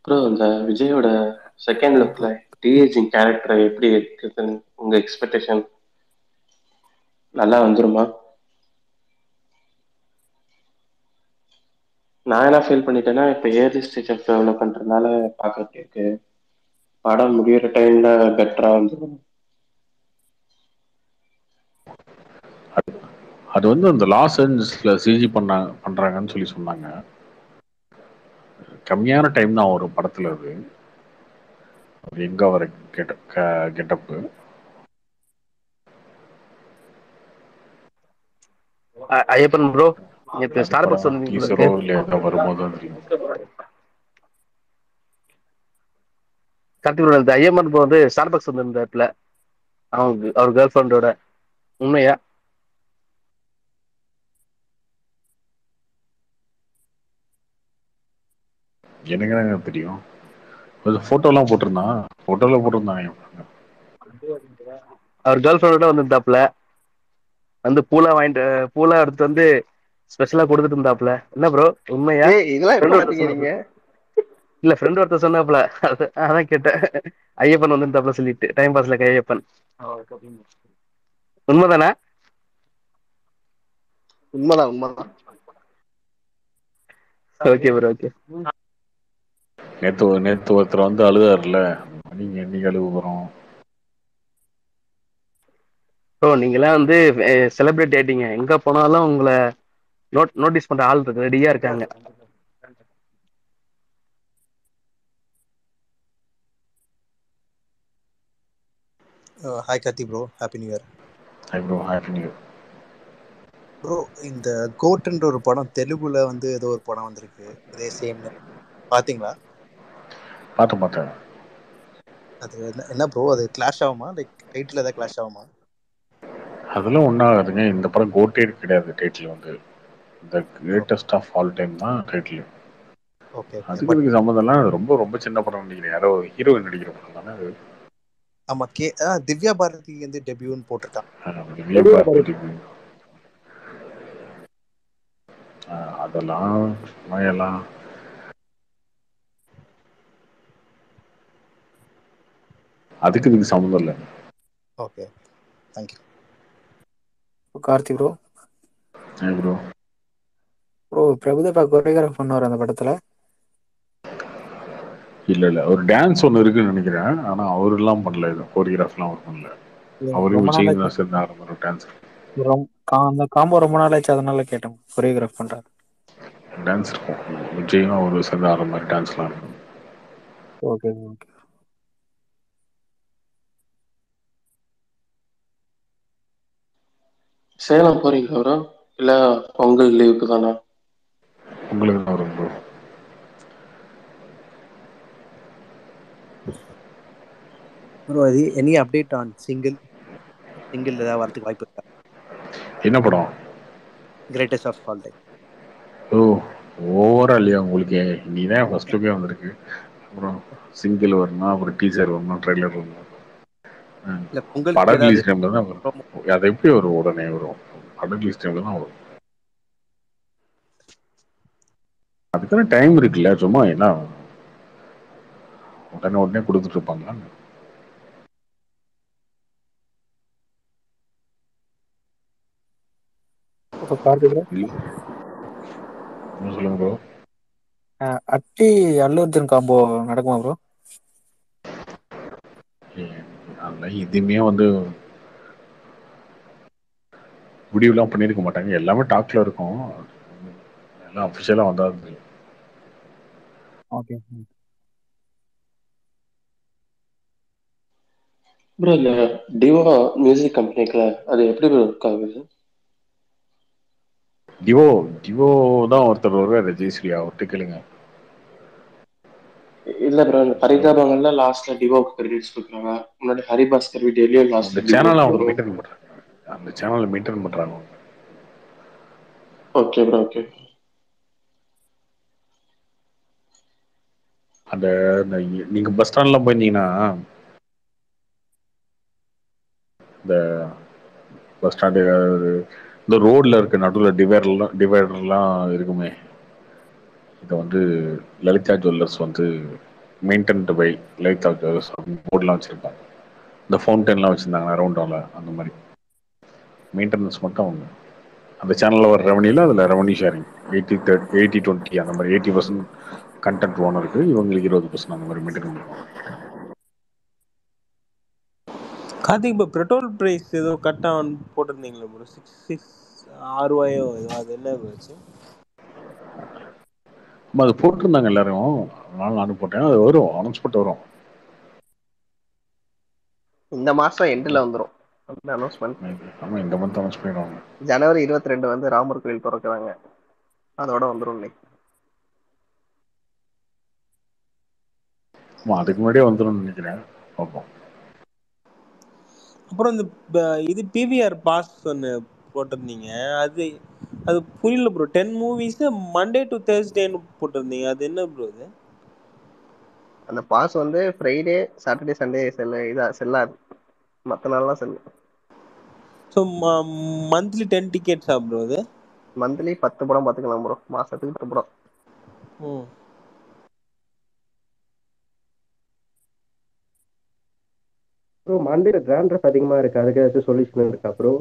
Bro இந்த விஜயோட second லுக்ல டிஏஜிங் character எப்படி இருக்குதுன்னு உங்க எக்ஸ்பெக்டேஷன் நல்லா வந்துருமா? நான் என்ன ஃபீல் பண்ணிட்டேன்னா, இப்போ ஏர்லி ஸ்டேஜ் ஆஃப் டெவலப்மெண்ட்னால பார்க்கறதுக்கு இருக்கு. படம் முடியிற டைம்ல பெட்டரா வந்துடும். அது வந்து அந்த லாஸ் ஏஞ்சல்ஸ்ல சிஜி பண்றாங்கன்னு சொல்லி சொன்னாங்க. கம்மியான டைம் தான் ஒரு படத்துல அது. எங்க வர கெட்டப்பு ஐயப்பன் ப்ரோ, நேற்று அது ஸ்டார் பக்ஸ் படம் வந்தீங்க போல டீசரோ இருக்கு. இல்லை எங்க வரும்போது தான் தெரியும். கார்த்திக் ப்ரோ, இந்த ஐயப்பன் ப்ரோ வந்து ஸ்டார் பக்ஸ் வந்திருந்தாப்புல அவங்க அவர் கேர்ள் ஃப்ரெண்டோட. உண்மையா? எனக்கு என்னங்க தெரியும். போட்டோலாம் போட்டிருந்தாங்க. அவர் கேர்ள் ஃப்ரெண்டோட வந்திருந்தாப்புல. வந்து பூலா எடுத்து வந்து ஸ்பெஷலா கொடுத்துட்டு இருந்தாப்புல. என்ன ப்ரோ, உண்மையா? இதெல்லாம் எப்ப ஃப்ரெண்ட் ஒருத்தர் பாத்தீங்க நீங்க? சொன்னாப்புல. இல்ல, ஃப்ரெண்ட் ஒருத்தர் சொன்னாப்புல. அதான் கேட்டேன். ஐயப்பன் வந்திருந்தாப்புல சொல்லிட்டு டைம் பாஸ்ல ஐயப்பன். உண்மைதானே? உண்மைதான். Okay bro, okay. நேத்து ஒருத்தர் வந்து அழுதாருல, நீங்க என்னைக்கு அழுக போறோம். ப்ரோ, நீங்களாம் வந்து செலிபிரிட்டி ஆயிட்டீங்க. எங்க போனாலும் உங்களை நோட்டீஸ் பண்ற ஆள் இருக்கு, ரெடியா இருக்காங்க. Hi Karthi bro, happy new year. Hi bro, happy new year. Bro, இந்த கோட்ன்ற ஒரு படம் தெலுங்குல வந்து ஏதோ ஒரு படம் வந்திருக்கு, இதே சேம் பாத்தீங்களா? பார்த்தேன். அது என்ன ப்ரோ, அது கிளாஷ் ஆகுமா? லைக் டைட்டில் ஏதாவது கிளாஷ் ஆகுமா? அதெல்லாம் ஒன்றாகாதுங்க. இந்த படம் கோட்டேட் கிடையாது. டைட்டில் வந்து the greatest of all time தான் டைட்டில். Okay okay. அதுக்கு பட் இதுக்கு சம்மந்தம்லாம் ரொம்ப ரொம்ப சின்ன படம் நினைக்கிறேன். யாரோ ஹீரோயின் நடிக்கிற படம் தானே அது. ஆமா, திவ்யா பாரதி வந்து டெபியூன்னு போட்டிருக்காங்க. அதெல்லாம் மழையெல்லாம் அதுக்கு இதுக்கு சம்மந்தம் இல்லை. Okay, thank you. Karthi bro, bro Prabhudeva choreograph பண்ணுவார் அந்த படத்துல. இல்ல ஒரு டான்ஸ் ஒன்று இருக்குன்னு நினைக்கிறேன். ஆனா அவரு எல்லாம் பண்ணல, இது கோரியோகிராஃப்லாம் அவர் பண்ணல. அவரையும் ரொம்ப நாள் விஜயும் ஆச்சு தான் சேர்ந்து ஆரம்பிக்கிற டான்ஸ். அந்த காம்போ ரொம்ப நாள் ஆச்சு, அதனால கேட்டேன். கொரியோகிராஃப் பண்றாரு. டான்ஸ் இருக்கும். விஜயும் அவரு சேர்ந்து ஆடுற மாதிரி டான்ஸ்லாம் இருக்கும். Okay okay. சேலம் போறீங்களா ப்ரோ? இல்ல பொங்கல் லீவுக்கு தானா? உங்களுக்கு தான் வரும் ப்ரோ. ப்ரோ, அது எனி அப்டேட் ஆன் சிங்கிள் ஏதாவது வரதுக்கு வாய்ப்பு இருக்கா? என்ன படம்? Greatest of all time. Oh, ஓவரா இல்லையா உங்களுக்கு? நீதான் ஃபர்ஸ்ட் லுக்கே வந்திருக்கு. அப்புறம் சிங்கிள் வரணும், அப்புறம் டீசர் வரணும், ட்ரெய்லர் வரணும். இல்ல, பொங்கலுக்கு படம் ஏதாவது ரிலீஸ் டைம்ல தான் வரும். அது எப்படி வரும்? உடனே வரும். படம் ரிலீஸ் டைம்ல தான் வரும். அதுக்கான டைம் இருக்குல்ல. சும்மா என்ன உடனே கொடுத்துட்டு இருப்பாங்களா? கார்த்தி ப்ரோ, சொல்லுங்க ப்ரோ. அட்டி அல்லு அர்ஜுன் காம்போ நடக்குமா ப்ரோ? அதெல்லாம் எதுவுமே வந்து முடிவுலாம் பண்ணியிருக்க மாட்டாங்க. எல்லாமே டாக்ல இருக்கும். எல்லாம் அஃபிஷியலாக வந்தாது. ஓகே. ப்ரோ இந்த டிவோ மியூசிக் கம்பெனிக்குல அது எப்படி ப்ரோ ஒர்க் ஆகுது? டிவோ தான் ஒருத்தர் வருவார், ஜெயஸ்ரீ. அவர்கிட்ட கேளுங்க. இல்ல ப்ரோ, இந்த பரிதாபங்கள்ல லாஸ்ட்ல டிவோக்கு கிரெடிட்ஸ் கொடுக்குறாங்க. முன்னாடி ஹரிபாஸ்கர் வீடியோலயும் அந்த லாஸ்ட்ல சேனலை டிவோக்கு அவங்க வரும். மெயின்டைன் பண்றாங்க. அந்த சேனலை மெயின்டைன் பண்றாங்க. Okay bro, okay. அந்த நீங்க பஸ் ஸ்டாண்ட்லாம் போயிருந்தீங்கன்னா, இந்த பஸ் ஸ்டாண்டு இந்த ரோட்ல இருக்க நடுவில் டிவைடர்லாம் இருக்குமே. இதை வந்து லலிதா ஜுவல்லர்ஸ் வந்து மெயின்டென்ட் பை லைக் போர்ட்லாம் வச்சுருப்பாங்க. இந்த ஃபவுண்டன்லாம் வச்சுருந்தாங்க அரௌண்ட் அந்த மாதிரி மெயின்டெனன்ஸ் மட்டும் அவங்க அந்த சேனலில் வர ரெவன்யூல அதில் ரெவன்யூ ஷேரிங் 80-20 அந்த மாதிரி 80% கண்டென்ட் ஓனருக்கு, இவங்களுக்கு 20% அந்த மாதிரி மெயின்டைன் பண்ணுவாங்க. கார்த்திக் இப்போ பெட்ரோல் ப்ரைஸ் ஏதோ கட் ஆன் போட்டிருந்தீங்களா ப்ரோ? 6 அது என்ன ஆச்சு? அது போட்டிருந்தாங்க எல்லாரும், அதனால நானும் போட்டேன். அது வரும், அனௌன்ஸ்மெண்ட் வரும். இந்த மாசம் எண்டில் வந்துடும் அந்த அனௌன்ஸ்மெண்ட். ஆமா, இந்த மந்த் அனௌன்ஸ் பண்ணிடுவாங்க. ஜனவரி 22 வந்து ராமர் கோயில் திறக்கிறாங்க, அதோட வந்துடும் இன்னைக்கு. ஆமா, அதுக்கு முன்னாடியே வந்துடும் நினைக்கிறேன், பார்ப்போம். அப்புறம் இந்த இது பிவிஆர் பாஸ் ஒன்று போட்டிருந்தீங்க, அது அது புரியல ப்ரோ. 10 மூவிஸ் மண்டே டு தேர்ஸ்டேன்னு போட்டிருந்தீங்க, அது என்ன ப்ரோ அது? அந்த பாஸ் வந்து ஃப்ரைடே சாட்டர்டே சண்டே செல்லாது, மற்ற நாள்லாம் செல்லும். ஸோ மந்த்லி 10 டிக்கெட்ஸா ப்ரோ அது? மந்த்லி 10 படம் பார்த்துக்கலாம் ப்ரோ, மாசத்துக்கு 10 படம். ப்ரோ மண்டேல கிராண்ட் அதிகமா இருக்கு, அதுக்கு ஏதாச்சும் சொல்யூஷன் இருக்கா ப்ரோ?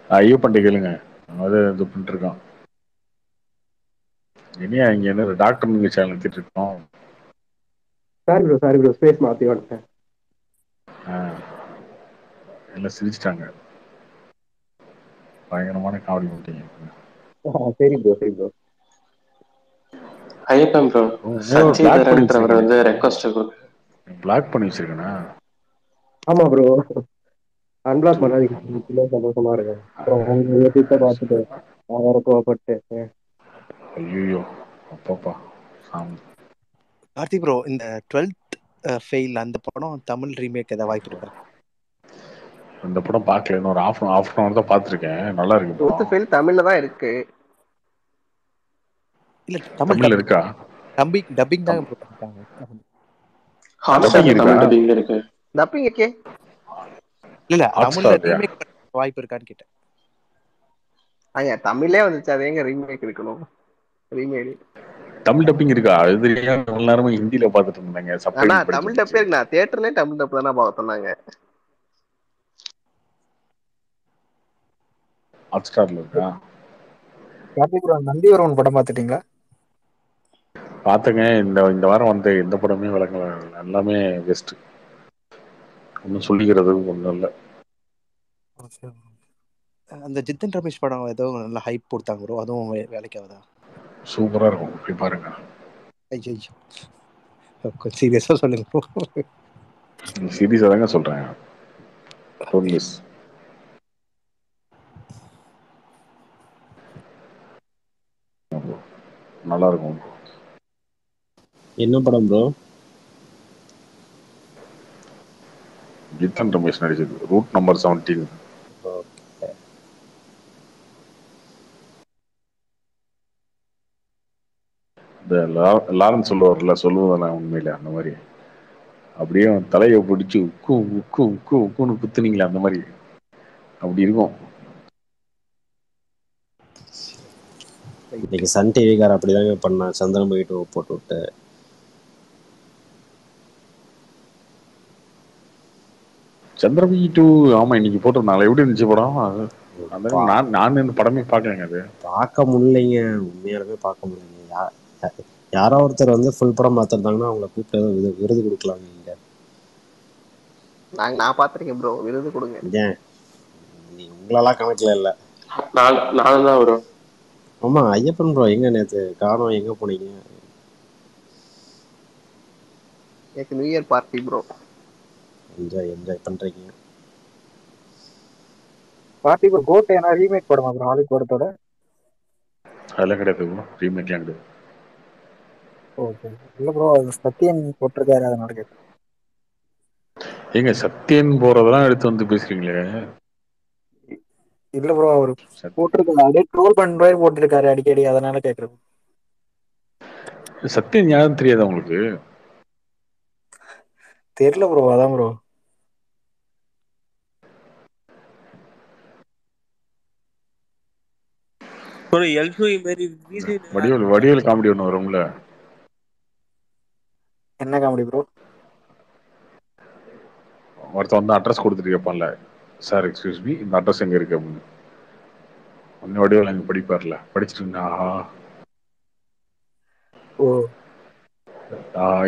ஐயோ பண்டி கேளுங்க, அது இது பண்ணிட்டு இருக்கான். இனியா இங்க என்ன டாக்டர் நீங்க சேனல் எடுத்துட்டு இருக்கோம். சாரி ப்ரோ ஸ்பேஸ் மாத்தி வந்துட்டேன். எல்லாம் சிரிச்சிட்டாங்க, பயங்கரமான காமெடி பண்ணிட்டீங்க. சரி ப்ரோ. ஐயப்பன் ப்ரோ, சச்சிதரன்றவர் வந்து ரெக்வஸ்ட் பிளாக் பண்ணி வச்சிருக்கேனா? ஆமா ப்ரோ, அன்பிளாக் பண்ணாதீங்க, சந்தோஷமா இருக்கேன். அப்புறம் உங்க வீட்டை பார்த்துட்டு நான் வேற கோவப்பட்டு. ஐயோ அப்பப்பா சாமி. கார்த்திக் ப்ரோ, இந்த 12th ஃபெயில் அந்த படம் தமிழ் ரீமேக் ஏதாவது வாய்ப்பு இருக்கா? இந்த படம் பார்க்கல, இன்னொரு ஆஃப் அன் அவர் தான் பார்த்துருக்கேன். நல்லா இருக்கு படம். 12th ஃபெயில் தமிழ்ல தான் இருக்கு. இல்ல தமிழ்ல இருக்கா? டப்பிங் தான் ப்ரோ பண்ணிட்டாங்க. ஹாட்ஸ்டார்ல தமிழ் டப்பிங் இருக்கு. டப்பிங் இருக்கே. இல்ல தமிழ்ல ரீமேக் பண்ண வாய்ப்பு இருக்கான்னு கேட்டேன். ஐயா தமிழ்லே வந்துச்சு, அது எங்க ரீமேக் இருக்கணும்? ரீமேக் தமிழ் டப்பிங் இருக்கா? அது எவ்வளவு நேரமா ஹிந்தில பார்த்துட்டு இருந்தாங்க. ஆனா தமிழ் டப்பே இருக்கு, நான் தியேட்டர்லயே தமிழ் டப் தானே பார்க்க சொன்னாங்க. ஹாட்ஸ்டார்ல இருக்கா? கார்த்திக் ப்ரோ, நந்திவரவன் படம் பார்த்துட்டீங்களா? பார்த்தங்க. இந்த வாரம் வந்து எந்த படமே விளங்கல, எல்லாமே பெஸ்ட். ஒன்றும் சொல்லிக்கிறது ஒன்றும் இல்லை. அந்த ஜித்தன் ரமேஷ் படம் ஏதோ நல்லா ஹைப் போட்டாங்க ப்ரோ, அதுவும் வேலைக்கு ஆகுதா? சூப்பரா இருக்கும், போய் பாருங்க. ஐயோ சீரியஸா சொல்லுங்க ப்ரோ. சீரியஸா தாங்க சொல்றேன். Don't miss. நல்லா இருக்கும். என்ன படம் ப்ரோ? ஜித்தன் ரமேஷ் நடிச்சது, ரூட் நம்பர் 17. இந்த லாரன்ஸ் சொல்லுவார்ல, சொல்லுவதெல்லாம் உண்மையில அந்த மாதிரி அப்படியே தலையை பிடிச்சி உக்கு உக்கு உக்கு உக்குன்னு குத்துனீங்களா, அந்த மாதிரி அப்படி இருக்கும். இன்னைக்கு சன் டிவிக்கார அப்படிதாங்க பண்ணா, சந்திரமுகி 2 போட்டு விட்டு. சந்திரமுகி 2 ஆமா இன்னைக்கு போட்டிருந்தாங்களே, எப்படி இருந்துச்சு படம்? நான் இந்த படமே பார்க்கலங்க. அது பார்க்க முடியலைங்க, உண்மையாலுமே பார்க்க முடியலைங்க. யாரோ ஒருத்தர் வந்து ஃபுல் படம் பார்த்துருந்தாங்கன்னா அவங்கள கூப்பிட்டு விருது கொடுக்கலாங்க. நீங்க நான் பார்த்துருக்கேன் ப்ரோ, விருது கொடுங்க. ஏன் உங்களெல்லாம் கணக்குல இல்லை, நானும் தான் வரும். ஆமா ஐயப்பன் ப்ரோ எங்க நேற்று காணோம், எங்க போனீங்க? எனக்கு new year party bro. Enjoy பண்றீங்க. பார்ட்டி ப்ரோ கோட் ஏன்னா ரீமேக் படமா ப்ரோ ஹாலிவுட் படத்தோட? அதெல்லாம் கிடையாது ப்ரோ, ரீமேக்லாம் கிடையாது. ஓகே. இல்ல ப்ரோ, சத்யன் போட்டிருக்காரு, அதனால கேட்டேன். ஏங்க சத்யன் போறதெல்லாம் எடுத்து வந்து பேசுறீங்களே? இல்ல ப்ரோ, அவர் போட்டிருக்காரு, அப்படியே ட்ரோல் பண்ற போட்டிருக்காரு அடிக்கடி, அதனால கேக்குறேன். சத்யன் யாரும் தெரியாதா உங்களுக்கு? தெரியல ப்ரோ, அதான் ப்ரோ. ப்ரோ எல்சூஇ மாதிரி விஜய் வடிவேல் ஆரம்பிச்சாங்க வடிவேல் ப்ரோ. காமெடி ஒன்று வரும்ல, என்ன காமெடி ப்ரோ? ஒருத்தன் வந்து அட்ரஸ் கொடுத்துட்டு கேட்பான்ல, சார் எக்ஸ்கியூஸ் மீ இந்த அட்ரஸ் எங்க இருக்கு அப்படின்னு. ஒன்னு வடிவேல் அங்கே படிப்பார்ல, படிச்சுட்டு இருந்தா ஓ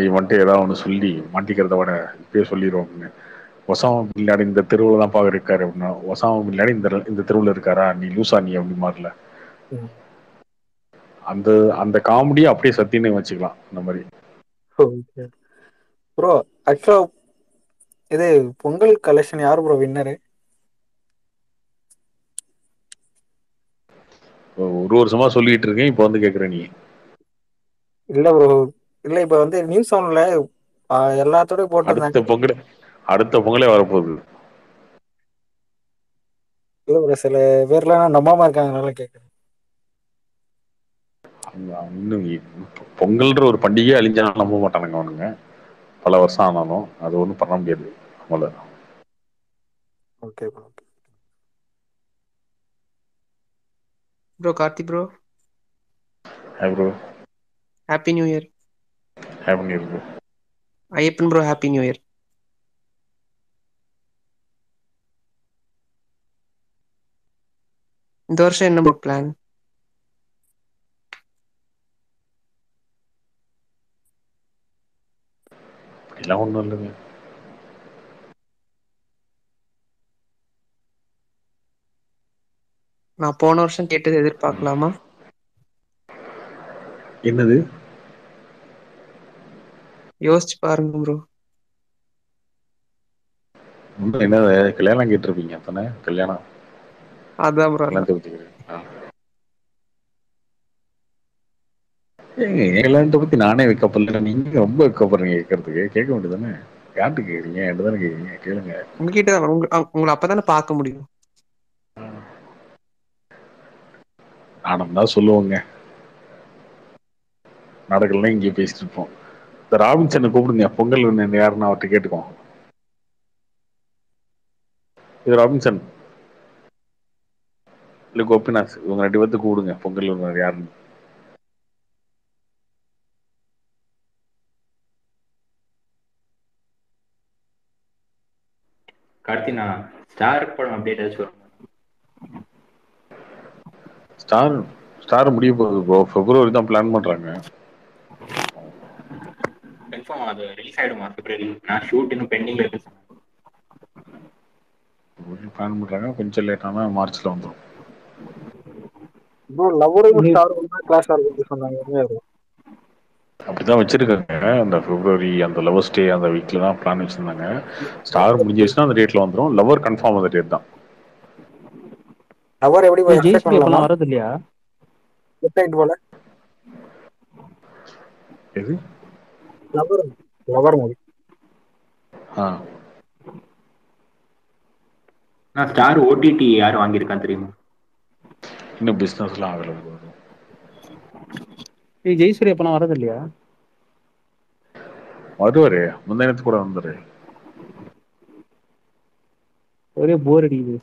இவன்ட்டு ஏதாவது ஒன்று சொல்லி மாட்டிக்கிறத விட இப்பயே சொல்லிடுவோம் அப்படின்னு. ஒசாமா பின் லாடன் இந்த தெருவில் தான் பாக்க இருக்காரு அப்படின்னா, ஒசாமா பின் லாடன் இந்த தெருவில் இருக்காரா, நீ லூசா நீ அப்படி மாறல. ம். அந்த அந்த காமெடியை அப்படியே சத்தியன்னு வச்சுக்கலாம் அந்த மாதிரி. Okay bro. ஆக்சுவலா இது பொங்கல் கலெக்ஷன் யாரு ப்ரோ வின்னரு? ஒரு வருஷமா சொல்லிட்டு இருக்கேன், இப்போ வந்து கேட்குற நீ. இல்ல ப்ரோ, இல்ல இப்ப வந்து நியூஸ் ஒன்ல எல்லாத்தோட போட்டிருந்தாங்க. அடுத்த பொங்கலே வரப்போகுது. இல்ல ப்ரோ, சில பேர்லாம் நம்பாம இருக்காங்கனால கேட்குறேன். இன்னும் பொங்கல்ன்ற ஒரு பண்டிகையே அழிஞ்சாலும் நம்ப மாட்டானுங்க அவனுங்க. பல வருஷம் ஆனாலும் அது ஒன்றும் பண்ண முடியாது நம்மள. Okay bro. Bro Karthi bro, hi bro. Happy new year. Happy new year. Ayyappan bro, happy new year. இந்த வருஷம் என்ன ப்ரோ பிளான்? அப்படிலாம் ஒன்றும் இல்லைங்க. நான் போன வருஷம் கேட்டது எதிர்பார்க்கலாமா? என்னது? யோசிச்சு பாருங்க ப்ரோ. என்னது கல்யாணம் கேட்டிருப்பீங்க தானே? கல்யாணம் அதான் ப்ரோ. கல்யாணத்தை பற்றி ஏங்க, என் கல்யாணத்தை பத்தி நானே வைக்கப்படல, நீங்க ரொம்ப வைக்கப்படுறீங்க. கேட்கறதுக்கு கேட்க வேண்டியதானே? யார்ட்டு கேட்குறீங்க? என்கிட்ட தானே கேட்குறீங்க, கேளுங்க. உங்ககிட்ட தான் உங்களை அப்பதானே பார்க்க முடியும். நானும் தான் சொல்லுவோங்க, நடக்கலாம் இங்கே பேசிட்டு இருப்போம். இந்த ராபின்சனை கூப்பிடுங்க, பொங்கல் யாருன்னு அவர்கிட்ட கேட்டுக்கோம். இது ராபின்சன் இல்லை கோபிநாத், இவங்க 2 பேர்த்து கூப்பிடுங்க, பொங்கல் யாருன்னு. கார்த்தினா, ஸ்டார் படம் அப்டேட் ஏதாச்சும் வரும்? ஸ்டார் முடிய போகுது ப்ரோ, பிப்ரவரி தான் பிளான் பண்றாங்க. கன்ஃபார்ம் அது ரிலீஸ் ஆயிடுமா பிப்ரவரி? நான் ஷூட் இன்னும் பெண்டிங்ல இருக்கு. பிளான் பண்றாங்க, கொஞ்சம் லேட்டானா மார்ச்ல வந்துடும். ப்ரோ லவ்வரும் ஸ்டார் ஒன்னா கிளாஸ் ஆகுது சொன்னாங்க. அப்படிதான் வச்சிருக்காங்க. அந்த பிப்ரவரி அந்த லவர்ஸ் டே அந்த வீக்ல தான் பிளான் வச்சிருந்தாங்க. ஸ்டார் முடிஞ்சிருச்சுன்னா அந்த டேட்ல வந்துடும். லவர் கன்ஃபார்ம் அந்த டேட் தான். லவர் எப்படி எக்ஸ்பெக்ட் பண்ணலாமா? வரது இல்லையா வெப்சைட் போல எது? Lower movie. ஸ்டார் ஓடிடி யார் வாங்கியிருக்கான்னு தெரியுமா? இன்னும் பிசினஸ்லாம் ஆகல. ஜெயசூர்யா படம் வரது இல்லையா? வருவாரு, முந்தினத்து கூட வந்துரு. ஒரே போர் அடிக்குது.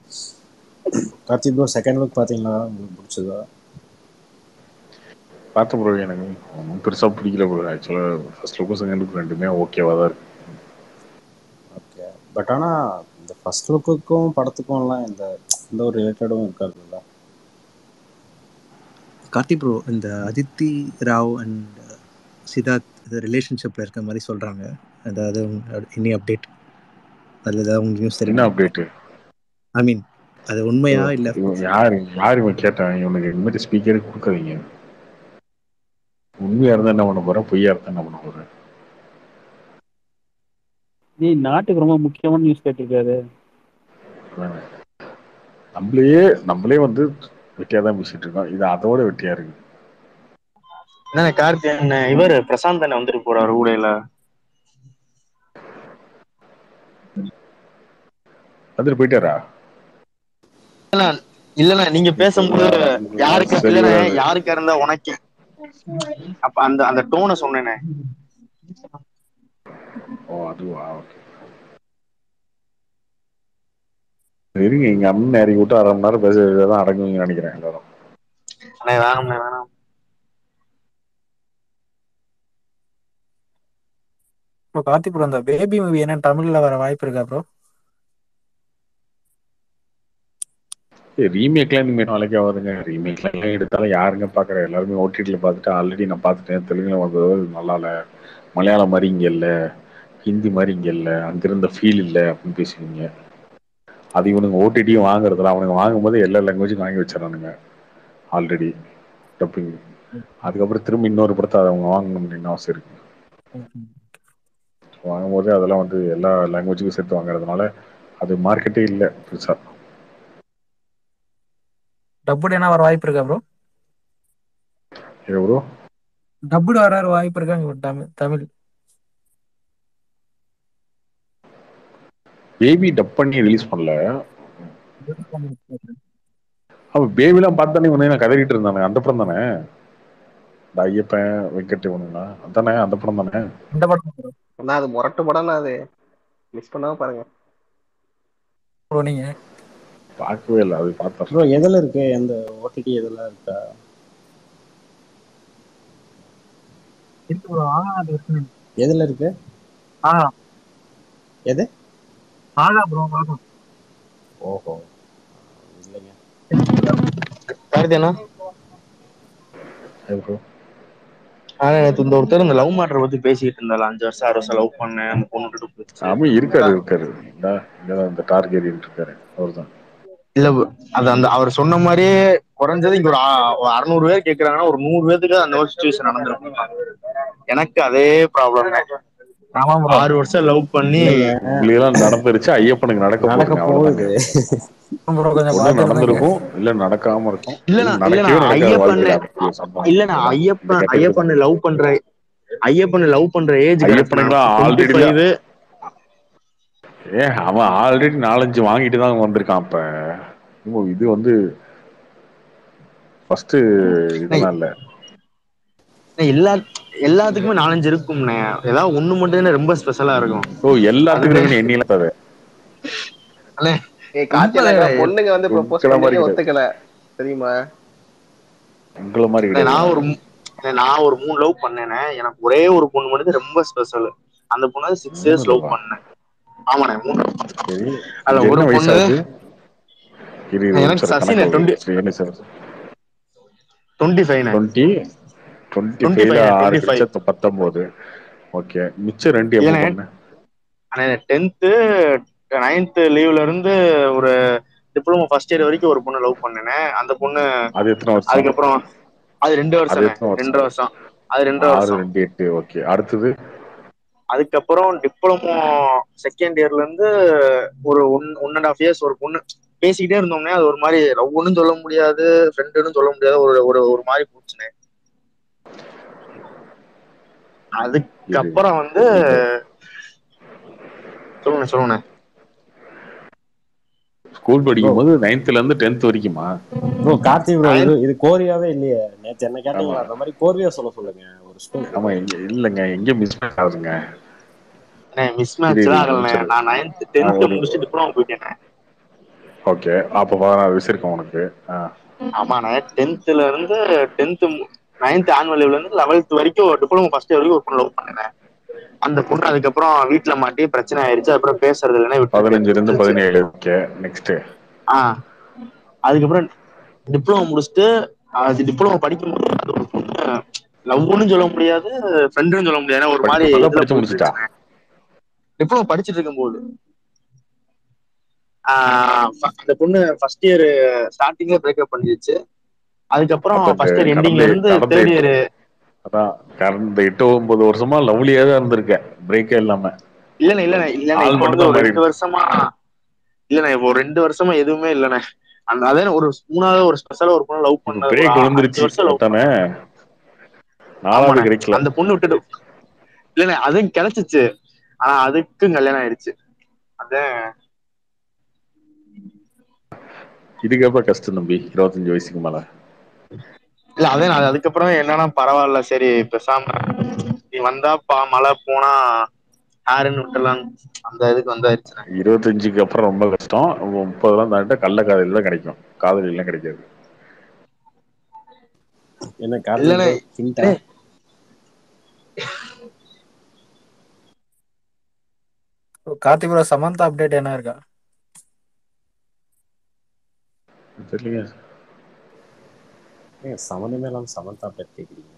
கார்த்திக் ப்ரோ, செகண்ட் லுக் பாத்தீங்களா? உங்களுக்கு பிடிச்சதா? பார்த்த ப்ரோ, எனக்கு ஒன்றும் பெருசா பிடிக்கல ப்ரோ. ஆக்சுவலா ஃபர்ஸ்ட் லுக்கும் செகண்ட் லுக் ரெண்டுமே ஓகேவா தான் இருக்கு. ஓகே, பட் ஆனா இந்த ஃபர்ஸ்ட் லுக்குக்கும் படத்துக்கும்லாம் எந்த ஒரு ரிலேட்டடும் இருக்காதுல்ல. கார்த்தி ப்ரோ, இந்த அதித்தி ராவ் அண்ட் சித்தார்த் ரிலேஷன்ஷிப்ல இருக்க மாதிரி சொல்றாங்க. அதாவது எனி அப்டேட் அதில் ஏதாவது உங்களுக்கு நியூஸ் என்ன தெரியுமா? அப்டேட்? ஐ மீன் அது உண்மையா இல்லை? யார் இவன் கேட்டான்? இவனுக்கு இந்த மாதிரி ஸ்பீக்கரே கொடுக்காதீங்க. உண்மையா இருந்தா என்ன பண்ண போறேன், பொய்யா இருந்தா என்ன பண்ண போறேன்? நாட்டுக்கு ரொம்ப முக்கியமான நியூஸ் கேட்டிருக்காரு. நம்மளே வந்து வெட்டியா தான் பேசிட்டு இருக்கோம், இது அதோட வெட்டியா இருக்கு. என்ன கார்த்தி என்ன இவர் பிரசாந்த் தானே வந்துட்டு போறாரு ஊடையில? வந்துட்டு போயிட்டாரா? இல்லண்ணா நீங்க பேசும்போது யாருக்கு சரி இல்லண்ணே, வராது. யாருக்கா இருந்தா உனக்கு அப்ப அந்த அந்த டோனை சொன்னேனே. ஓ அதுவா? ஓகே, இருங்க, எங்க அண்ணன் இறங்கி விட்டு 1/2 மணி நேரம் பேசுறதுதான் அடங்குவீங்கன்னு நினைக்கிறேன் எல்லாரும். அண்ணே வேணாம்ண்ணே வேணாம். ப்ரோ கார்த்திக் ப்ரோ, அந்த பேபி மூவி என்ன தமிழ்ல வர வாய்ப்பு இருக்கா ப்ரோ? ரீமேக்லாம் இனிமேல் நாளைக்கே ஆகுதுங்க. ரீமேக்லாம் எடுத்தாலும் யாருங்க பார்க்குற? எல்லாருமே ஓடிடியில் பார்த்துட்டு ஆல்ரெடி நான் பார்த்துட்டேன். தெலுங்குல வந்தது நல்லா இல்லை, மலையாளம் மாதிரி இங்கே இல்லை, ஹிந்தி மாதிரி இங்கே இல்லை, அங்கிருந்த ஃபீல் இல்லை அப்படின்னு பேசுவீங்க. அது இவனுங்க ஓடிடியும் வாங்குறதுல அவனுங்க வாங்கும்போது எல்லா லாங்குவேஜும் வாங்கி வச்சிடறானுங்க ஆல்ரெடி டப்பிங். அதுக்கப்புறம் திரும்ப இன்னொரு படத்தை அவங்க வாங்கணும்னு அவசியம் இருக்கு. வாங்கும்போது அதெல்லாம் வந்து எல்லா லாங்குவேஜுக்கும் சேர்த்து வாங்குறதுனால அது மார்க்கெட்டே இல்லை பெருசா. டப்புடு என்ன வர வாய்ப்பு இருக்கா ப்ரோ? ப்ரோ டப்புடு வர வாய்ப்பு இருக்காங்க தமிழ்? பேபி டப் பண்ணி ரிலீஸ் பண்ணல. அவன் பேபிலாம் பார்த்தானே உன்னை நான் கதறிட்டு இருந்தானே, அந்த படம் தானே? இந்த ஐயப்பன் வெங்கட் இவனுங்களா அதானே? அந்த படம் தானே? இந்த படம் அது முரட்டு படம். அது மிஸ் பண்ணாம பாருங்க ப்ரோ. நீங்க பார்க்கவே இல்லை, அது பார்த்தா ப்ரோ எதில் இருக்கு? எந்த ஓடிடி எதெல்லாம் இருக்கா? இருக்கு ப்ரோ. எதில் இருக்கு? எது? ஆகா ப்ரோ. ஆகா. ஓஹோ, இல்லைங்க. கார்த்தியனா ப்ரோ இந்த ஒருத்தர் இந்த லவ் மேட்டரை பத்தி பேசிட்டு இருந்தால, 5 வருஷம் 6 வருஷம் லவ் பண்ணேன், அந்த பொண்ணு விட்டுட்டு போச்சு. ஆமா இருக்காரு இந்த டார்கெட் இருக்காரு அவர் தான். இல்ல அது அந்த அவர் சொன்ன மாதிரியே குறைஞ்சது இங்க ஒரு 600 பேர் கேக்குறாங்கன்னா ஒரு 100 பேருக்கு அந்த ஒரு சுச்சுவேஷன் நடந்திருக்கும். எனக்கு அதே ப்ராப்ளம். 6 வருஷம் லவ் பண்ணி உங்களுக்கு நடந்துருச்சு, ஐயப்பனுக்கு நடக்க போகுது. ஒண்ணு நடந்திருக்கும், இல்ல நடக்காம இருக்கும். ஐயப்பன் லவ் பண்ற ஏஜ் ஆல்ரெடி அவன் ஆல்ரெடி 4-5 வாங்கிட்டு தான் வந்திருக்கான். அப்ப இது வந்து ஃபர்ஸ்ட் இதெல்லாம் இல்ல. எல்லாத்துக்குமே 4-5 இருக்கும்ண்ணே. ஏதாவது ஒண்ணு மட்டும் ரொம்ப ஸ்பெஷலா இருக்கும். எல்லாத்துக்கும் எண்ணிலாம் தவிர பொண்ணுங்க வந்து ப்ரோபோஸ் பண்ணி ஒத்துக்கல தெரியுமா? உங்கள மாதிரி நான் ஒரு 3 லவ் பண்ணேனே. எனக்கு ஒரே ஒரு பொண்ணு மட்டும் ரொம்ப ஸ்பெஷல். அந்த பொண்ணு 6 இயர்ஸ் லவ் பண்ணேன். ஆமாண்ணே 3. அதுல ஒரு பொண்ணு எனக்கு சசினே 25 ஓகே. மிச்சம் 2 எப்போ பண்ண? 10th 9th லீவ்ல இருந்து ஒரு டிப்ளமோ ஃபர்ஸ்ட் இயர் வரைக்கும் ஒரு பொண்ணு லவ் பண்ணேனே. அந்த பொண்ணு அது எத்தனை வருஷம்? அதுக்கப்புறம் அது 2 வருஷம். 2 வருஷம். அது 2 வருஷம். 6 2 8 ஓகே. அடுத்தது அதுக்கப்புறம் டிப்ளமோ செகண்ட் இயர்ல இருந்து ஒரு 1.5 இயர்ஸ் ஒரு பொண்ணு பேசிக்கிட்டே இருந்தோம்னே. அது ஒரு மாதிரி லவ்னு சொல்ல முடியாது, ஃப்ரெண்டுன்னு சொல்ல முடியாது, ஒரு மாதிரி போச்சுனே. அதுக்கப்புறம் வந்து சொல்லுங்க ஸ்கூல் படிக்கும் போது 9th இருந்து 10th வரைக்குமா? ப்ரோ கார்த்திக் ப்ரோ, இது கோரியாவே இல்லையே. நேத்து என்ன கேட்டீங்களா? அந்த மாதிரி கோரியா சொல்ல சொல்லுங்க ஒரு ஸ்கூல். ஆமா இல்லங்க, எங்க மிஸ் ஆகுதுங்க. மிஸ் மேட்ச்லாம் ஆகலண்ணே. நான் 9th 10th முடிச்சுட்டு டிப்ளமோ போயிட்டேன். ஓகே, அப்ப 16 வயசு இருக்கும் உனக்கு. ஆமாண்ணே 10th இருந்து 9th ஆனுவல் லீவ்ல இருந்து 11th வரைக்கும் டிப்ளமோ ஃபர்ஸ்ட் இயர் வரைக்கும் ஒரு பொண்ணு லவ் பண்ணேன். அந்த பொண்ணு அதுக்கப்புறம் வீட்டுல மாட்டி பிரச்சனை ஆயிடுச்சு. அப்புறம் பேசுறது இல்லைன்னா 15 இருந்து 17. Okay next. அதுக்கப்புறம் டிப்ளமோ முடிச்சுட்டு அது டிப்ளமோ படிக்கும்போது அது ஒரு பொண்ணு லவ்னு சொல்ல முடியாது, ஃப்ரெண்டுன்னு சொல்ல முடியாது, ஒரு மாதிரி படிச்சு முடிச்சுட்டா. டிப்ளமோ படிச்சுட்டு இருக்கும்போது அந்த பொண்ணு ஃபர்ஸ்ட் இயர் ஸ்டார்டிங்ல பிரேக்கப் பண்ணிடுச்சு. அதுக்கப்புறம் ஃபர்ஸ்ட் இயர் எண்டிங்ல இருந்து தேர்ட் இயர் அதான் கடந்த 8-9 வருஷமா லவ்லியா தான் இருந்திருக்கேன், பிரேக்கே இல்லாம. இல்லண்ணே இப்போ வந்து ஒரு 2 வருஷமா இல்லண்ணே, இப்போ 2 வருஷமா எதுவுமே இல்லண்ணே. அதே ஒரு 3வது ஒரு ஸ்பெஷலா ஒரு பொண்ணு லவ் பண்ண பிரேக் விழுந்துருச்சு தானே? 4வது கிடைக்கல. அந்த பொண்ணு விட்டுட்டு இல்லண்ணே, அதுவும் கிடைச்சிச்சு. ஆனா அதுக்கும் கல்யாணம் ஆயிடுச்சு. அதான் இதுக்கப்புறம் கஷ்டம் தம்பி, 25 வயசுக்கு மேல. இல்ல அதே அதுக்கப்புறம் என்னன்னா பரவாயில்ல, சரி பேசாம நீ வந்தா மழை போனா யாருன்னு விட்டுலாம் அந்த இதுக்கு வந்தாயிருச்சு. 25க்கு அப்புறம் ரொம்ப கஷ்டம். 30 தாண்டிட்டா கள்ள காதலி தான் கிடைக்கும், காதலி எல்லாம் கிடைக்காது. என்ன கார்த்தி இல்லண்ணே bro Hyundai? Karthik bro Samantha update என்ன இருக்கா? தெரியலைங்க. ஏங்க சம்மந்தமே இல்லாம சமந்தா அப்டேட் கேட்குறீங்க?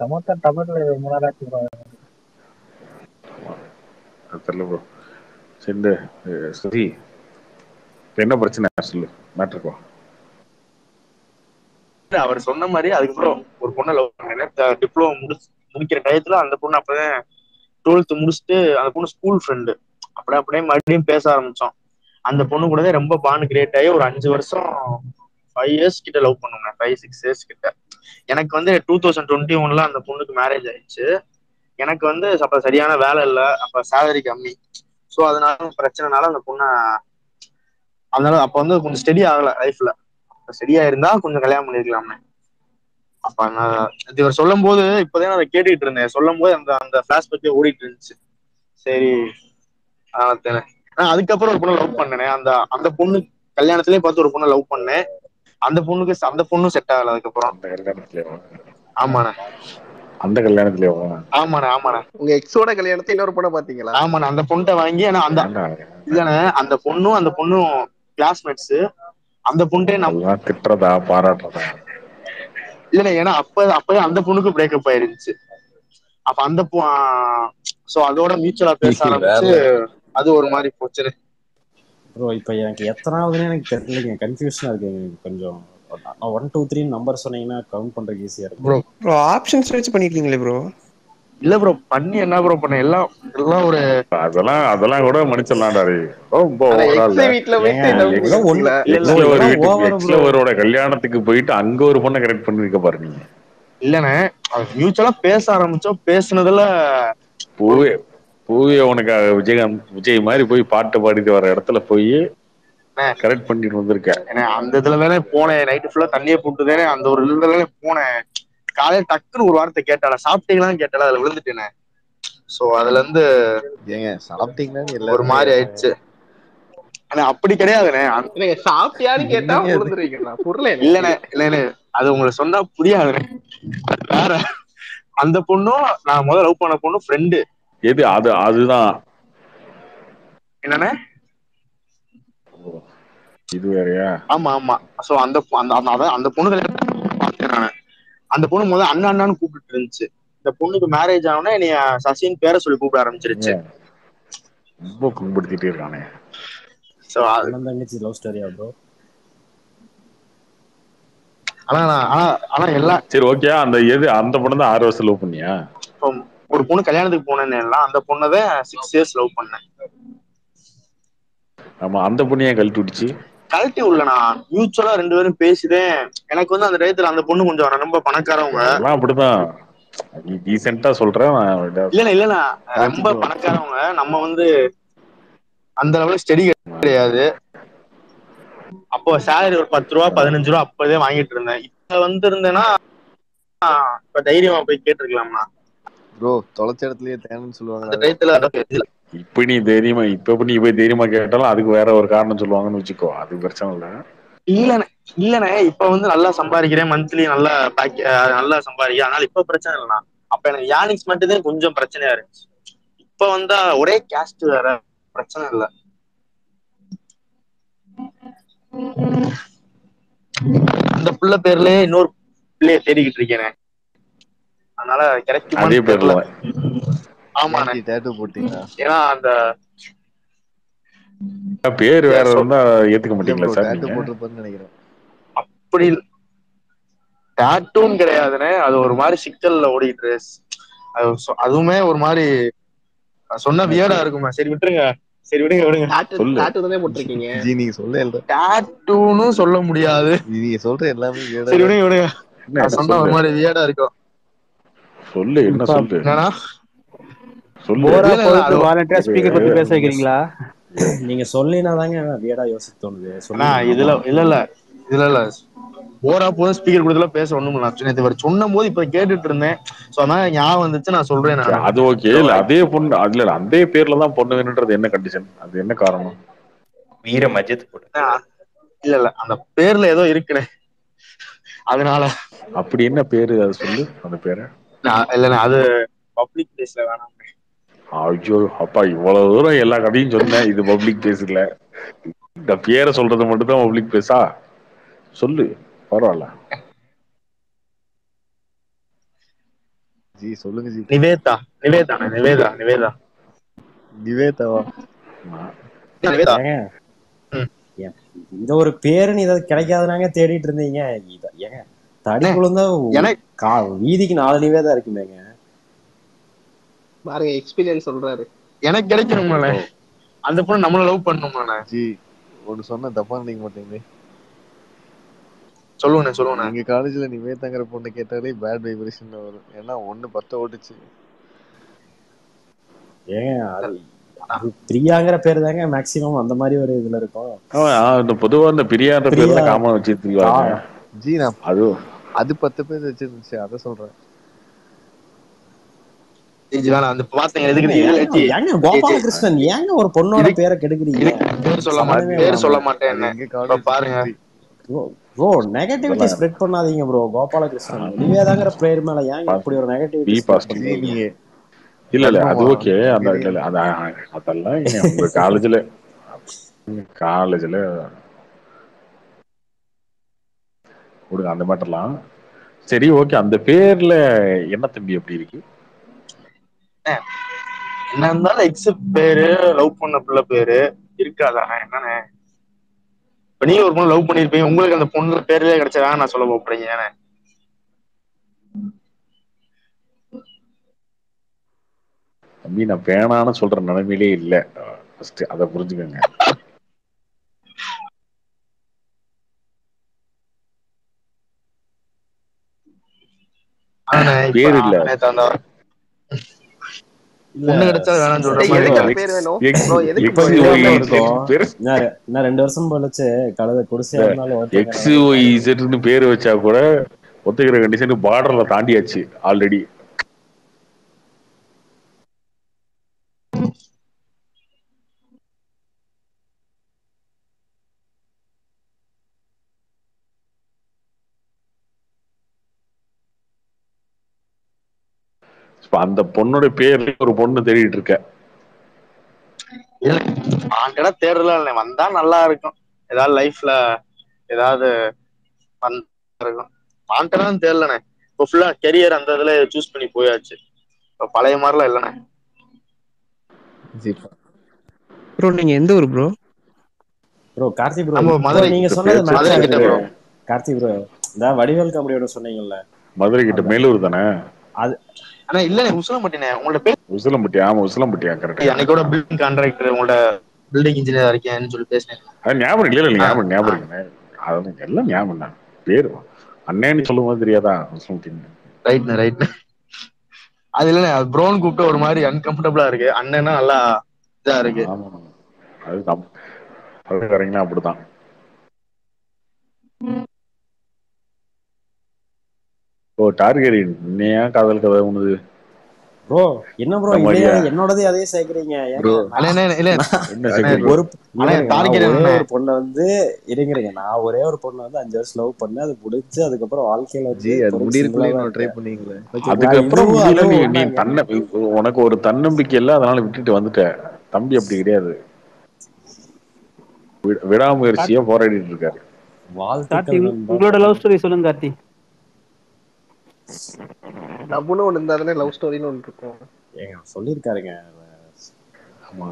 சமந்தா தமிழ்ல ரொம்ப நாளாச்சு bro. அது தெரியல ப்ரோ. சரி சரி, இப்ப என்ன பிரச்சனை சொல்லு, மேட்ருக்கோ. அவர் சொன்ன மாதிரி அதுக்கப்புறம் ஒரு பொண்ணை லவ் பண்ணேன். டிப்ளமோ முடிக்கிற டயத்துல அந்த பொண்ணு அப்பதான் 12th முடிச்சுட்டு, அந்த பொண்ணு ஸ்கூல் ஃப்ரெண்டு. அப்படியே மறுபடியும் பேச ஆரம்பிச்சோம். அந்த பொண்ணு கூட ரொம்ப பாண்ட் கிரியேட் ஆகி ஒரு 5 வருஷம் 5 years கிட்ட லவ் பண்ணுங்க, 5-6 years கிட்ட. எனக்கு வந்து 2021 அந்த பொண்ணுக்கு மேரேஜ் ஆயிடுச்சு. எனக்கு வந்து அப்ப சரியான வேலை இல்லை, அப்ப சேலரி கம்மி. ஸோ அதனால பிரச்சனைனால அந்த பொண்ணை, அதனால அப்ப வந்து கொஞ்சம் ஸ்டெடி ஆகல லைஃப்ல. ஸ்டெடியா இருந்தா கொஞ்சம் கல்யாணம் பண்ணிருக்கலாமே. அப்ப நான் இவர் சொல்லும் போது இப்பதான் அதை கேட்டுக்கிட்டு இருந்தேன். சொல்லும் போது அந்த அந்த பிளாஷ்பேக்கே ஓடிட்டு இருந்துச்சு. சரி அதுக்கப்புறம் ஒரு பொண்ணு லவ் பண்ணேன். அந்த அந்த பொண்ணு கல்யாணத்திலேயே பார்த்து ஒரு பொண்ணை லவ் பண்ணேன். அந்த பொண்ணும் செட் ஆகல அதுக்கப்புறம். அந்த கல்யாணத்துலயே? ஆமாண்ணே. அந்த கல்யாணத்துலயே? ஆமாண்ணே. உங்க எக்ஸோட கல்யாணத்தை இன்னொரு பொண்ணை பாத்தீங்களா? ஆமாண்ணே, அந்த பொண்ணை வாங்கி. ஆனா அந்த இல்லண்ணே, அந்த பொண்ணும் கிளாஸ்மேட்ஸ். அந்த பொண்ணே அதெல்லாம் திட்டுறதா பாராட்டுறதா? இல்லண்ணே, ஏன்னா அப்பவே அந்த பொண்ணுக்கு பிரேக்கப் ஆயிருந்துச்சு. அப்ப அந்த சோ அதோட மியூச்சுவலா பேச ஆரம்பிச்சு அது ஒரு மாதிரி போச்சு ப்ரோ. இப்போ எனக்கு எத்தனாவதுன்னு எனக்கு தெரியலைங்க, கன்ஃபியூஷனா இருக்குங்க கொஞ்சம். 1 2 3 நம்பர் சொன்னீங்கன்னா கவுண்ட் பண்றதுக்கு ஈஸியா இருக்கும். ப்ரோ ஆப்ஷன்ஸ் வச்சு பண்ணிருக்கீங்களே ப்ரோ. இல்ல ப்ரோ, பண்ணி என்ன ப்ரோ பண்ண, எல்லாம் ஒரு அதெல்லாம் கூட மன்னிச்சிடலாம்டாரு. எக்ஸ்லவரோட கல்யாணத்துக்கு போயிட்டு அங்க ஒரு பொண்ணை கரெக்ட் பண்ணிருக்க பாரு நீங்க. இல்லண்ணே, மியூச்சுவலா பேச ஆரம்பிச்சோம். பேசுனதுல பூவே உனக்கு விஜய் மாதிரி போய் பாட்டு பாடிட்டு வர இடத்துல போய் கரெக்ட் பண்ணிட்டு வந்திருக்கேன். அந்த இதுல தானே போனேன். நைட்டு ஃபுல்லா தண்ணியை போட்டுதானே அந்த ஒரு இதுல தானே போனேன். காலையில டக்குன்னு ஒரு வார்த்தை கேட்டால, சாப்பிட்டீங்களான்னு கேட்டால, அதுல விழுந்துட்டேனே. சோ அதுல இருந்து ஒரு மாதிரி ஆயிடுச்சு. ஆனா அப்படி கிடையாதுண்ணே. சாப்பிட்டியான்னு கேட்டா விழுந்துருவீங்களா? புரியல. இல்லண்ணே, அது உங்களுக்கு சொன்னா புரியாதுண்ணே. வேற அந்த பொண்ணும் நான் முதல்ல லவ் பண்ண பொண்ணும் ஃப்ரெண்டு. எது அதுதான் என்னண்ணே? இது வேறயா? ஆமா. சோ அந்த பொண்ணு அந்த பொண்ணு முதல்ல அண்ணான்னு கூப்பிட்டு இருந்துச்சு. இந்த பொண்ணுக்கு மேரேஜ் ஆனோன்னா நீ சசின் பேரை சொல்லி கூப்பிட ஆரம்பிச்சிருச்சு. ரொம்ப புண்படுத்திட்டே இருக்கானே. அண்ணன் தங்கச்சி லவ் ஸ்டோரியா ப்ரோ? ஆனா எல்லாம் சரி ஓகே. அந்த பொண்ணு தான் 6 வருஷம் லவ் பண்ணியா? ஒரு பொண்ணு கல்யாணத்துக்கு போனேன்னு அந்த பொண்ணதான் 6 years லவ் பண்ணேன். ஆமா, அந்த பொண்ணு ஏன் கழட்டி விட்டுச்சு? கழட்டி உள்ளனா, மியூச்சுவலா 2 பேரும் பேசிதேன். எனக்கு வந்து அந்த டயத்துல அந்த பொண்ணு கொஞ்சம் ரொம்ப பணக்காரவங்க. அப்படிதான் டீசென்ட்டா சொல்றேன். இல்லண்ணா ரொம்ப பணக்காரவங்க. நம்ம வந்து அந்த லெவலுக்கு ஸ்டெடி கிடையாது. அப்போ சேலரி ஒரு 10 ரூபா 15 ரூபா அப்பதே வாங்கிட்டு இருந்தேன். இப்ப வந்து இருந்தேன்னா இப்ப தைரியமா போய் கேட்டிருக்கலாம்னா. ப்ரோ தொலைச்ச இடத்துலயே தேனன்னு சொல்லுவாங்க. அந்த டயத்துல இப்ப நீ தைரியமா போய் தைரியமா கேட்டாலும் அதுக்கு வேற ஒரு காரணம் சொல்லுவாங்கன்னு வச்சுக்கோ, அது பிரச்சனை இல்ல. இல்லண்ணே இப்ப வந்து நல்லா சம்பாதிக்கிறேன். மந்த்லி நல்லா சம்பாதிக்கிறேன். அதனால இப்ப பிரச்சனை இல்லைண்ணா. அப்ப எனக்கு யானிக்ஸ் மட்டும்தான் கொஞ்சம் பிரச்சனையா இருந்துச்சு. இப்ப வந்தா ஒரே கேஸ்ட் வேற, பிரச்சனை இல்லை. அந்த புள்ள பேர்லயே இன்னொரு பிள்ளைய தேடிக்கிட்டு இருக்கேன். அதனால கிடைக்குமான்னு தெரியல. ஆமாண்ணே. டேட்டூ போட்டீங்களா? ஏன்னா அந்த பேர் வேற இருந்தா ஏத்துக்க மாட்டீங்களா சார்? டேட்டூ போட்டிருப்பேன்னு நினைக்கிறேன். அப்படி டேட்டூன்னு கிடையாதுண்ணே. அது ஒரு மாதிரி சிக்கல்ல ஓடிட்டு அதுவுமே ஒரு மாதிரி சொன்னா வியர்டா இருக்குமா. சரி விடுங்க. டேட்டூ போட்டிருக்கீங்க. ஜி நீங்க சொல்ல டேட்டூன்னு சொல்ல முடியாது. நீங்க சொல்ற எல்லாமே சரி விடுங்க. சொன்னா ஒரு மாதிரி வியர்டா இருக்கும். சொல்லு என்ன சொல்லு. என்னன்னா போரா போயிட்டு வாலண்டியரா ஸ்பீக்கர் பத்தி பேச வைக்கிறீங்களா? நீங்க சொல்லினாதாங்க வியடா யோசிக்க தோணுது. இதுல போரா போதும் ஸ்பீக்கர் கொடுத்துல பேச ஒண்ணும் இல்ல. சொன்னும் போது இப்ப கேட்டுட்டு இருந்தேன். சோ அதனால ஞாபகம் வந்துச்சு, நான் சொல்றேன். அது ஓகே. இல்ல அதே பொண்ணு அதுல அதே பேர்ல தான் பொண்ணு வேணுன்றது என்ன கண்டிஷன்? அது என்ன காரணம்? வீர மஜித் இல்ல அந்த பேர்ல ஏதோ இருக்குனே. அதனால அப்படி என்ன பேரு அது சொல்லு அந்த பேரை. இல்லண்ணே அது பப்ளிக் பிளேஸ்ல வேணாம். ஐயோ அப்பா இவ்வளவு தூரம் எல்லா கதையும் சொன்னேன். இது பப்ளிக் பிளேஸ் இல்ல, இந்த பேரை சொல்றது மட்டும் தான் பப்ளிக் பிளேஸா? சொல்லு பரவாயில்ல. ஜி சொல்லுங்க ஜி. நிவேதாவா? நிவேதாவா? நிவேதா. இந்த ஒரு பேருன்னு இதை கிடைக்காதனாங்க தேடிட்டு இருந்தீங்க. ஏங்க தடிக்குழுந்தா வீதிக்கு 4 நிவேதா இருக்குமேங்க. பாருங்க எக்ஸ்பீரியன்ஸ் சொல்றாரு. எனக்கு கிடைக்கணும்ல, அந்த பொண்ணு நம்மள லவ் பண்ணணும்ல. ஜி ஒன்னு சொன்ன தப்பா நினைக்க மாட்டீங்களே? சொல்லுங்க. எங்க காலேஜ்ல நிவேதாங்கிற பொண்ணு கேட்டாலே பேட் வைப்ரேஷன் வரும். ஏன்னா 1 ஓட்டுச்சு. ஏங்க அது பிரியாங்கிற பேர் தாங்க மேக்சிமம் அந்த மாதிரி ஒரு இதுல இருக்கும். பொதுவா இந்த பிரியான்ற பேர்ல காம வச்சிருக்காங்க. ஜி நான் அது 10 பேர் வச்சிருந்துச்சு, அத சொல்றேன். கோபாலகிருஷ்ணன் ஏங்க ஒரு பொண்ணோட பேரை கெடுக்குறீங்க? பேர் சொல்ல மாட்டேன் பாருங்க ப்ரோ. நெகட்டிவிட்டி ஸ்ப்ரெட் பண்ணாதீங்க ப்ரோ. கோபாலகிருஷ்ணன் நிவேதாங்கிற பேர் மேல ஏங்க இப்படி ஒரு நெகட்டிவிட்டி ஸ்ப்ரெட் பண்றீங்க? இல்ல அது ஓகே. அதெல்லாம் உங்க காலேஜ்ல கொடுங்க அந்த மேட்டர்லாம். சரி ஓகே, அந்த பேர்ல என்ன தம்பி எப்படி இருக்கு? என்ன இருந்தாலும் எக்ஸ் பேரு லவ் பண்ண பிள்ளை பேரு இருக்காதானே? என்னண்ணே இப்ப நீங்க ஒரு பொண்ணு லவ் பண்ணிருப்பீங்க, உங்களுக்கு அந்த பொண்ணு பேர்லயே கிடைச்சா நான் சொல்ல போறீங்க. ஏன்னா தம்பி நான் பேனான்னு சொல்ற நிலைமையிலே இல்ல, அதை புரிஞ்சுக்கோங்க. பேர் இல்ல, பொண்ணு கிடைச்சா வேணாம்னு சொல்ற மாதிரி. இன்னும் 2 வருஷம் போலச்சு கழுத குடிசையா இருந்தாலும் XYZ பேர் வச்சா கூட ஒத்துக்கிற கண்டிஷன் பார்டர்ல தாண்டியாச்சு ஆல்ரெடி. அந்த பொண்ணோட பேர்ல ஒரு பொண்ணு தேடிட்டு இருக்க. ஆண்டா தேடலாம் இல்லை, வந்தா நல்லா இருக்கும். ஏதாவது லைஃப்ல ஏதாவது இருக்கும். ஆண்டதான் தேடலண்ணே. இப்போ ஃபுல்லா கெரியர் அந்த இதுல சூஸ் பண்ணி போயாச்சு. இப்போ பழைய மாதிரிலாம் இல்லைண்ணே. ப்ரோ நீங்க எந்த ஊர் ப்ரோ? கார்த்தி ப்ரோ மதுரை. நீங்க சொன்னது மதுரை கிட்ட ப்ரோ. கார்த்தி ப்ரோ இந்த வடிவேல் காமெடியோட சொன்னீங்கல்ல, மதுரை கிட்ட மேலூர் தானே அது? ஆனா இல்லண்ணே உசிலம்பட்டினே. உங்களோட பேர் உசிலம்பட்டி? ஆமா உசிலம்பட்டியா? கரெக்ட். அன்னைக்கோட பில்டிங் கான்ட்ராக்டர், உங்களோட பில்டிங் இன்ஜினியர் இருக்கேன்னு சொல்லி பேசினேன். அது ஞாபகம் இல்ல. ஞாபகம் இருக்குண்ணே. அது எல்லாம் ஞாபகம் தான். பேரு அண்ணேன்னு சொல்லும் போது தெரியாதா? ரைட். அது இல்லண்ணே, ப்ரோன்னு கூப்பிட்டு ஒரு மாதிரி அன்கம்ஃபர்டபுளா இருக்கு. அண்ணன்னா நல்லா இதா இருக்கு. அது கரெக்டா அப்படிதான். ஓ டார்கெட் என்னையா காதல் கதை உனது ப்ரோ? என்ன ப்ரோ என்னோடதே அதே சேர்க்கிறீங்க? ஒரு பொண்ணை வந்து இருங்க, நான் ஒரே ஒரு பொண்ணை வந்து 5 வருஷம் லவ் பண்ணேன், அது முடிச்சு அதுக்கப்புறம் வாழ்க்கையில ட்ரை பண்ணீங்களே, அதுக்கப்புறம் நீ உனக்கு ஒரு தன்னம்பிக்கை இல்ல, அதனால விட்டுட்டு வந்துட்ட. தம்பி அப்படி கிடையாது, விடாமுயற்சியா போராடிட்டு இருக்காரு. உங்களோட லவ் ஸ்டோரி சொல்லுங்க கார்த்தி. லவ்னு ஒண்ணு இருந்தாதானே லவ் ஸ்டோரின்னு ஒண்ணு இருக்கும். ஏங்க சொல்லியிருக்காருங்க. ஆமா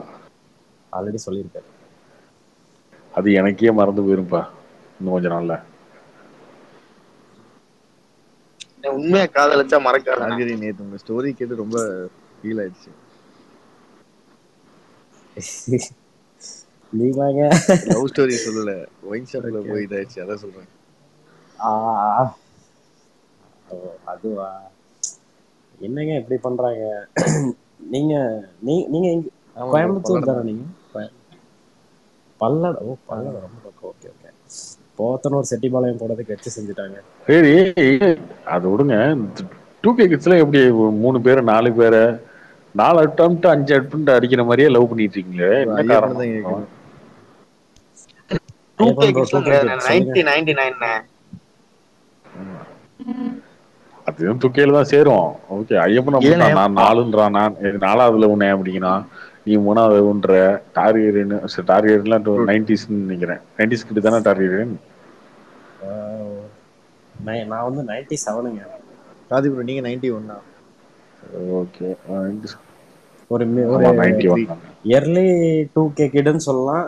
ஆல்ரெடி சொல்லியிருக்காரு. அது எனக்கே மறந்து போயிருப்பா இன்னும் கொஞ்ச நாள்ல. உண்மையா காதலிச்சா மறக்காத. நேத்து உங்க ஸ்டோரி கேட்டு ரொம்ப ஃபீல் ஆயிடுச்சு. நீங்க லவ் ஸ்டோரி சொல்லல, ஒயின் ஷாப்ல போய் இதாயிடுச்சு, அதான் சொல்றேன். அதுவா? என்னங்க இப்படி பண்றாங்க? நீங்க கோயம்புத்தூர் தானே? நீங்க பல்லடம்? ரொம்ப பக்கம். ஓகே. போத்தனூர் செட்டிபாளையம் போறதுக்கு வச்சு செஞ்சுட்டாங்க. சரி அது விடுங்க. 2K கிட்ஸ்ல எப்படி 3 பேரு 4 பேரை 4 அட்டம்ப்ட் 5 அட்டம்ப்ட் அடிக்கிற மாதிரியே லவ் பண்ணிட்டு இருக்கீங்களே, என்ன காரணம்? 2K கிட்ஸ்ல 1999 அதுவும் துக்கையில தான் சேரும். ஓகே, ஐயப்பன் இல்லண்ணே அப்படித்தான். நான் 4ன்றான், நான் 4வதுல உன்னை அப்படிங்கிறான், நீ 3வதுன்ற. டார்கெரியன் டார்கெரியன்லாம் 90s நினைக்கிறேன். 90s கிட்ட தானே டார்கெரியன். நான் வந்து 97ங்க. காதி ப்ரோ நீங்க 91. ஓகே, ஒரு ஆமா 91. எர்லி 2K கிட்னு சொல்லலாம்,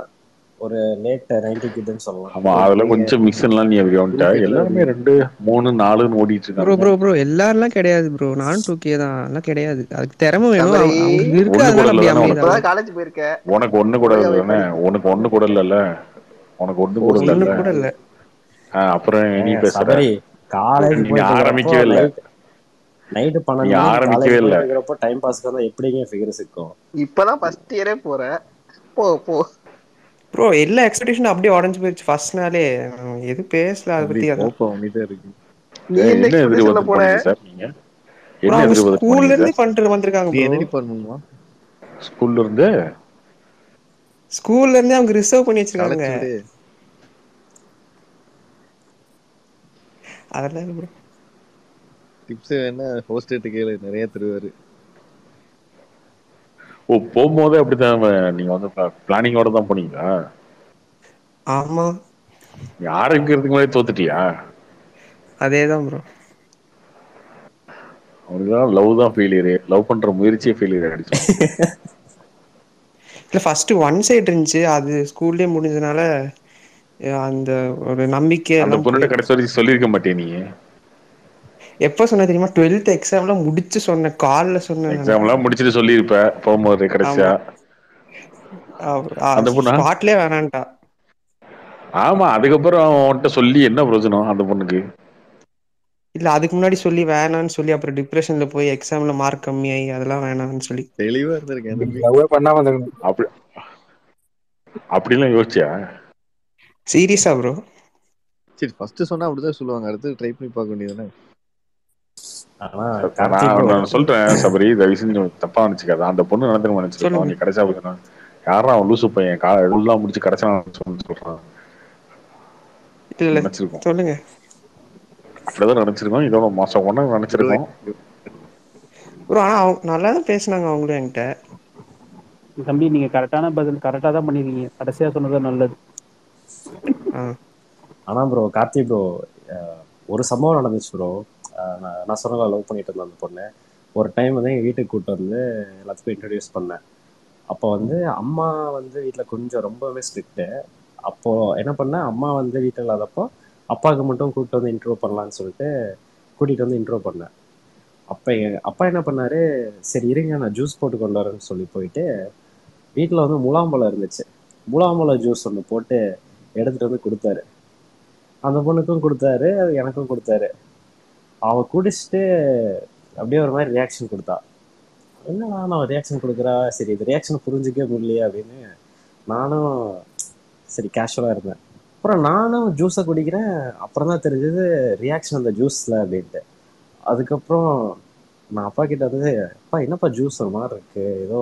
ஒரு லேட் 90 கிட்னு சொல்லலாம். ஆமா, அதுல கொஞ்சம் மிக்ஸ்லாம் நீ அப்படி வந்துட்ட. எல்லாருமே 2, 3, 4ன்னு ஓடிட்டு இருக்காங்க. ப்ரோ எல்லாரும் கிடையாது ப்ரோ. நானும் 2K தான். எல்லாம் கிடையாது. அதுக்கு திறமை வேணும். சபரி, அவங்களுக்கு இருக்கு, ஒண்ணு கூட அதனால அப்படி இல்ல தானே அமையுது. காலேஜ் போயிருக்க, உனக்கு ஒண்ணு கூட இல்ல. உனக்கு ஒண்ணு கூட இல்ல. உனக்கு ஒண்ணு கூட இல்ல. ஒண்ணு கூட இல்ல. அப்புறம் நீ பேசுற. சபரி காலேஜ் நீ போயிட்டு ஆரம்பிக்கவே இல்ல. நைட் 12 நீ ஆரம்பிக்கவே இல்ல. இருக்கிறப்போ டைம் பாஸ்க்கு வந்தா எப்படிங்க ஃபிகர் சிக்கும்? இப்பதான் ஃபர்ஸ்ட் இயரே போற. போ ப்ரோ எல்லா எக்ஸ்பெக்டேஷனும் அப்படியே உடஞ்சு போயிடுச்சு ஃபர்ஸ்ட் நாளே. எது பேசல அதை பத்தி. இருக்கு. நீ என்ன எக்ஸ்பெக்டேஷன்ல போன சார்? நீங்க என்ன எதிர்பார்த்து ஸ்கூல்ல இருந்து பண்ணிட்டு வந்திருக்காங்க நீ ப்ரோ. என்ன டிபார்ட்மென்ட்மா? ஸ்கூல்ல இருந்து அவங்க ரிசர்வ் பண்ணி வச்சிருக்காங்க. அதெல்லாம் ப்ரோ டிப்ஸ் என்ன ஹோஸ்டேட் கேளு, நிறைய தருவாரு. போகும்போதே அப்படித்தான். நீங்க வந்து பிளானிங்கோட தான் போனீங்களா? ஆமா. நீ ஆரம்பிக்கிறதுக்கு முன்னாடி தோத்துட்டியா? அதேதான் ப்ரோ. அவனுக்குதான் லவ் தான் ஃபெயிலியர். லவ் பண்ற முயற்சியே ஃபெயிலியர் ஆயிடுச்சு. இல்ல ஃபர்ஸ்ட் ஒன் சைடு இருந்துச்சு, அது ஸ்கூல்லே முடிஞ்சதுனால அந்த ஒரு நம்பிக்கை அந்த எல்லாம் பொண்ணுட்ட கடைசி வரைக்கும் சொல்லியிருக்க மாட்டே நீ? எப்ப சொன்ன தெரியுமா? 12th எக்ஸாம்லாம் முடிச்சு சொன்ன, கால்ல சொன்னேன். எக்ஸாம்லாம் முடிச்சிட்டு சொல்லியிருப்ப போகும்போது கடைசியா. அந்த பொண்ணா ஸ்பாட்லயே வேணான்ட்டா. ஆமா, அதுக்கப்புறம் அவன்கிட்ட சொல்லி என்ன பிரயோஜனம் அந்த பொண்ணுக்கு? இல்ல அதுக்கு முன்னாடி சொல்லி வேணான்னு சொல்லி அப்புறம் டிப்ரெஷன்ல போய் எக்ஸாம்ல மார்க் கம்மியாயி அதெல்லாம் வேணாம்னு சொல்லி தெளிவா இருந்திருக்கேன். அப்படிலாம் யோசிச்சியா? சீரியஸா ப்ரோ? சரி, ஃபர்ஸ்ட் சொன்னா அப்படிதான் சொல்லுவாங்க, அடுத்து ட்ரை பண்ணி பார்க்க வேண்டியதுதானே. நான் சொல்றேன் சபரி, தயவு செஞ்சு தப்பா நினைச்சுக்காத. அந்த பொண்ணு நடந்து நினைச்சிருக்கோம். நீ கடைசியா போய் யாரா அவன் லூசு பையன் எல்லாம் முடிச்சு கடைசியா சொல்றான் நினைச்சிருக்கோம். சொல்லுங்க. அப்படிதான் நினைச்சிருக்கோம். இதோட மாசம் ஒண்ணு நினைச்சிருக்கோம். ஆனா அவங்க நல்லா தான் பேசினாங்க அவங்களும் என்கிட்ட. தம்பி நீங்க கரெக்டான பதில் கரெக்டா தான் பண்ணிருக்கீங்க. கடைசியா சொன்னது நல்லது. ஆனா ப்ரோ கார்த்தி ப்ரோ, ஒரு சம்பவம் நடந்துச்சு ப்ரோ. நான் சொன்ன லவ் பண்ணிட்டு இருந்தேன் அந்த பொண்ணு. ஒரு டைம் வந்து எங்கள் வீட்டுக்கு கூப்பிட்டு வந்து எல்லாத்துக்கும் இன்ட்ரடியூஸ் பண்ணேன். அப்போ வந்து அம்மா வந்து வீட்டில் கொஞ்சம் ரொம்பவே ஸ்ட்ரிக்ட்டு. அப்போது என்ன பண்ணேன், அம்மா வந்து வீட்டில் இல்லாதப்போ அப்பாவுக்கு மட்டும் கூப்பிட்டு வந்து இன்ட்ரோ பண்ணலான்னு சொல்லிட்டு கூட்டிகிட்டு வந்து இன்ட்ரோ பண்ணேன். அப்போ எங்கள் அப்பா என்ன பண்ணார், சரி இருங்க நான் ஜூஸ் போட்டு கொண்டு வரேன்னு சொல்லி போயிட்டு வீட்டில் வந்து முலாம்பழம் இருந்துச்சு. முலாம்பழம் ஜூஸ் ஒன்று போட்டு எடுத்துகிட்டு வந்து கொடுத்தாரு. அந்த பொண்ணுக்கும் கொடுத்தாரு, எனக்கும் கொடுத்தாரு. அவள் குடிச்சிட்டு அப்படியே ஒரு மாதிரி ரியாக்ஷன் கொடுத்தா. என்னடா நான் ரியாக்ஷன் கொடுக்குறா, சரி இது ரியாக்ஷன் புரிஞ்சிக்கவே முடியலையே அப்படின்னு நானும் சரி கேஷுவலாக இருந்தேன். அப்புறம் நானும் ஜூஸை குடிக்கிறேன். அப்புறம் தான் தெரிஞ்சது ரியாக்ஷன் அந்த ஜூஸில் அப்படின்ட்டு. அதுக்கப்புறம் நான் அப்பா கிட்ட வந்து, அப்பா என்னப்பா ஜூஸ் ஒரு மாதிரி இருக்கு, ஏதோ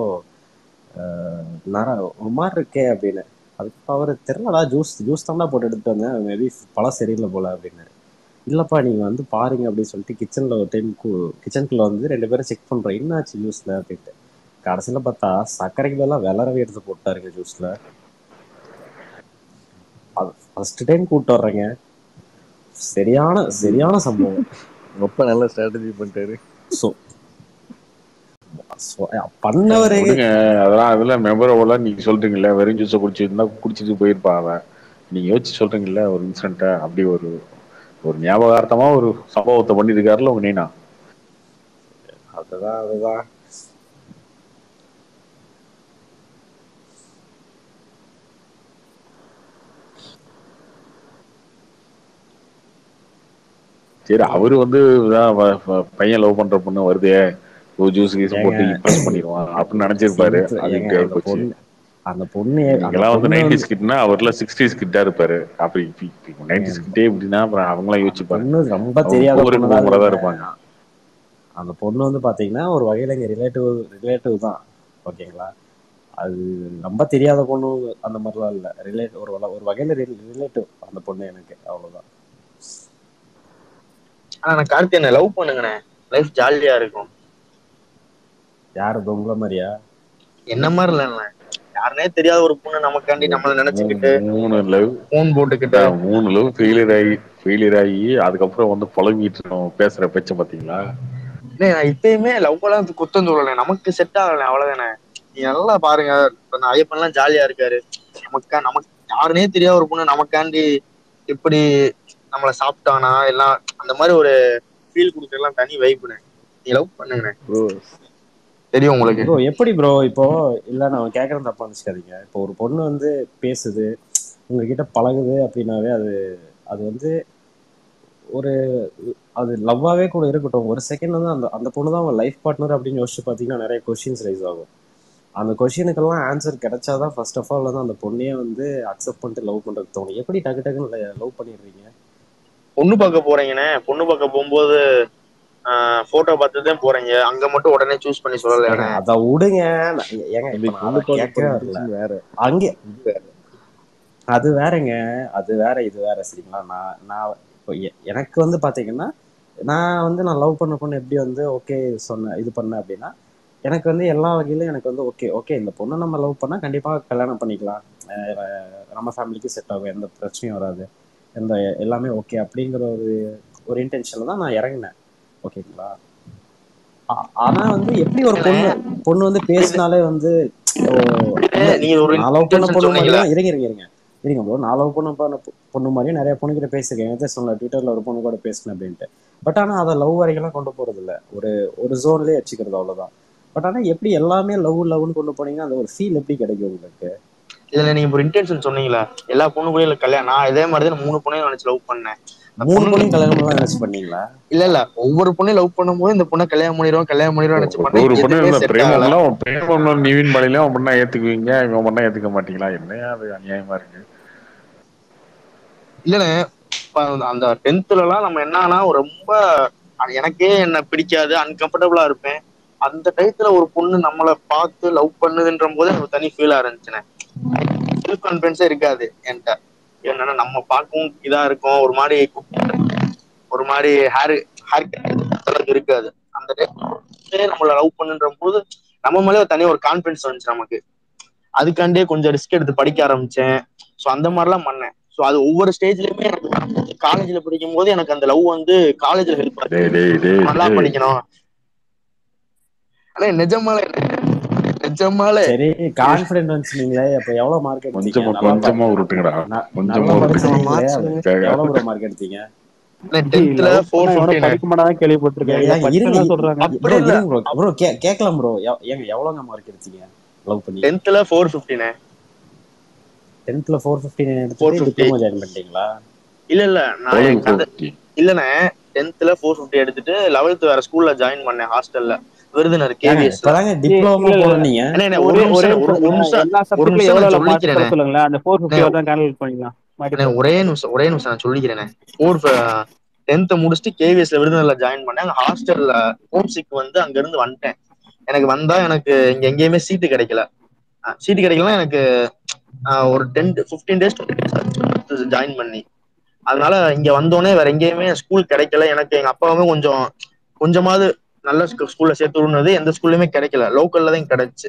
ஒரு மாதிரி இருக்கே அப்படின்னு. அதுக்கு அவர் தெரியலடா, ஜூஸ் தான்டா போட்டு எடுத்துட்டு வந்தேன், மேபி பழம் சரியில்லை போல அப்படின்னு. இல்லைப்பா நீங்கள் வந்து பாருங்க அப்படின்னு சொல்லிட்டு கிச்சனில் ஒரு டைம் கிச்சனுக்குள்ளே வந்து 2 பேரும் செக் பண்ணுறோம் என்னாச்சு ஜூஸில் அப்படின்ட்டு. கடைசியில் பார்த்தா சர்க்கரைக்கு பதிலாக வெள்ளரவே எடுத்து போட்டாருங்க ஜூஸில். அது ஃபர்ஸ்ட் டைம் கூப்பிட்டு வர்றேங்க. சரியான சம்பவம். ரொம்ப நல்ல ஸ்ட்ராட்டஜி பண்ணிட்டாரு. ஸோ பண்ணவரே அதெல்லாம் மெமரபிளா நீங்க சொல்றீங்கல்ல, வெறும் ஜூஸை குடிச்சிட்டு போயிருப்பா அவன். நீங்க யோசிச்சு சொல்றீங்கல்ல ஒரு இன்சிடென்ட்டை, அப்படி ஒரு ஞாபகார்த்தமா ஒரு சம்பவத்தை பண்ணிருக்காருல உங்க நீனா. அதுதான் சரி. அவரு வந்து பையன் லவ் பண்ற பொண்ணு வருதே, ஒரு ஜூஸ் கீஸ் போட்டு இம்ப்ரெஸ் பண்ணிடுவான் அப்படின்னு நினைச்சிருப்பாரு. அது அந்த பொண்ணு நீங்களாம் வந்து 90s கிட்னா அவர்ல 60s கிட்டா இருப்பாரு. அப்படி 90s கிட்டே எப்படின்னா அப்புறம் அவங்களாம் யோசிச்சுப்பாங்க, ரொம்ப தெரியாத தான் இருப்பாங்க. அந்த பொண்ணு வந்து பாத்தீங்கன்னா ஒரு வகையில இங்க ரிலேட்டிவ் தான், ஓகேங்களா. அது ரொம்ப தெரியாத பொண்ணு அந்த மாதிரிலாம் இல்லை, ஒரு வகையில ரிலேட்டிவ் அந்த பொண்ணு எனக்கு, அவ்வளவுதான். ஆனா நான் கார்த்தி என்ன லவ் பண்ணுங்கண்ணே, லைஃப் ஜாலியா இருக்கும். யாரு உங்களை மாதிரியா? என்ன மாதிரி இல்லைண்ணே, யாருனே தெரியாத ஒரு பொண்ணு நமக்காண்டி நம்மள நினைச்சுக்கிட்டு 3 லவ் போன் போட்டுக்கிட்டு 3 லவ் ஃபெயிலியர் ஆகி அதுக்கப்புறம் வந்து புலம்பிட்டு இருக்கோம். பேசுற பேச்ச பாத்தீங்களா? நான் இப்பயுமே லவ் எல்லாம் குத்தம் சொல்லலை, நமக்கு செட் ஆகல அவ்வளவுதானே. நீங்க நல்லா பாருங்க, இப்ப நான் ஐயப்பன்லாம் ஜாலியா இருக்காரு, நமக்கு யாருனே தெரியாத ஒரு பொண்ணு நமக்காண்டி எப்படி நம்மள சாப்பிட்டானா எல்லாம் அந்த மாதிரி ஒரு ஃபீல் கொடுக்கறதுலாம் தனி வைப்புனே. நீ லவ் பண்ணுங்கண்ணே ப்ரோ, தெரியும் உங்களுக்கு. ப்ரோ எப்படி ப்ரோ இப்போ இல்லை நான் கேட்குறேன் தப்பா நினச்சிக்காதீங்க. இப்போ ஒரு பொண்ணு வந்து பேசுது, உங்ககிட்ட பழகுது அப்படின்னாவே அது அது வந்து ஒரு அது லவ்வாகவே கூட இருக்கட்டும், ஒரு செகண்ட் வந்து அந்த அந்த பொண்ணு தான் அவங்க லைஃப் பார்ட்னர் அப்படின்னு யோசிச்சு பார்த்தீங்கன்னா நிறைய கொஸ்டின்ஸ் ரைஸ் ஆகும். அந்த கொஸ்டினுக்கெல்லாம் ஆன்சர் கிடைச்சாதான் ஃபர்ஸ்ட் ஆஃப் ஆல் வந்து அந்த பொண்ணையே வந்து அக்செப்ட் பண்ணிட்டு லவ் பண்ணுறது தோணும். எப்படி டக்கு டக்குன்னு லவ் பண்ணிடுறீங்க? பொண்ணு பார்க்க போறீங்கண்ணே, பொண்ணு பார்க்க போகும்போது போட்டோ பார்த்துதான் போறீங்க, அங்க மட்டும் உடனே சூஸ் பண்ணி சொல்லலையாண்ணே? அதை விடுங்க ஏங்க, இப்ப நான் கேட்கவே வரல. வேற அங்கே அது வேறங்க, அது வேற இது வேற சரிங்களா. நான் இப்போ எனக்கு வந்து பாத்தீங்கன்னா நான் லவ் பண்ண பொண்ணு எப்படி வந்து ஓகே சொன்னேன் இது பண்ணேன் அப்படின்னா, எனக்கு வந்து எல்லா வகையிலும் எனக்கு வந்து ஓகே இந்த பொண்ணை நம்ம லவ் பண்ணா கண்டிப்பா கல்யாணம் பண்ணிக்கலாம், நம்ம ஃபேமிலிக்கு செட் ஆகும், எந்த பிரச்சனையும் வராது, எல்லாமே ஓகே அப்படிங்கிற ஒரு இன்டென்ஷன்ல தான் நான் இறங்கினேன். ஓகேங்களா. ஆனா வந்து எப்படி ஒரு பொண்ணு வந்து பேசினாலே வந்து நான் லவ் பண்ண பொண்ணு மாதிரியும் இருங்க ப்ரோ, நான் லவ் பண்ண பொண்ணு மாதிரியும் நிறைய பொண்ணுகிட்ட பேசிருக்கேன். சொன்ன ட்விட்டர்ல ஒரு பொண்ணு கூட பேசினேன் அப்படின்ட்டு. பட் ஆனா அதை லவ் வரைக்கெல்லாம் கொண்டு போறது இல்லை, ஒரு ஜோன்லயே வச்சுக்கிறது அவ்வளவுதான். பட் ஆனா எப்படி எல்லாமே லவ்னு கொண்டு போனீங்கன்னா அந்த ஒரு ஃபீல் எப்படி கிடைக்கும் உங்களுக்கு? இதுல நீங்க ஒரு இன்டென்ஷன் சொன்னீங்களா, எல்லா பொண்ணு கூட கல்யாணம், நான் இதே மாதிரிதான் 3 பொண்ணையும் நினைச்சு லவ் பண்ணேன். 3 பொண்ணையும் கல்யாணம் தான் நினைச்சு பண்ணீங்களா? இல்ல ஒவ்வொரு பொண்ணையும் லவ் பண்ணும்போது இந்த பொண்ணை கல்யாணம் பண்ணிடுவோம் நினைச்சு பண்ணேன். ஒரு பொண்ணு பிரேமம்லாம் நிவின் பாலில அவன் பண்ணா ஏத்துக்குவீங்க, இவன் பண்ணா ஏத்துக்க மாட்டீங்களா? என்னையா அது அநியாயமா இருக்கு. இல்லண்ணே, அந்த 10th நம்ம என்னன்னா ரொம்ப எனக்கே என்ன பிடிக்காது, அன்கம்ஃபர்டபுளா இருப்பேன். அந்த டயத்துல ஒரு பொண்ணு நம்மளை பார்த்து லவ் பண்ணுதுன்ற போது எனக்கு தனி ஃபீலா இருந்துச்சுண்ணே. செல்ஃப் கான்பிடன்ஸே இருக்காது என்கிட்ட. என்னன்னா நம்ம பார்க்கவும் இதா இருக்கும், ஒரு மாதிரி ஹேர் இருக்காது. அந்த டைம் நம்மள லவ் பண்ணுன்ற போது நம்ம மேலே தனியா ஒரு கான்பிடன்ஸ் வந்துச்சு நமக்கு. அதுக்காண்டே கொஞ்சம் ரிஸ்க் எடுத்து படிக்க ஆரம்பிச்சேன். ஸோ அந்த மாதிரிலாம் பண்ணேன். ஸோ அது ஒவ்வொரு ஸ்டேஜ்லயுமே எனக்கு காலேஜ்ல படிக்கும் போது எனக்கு அந்த லவ் வந்து காலேஜ்ல ஹெல்ப் ஆச்சு. நல்லா படிக்கணும். ஆனா நிஜமாலே சரி கான்ஃபிடன்ட் வந்துச்சுங்களே. அப்ப எவ்வளவு மார்க் எடுத்தீங்க? கொஞ்சமா உருட்டுங்கடா, கொஞ்சமா உருட்டுங்க. எவ்வளவு ப்ரோ மார்க் எடுத்தீங்க? 10th 450 படிக்க மாட்டாதான் கேள்விப்பட்டிருக்கேன். ப்ரோ கேட்கலாம் ப்ரோ, எவ்வளவுங்க மார்க் எடுத்தீங்க லவ் பண்ணி? 10th 450. 10th 450 எடுத்து டிப்ளமோ ஜாயின் பண்ணிட்டீங்களா? இல்ல நான் இல்லண்ணே 10th 450 எடுத்துட்டு 11th வேற ஸ்கூல்ல ஜாயின் பண்ணேன், ஹாஸ்டல்ல, விருதுநகர் KVS. டிப்ளமோ போறீங்க. சொல்லுங்களேன், அந்த 450 தான் கால்குலேட் பண்ணிக்கலாம். ஒரே நிமிஷம் நான் சொல்லிக்கிறேன். 10th முடிச்சுட்டு KVSல விருதுநகர்ல ஜாயின் பண்ணேன். அங்க ஹாஸ்டல்ல ஹோம் சிக் வந்து அங்க இருந்து வந்துட்டேன். எனக்கு வந்தா எனக்கு இங்க எங்கேயுமே சீட்டு கிடைக்கல. எனக்கு ஒரு 15 டேஸ் ஜாயின் பண்ணி, அதனால இங்க வந்தோடனே வேற எங்கேயுமே ஸ்கூல் கிடைக்கல. எனக்கு எங்க அப்பாவுமே கொஞ்சமாவது நல்ல ஸ்கூல்ல சேர்த்து விடுனது எந்த ஸ்கூல்லுமே கிடைக்கல, லோக்கல்ல தான் கிடைச்சு.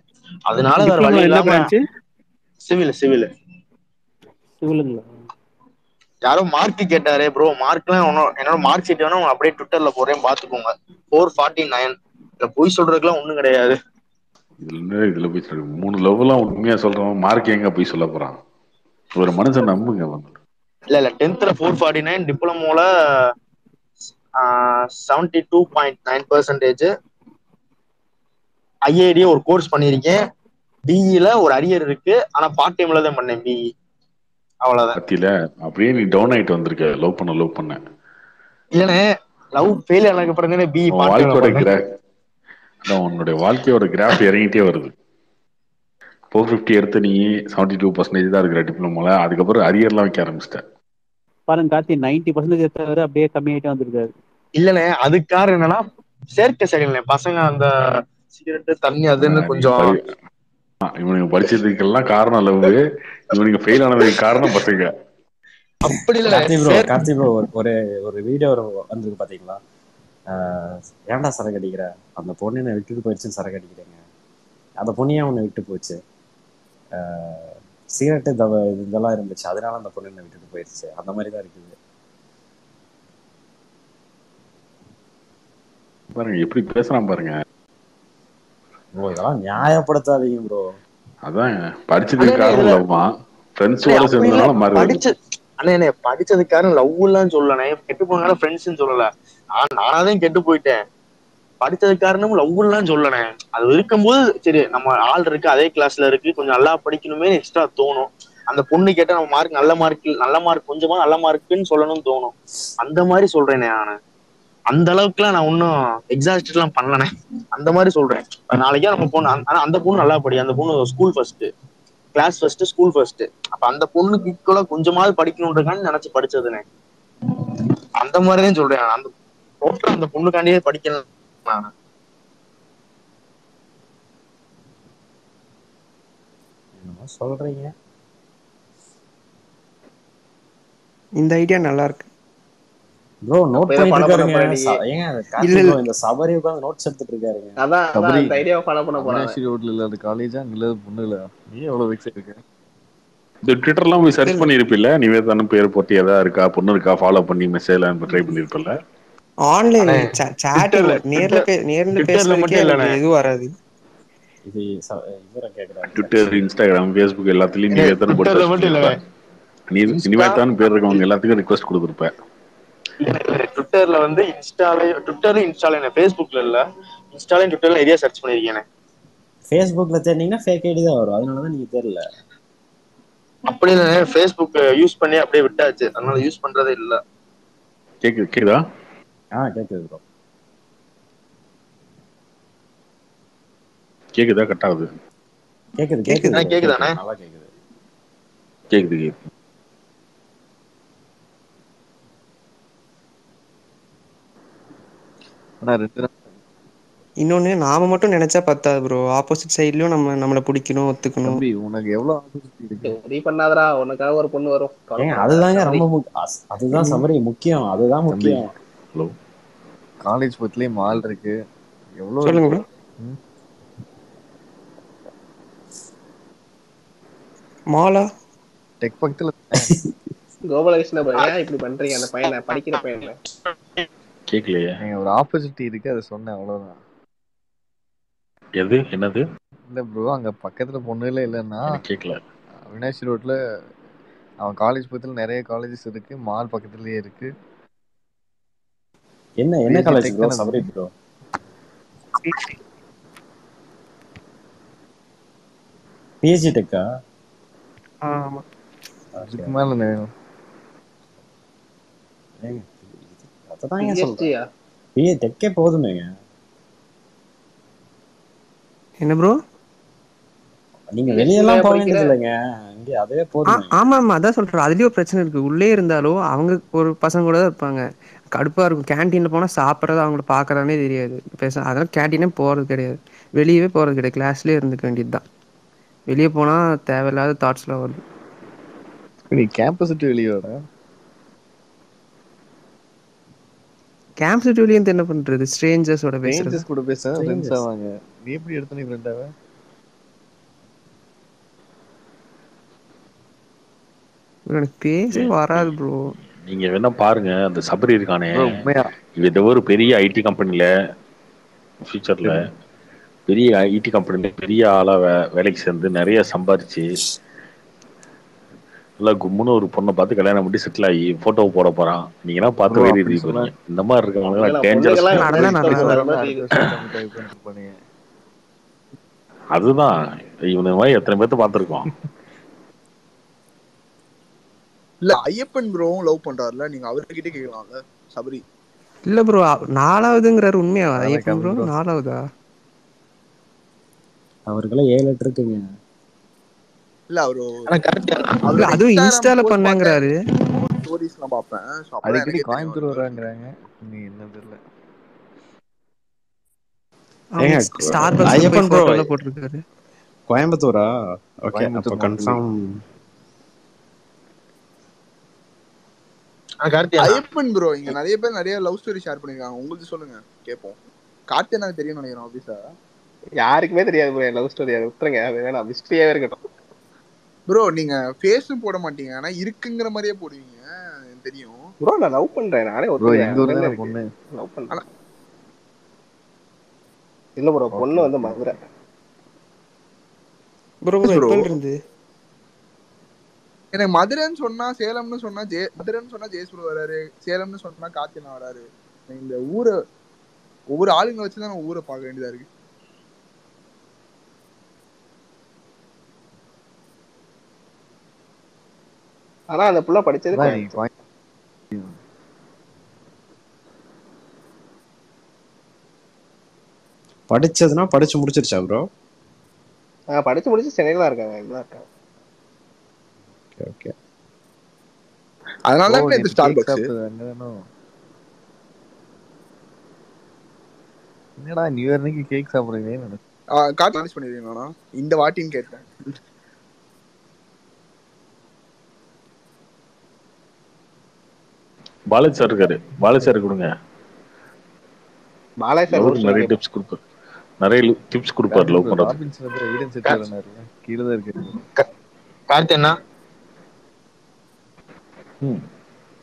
அதனால வேற வழி இல்லாம சிவில் யாரோ மார்க் கேட்டாரு ப்ரோ, மார்க்லாம் என்னோட மார்க் ஷீட் வேணும் அப்படியே ட்விட்டர்ல போறேன் பாத்துக்கோங்க. 449. இல்ல போய் சொல்றதுக்குலாம் ஒண்ணும் கிடையாது. இதுல போய் 3 லவ்லாம் உண்மையா சொல்றோம், மார்க் எங்க போய் சொல்ல போறான்? ஒரு மனுஷன் நம்புங்க. இல்ல 10th 449, டிப்ளமோல 72.9%. IID ஒரு கோர்ஸ் பண்ணிருக்கேன். BE ஒரு அரியர் இருக்கு, ஆனா பார்ட் டைம்ல தான் பண்ணேன் BE. அவ்வளவுதான். பத்தியில அப்படியே நீ டவுன் ஆயிட்டு வந்திருக்க. லவ் பண்ண இல்லனே, லவ் ஃபெயில் ஆனதுக்கு அப்புறம் தானே BE உன்னுடைய வாழ்க்கையோட கிராஃப் இறங்கிட்டே வருது. 450 எடுத்து நீ 72% தான் இருக்கிற டிப்ளமோல. அதுக்கப்புறம் அரியர்லாம் வைக்க ஆரம்பிச்சிட்டேன் பாருங்க கார்த்தி, 90% எடுத்தவரை அப்படியே கம்மியாயிட்டே வந்திருக்காரு. இல்லனே, அதுக்கு காரணம் என்னன்னா சேர்க்கை சரியில்லை. பசங்க அந்த சிகரெட் தண்ணி அதுன்னு கொஞ்சம் இவனுக்கு படிச்சதுக்கெல்லாம் காரணம் லவ், இவனுக்கு ஃபெயில் ஆனதுக்கு காரணம் பசங்க. அப்படி இல்ல கார்த்தி ப்ரோ ஒரு ஒரு வீடியோ வந்திருக்கு பாத்தீங்களா? ஏன்டா சரக்கு அடிக்கிற, அந்த பொண்ணு என்னை விட்டுட்டு போயிடுச்சுன்னு சரக்கு அடிக்கிறேங்க. அந்த பொண்ணையே அவனை விட்டு போச்சு, சிகரெட்டு இதெல்லாம் இருந்துச்சு, அதனால அந்த பொண்ணு என்னை விட்டுட்டு போயிடுச்சு. அந்த மாதிரி தான் இருக்குது. பாருங்க எப்படி பேசுறான் பாருங்க ப்ரோ. இதெல்லாம் நியாயப்படுத்தாதீங்க ப்ரோ. அதான் படிச்சதுக்கு காரணம் லவ்மா, ஃப்ரெண்ட்ஸோட சேர்ந்ததுனால மாறுது. அண்ணே படிச்சதுக்காரன் லவ் எல்லாம் சொல்லனே, கெட்டு போனால ஃப்ரெண்ட்ஸ்ன்னு சொல்லல. நானாதான் கெட்டு போயிட்டேன். படிச்சது காரணம் லவ் எல்லாம் சொல்லனே. அது இருக்கும்போது சரி நம்ம ஆள் இருக்கு, அதே கிளாஸ்ல இருக்கு, கொஞ்சம் நல்லா படிக்கணுமே எக்ஸ்ட்ரா தோணும். அந்த பொண்ணு கேட்டா நம்ம மார்க் நல்ல மார்க் கொஞ்சமா நல்ல மார்க்குன்னு சொல்லணும்னு தோணும். அந்த மாதிரி சொல்றேனே நானு. அந்த அளவுக்குலாம் நான் ஒன்னும் எக்ஸாஸ்ட் எல்லாம் பண்ணலனே. அந்த மாதிரி சொல்றேன். நாளைக்கே நம்ம பொண்ணு, ஆனா அந்த பொண்ணு நல்லா படி, அந்த பொண்ணு school first, class first, school first. அப்ப அந்த பொண்ணுக்கு ஈக்குவலா கொஞ்சமாவது படிக்கணும்ன்றக்கான்னு நினைச்சு படிச்சதுனே. அந்த மாதிரிதான் சொல்றேன். அந்த அந்த பொண்ணுக்காண்டியே படிக்கணும் நான். என்னமோ சொல்றீங்க. இந்த ஐடியா நல்லா இருக்கு ப்ரோ. நோட் பண்ணிட்டு இருக்காருங்க. ஏங்க கார்த்தி ப்ரோ இந்த சபரி உட்கார்ந்து நோட்ஸ் எடுத்துட்டு இருக்காருங்க. அதான் இந்த ஐடியாவை ஃபாலோ பண்ண போறாங்க. அவினாஷி ரோட்ல இல்ல அது காலேஜா இல்ல பொண்ணுல. நீ எவ்வளவு வெக்ஸ் இருக்க? இந்த ட்விட்டர்லாம் போய் சர்ச் பண்ணிருப்பில்ல, நிவேதான பேர் போட்டு எதா இருக்கா பொண்ணு இருக்கா ஃபாலோ பண்ணி மெசேஜ்ல ட்ரை பண்ணிருப்பில்ல. ஆன்லைன் சாட்டிங் நேர்ல பேசுறதுக்கே எனக்கு எதுவும் வராது. இது இவரை கேக்குறாரு. ட்விட்டர், இன்ஸ்டாகிராம், ஃபேஸ்புக் எல்லாத்துலயும் நிவேதான் போட்டு சர்ச் பண்ணிருப்ப. நிவேதான் பேர் இருக்கவங்க எல்லாத்துக்கும் ரிக்வெஸ்ட் கொடுத்துருப்ப. ட்விட்டர்ல வந்து இன்ஸ்டால ஃபேஸ்புக்ல இல்ல, இன்ஸ்டாலையும் ட்விட்டர்ல நிறைய சர்ச் பண்ணிருக்கேன். ஃபேஸ்புக்ல தேடினீங்கன்னா ஃபேக் ஐடி தான் வரும், அதனால தான் நீங்க தெரியல. அப்படி இல்ல, ஃபேஸ்புக் யூஸ் பண்ணி அப்படியே விட்டாச்சு, அதனால யூஸ் பண்றதே இல்ல. கேக்குதா? கேக்குது ப்ரோ. கேக்குதா? கட் ஆகுது. கேக்குதானே? நல்லா கேக்குது. கேக்குது. இன்னொன்னு நாம மட்டும் நினைச்சா பத்தாது ப்ரோ, ஆப்போசிட் சைட்லயும் நம்மள பிடிக்கணும், ஒத்துக்கணும். உனக்கு எவ்வளவு ஆப்போசிட் இருக்கு? நீ பண்ணாதடா, உனக்காக ஒரு பொண்ணு வரும். அதுதாங்க ரொம்ப அதுதான் சபரி முக்கியம். அதுதான் முக்கியம். ஹலோ, காலேஜ் பத்திலே மால் இருக்கு. எவ்வளவு சொல்லுங்க ப்ரோ. மாலா டெக் பக்கத்துல கோபாலகிருஷ்ண ஏன் இப்படி பண்றீங்க? அந்த பையனை, படிக்கிற பையனை கேக்கலையே. ஒரு ஆப்போசிட்டி இருக்கு, அதை சொன்னேன், அவ்வளவுதான். எது? என்னது? இல்ல ப்ரோ, அங்க பக்கத்துல பொண்ணுல இல்லன்னா கேக்கல. அவினாஷி ரோட்ல அவன் காலேஜ் பக்கத்துல நிறைய காலேஜஸ் இருக்கு, மால் பக்கத்துலயே இருக்கு. என்ன college bro? Sabari bro PSG deca? ஆமா. அதுக்கு மேல அதான் சொல்றேன், பிஏ டெக்கே போதுமேங்க. என்ன ப்ரோ? நீங்க வெளியெல்லாம் போக வேண்டியது இல்லைங்க, இங்க அதே போதும். ஆமா அதான் சொல்றேன். அதுலயும் பிரச்சனை இருக்கு. உள்ளே இருந்தாலும் அவங்க ஒரு பசங்க கூட தான் இருப்பாங்க, கடுப்பா இருக்கும். கேன்டீன்ல போனா சாப்பிட்றது அவங்கள பாக்குறானே தெரியாது. அதெல்லாம் கேன்டீனே போறது கிடையாது, வெளியவே போறது கிடையாது, கிளாஸ்லயே இருந்துக்க வேண்டியதுதான். வெளியே போனா தேவையில்லாத தாட்ஸ்லாம் வருது. நீ கேம்பஸ் விட்டு வெளியே வர? கேம்பஸ் விட்டு வெளியே என்ன பண்றது? ஸ்ட்ரேஞ்சர்ஸோட பேசுறது. கூட பேச ஃப்ரெண்ட்ஸ் ஆவாங்க. நீ எப்படி எடுத்த நீ ஃப்ரெண்ட் ஆவ? எனக்கு பேச வராது ப்ரோ. நீங்க வேணா பாருங்க, அந்த சபரி இருக்கானே, இது ஒரு பெரிய ஐடி கம்பெனில ஃபியூச்சர்ல பெரிய ஐடி கம்பெனில பெரிய ஆளா வேலைக்கு சேர்ந்து நிறைய சம்பாதிச்சு நல்லா கும்முன்னு ஒரு பொண்ணை பார்த்து கல்யாணம் பண்ணி செட்டில் ஆகி போட்டோ போட போறான். நீங்க பார்த்து வயிறு போறீங்க. இந்த மாதிரி இருக்கவங்க டேஞ்சரஸ். அதுதான் இவன மாதிரி எத்தனை பேர்த்த பார்த்திருக்கோம். இல்ல ஐயப்பன் ப்ரோ லவ் பண்றாருல, நீங்க அவர்கிட்ட கேட்கலாம்ல சபரி. இல்ல ப்ரோ, 4வதுங்கிறாரு. உண்மையா ஐயப்பன் ப்ரோ 4வதா? அவருக்கெல்லாம் 7 லெட்டர் இருக்குங்க. இல்ல அவரு அதுவும் இன்ஸ்டால பண்ணேங்கறாரு. ஸ்டோரிஸ்லாம் பாப்பேன். அடிக்கடி கோயம்புத்தூர் வராங்கறாங்க. நீ என்ன தெரியல. ஐயப்பன் ப்ரோ போட்டுருக்காரு. கோயம்புத்தூரா? ஓகே, அப்ப கன்ஃபார்ம். ஐயப்பன் ப்ரோ இங்க நிறைய பேர் நிறைய லவ் ஸ்டோரி ஷேர் பண்ணிருக்காங்க. உங்களுக்கு சொல்லுங்க கேட்போம். கார்த்தி எனக்கு தெரியும் நினைக்கிறேன் ஆபீஸா. யாருக்குமே தெரியாது ப்ரோ லவ் ஸ்டோரி. அது விட்டுருங்க, அது வேணாம், மிஸ்ட்ரியாவே இருக்கட்டும். ப்ரோ நீங்க ஃபேஸும் போட மாட்டீங்க, ஆனா இருக்குங்கிற மாதிரியே போடுவீங்க, எனக்கு தெரியும். ப்ரோ நான் லவ் பண்றேன், நானே ஒத்துக்கிறேன். பொண்ணு லவ் பண்றேன். இல்ல ப்ரோ, பொண்ணு வந்து மதுரை. ப்ரோ எப்பல இருந்து? எனக்கு மதுரைன்னு சொன்னா சேலம்னு சொன்னா மதுரைன்னு சொன்னா ஜெயசூர் வராரு, சேலம்னு சொன்னா கார்த்தினா வராரு. இந்த ஊரை ஒவ்வொரு ஆளுங்க வச்சுதான் நம்ம ஊரை பார்க்க வேண்டியதா இருக்கு. ஆனா அந்த புள்ள படிச்சது படிச்சதுன்னா படிச்சு முடிச்சிருச்சா ப்ரோ? படிச்சு முடிச்சு சென்னையில இருக்காங்க. ஓகே. அதனால இந்த ஸ்டார்பக்ஸ் என்னடா நியூ இயர் அன்னைக்கு கேக் சாப்பிடுறீங்க? கார்ட் மேனேஜ் பண்ணிருக்கீங்களா இந்த வாட்டின்னு கேட்டேன். பாலாஜி சார் இருக்காரு, பாலாஜி சார் கொடுங்க. பாலாஜி சார் நிறைய டிப்ஸ் கொடுப்பாரு, நிறைய டிப்ஸ் கொடுப்பாரு லவ் பண்றது. ராபின்சன் எவிடன்ஸ் எடுத்துறாரு, கீழ தான் இருக்கு. கார்த்தி அண்ணா,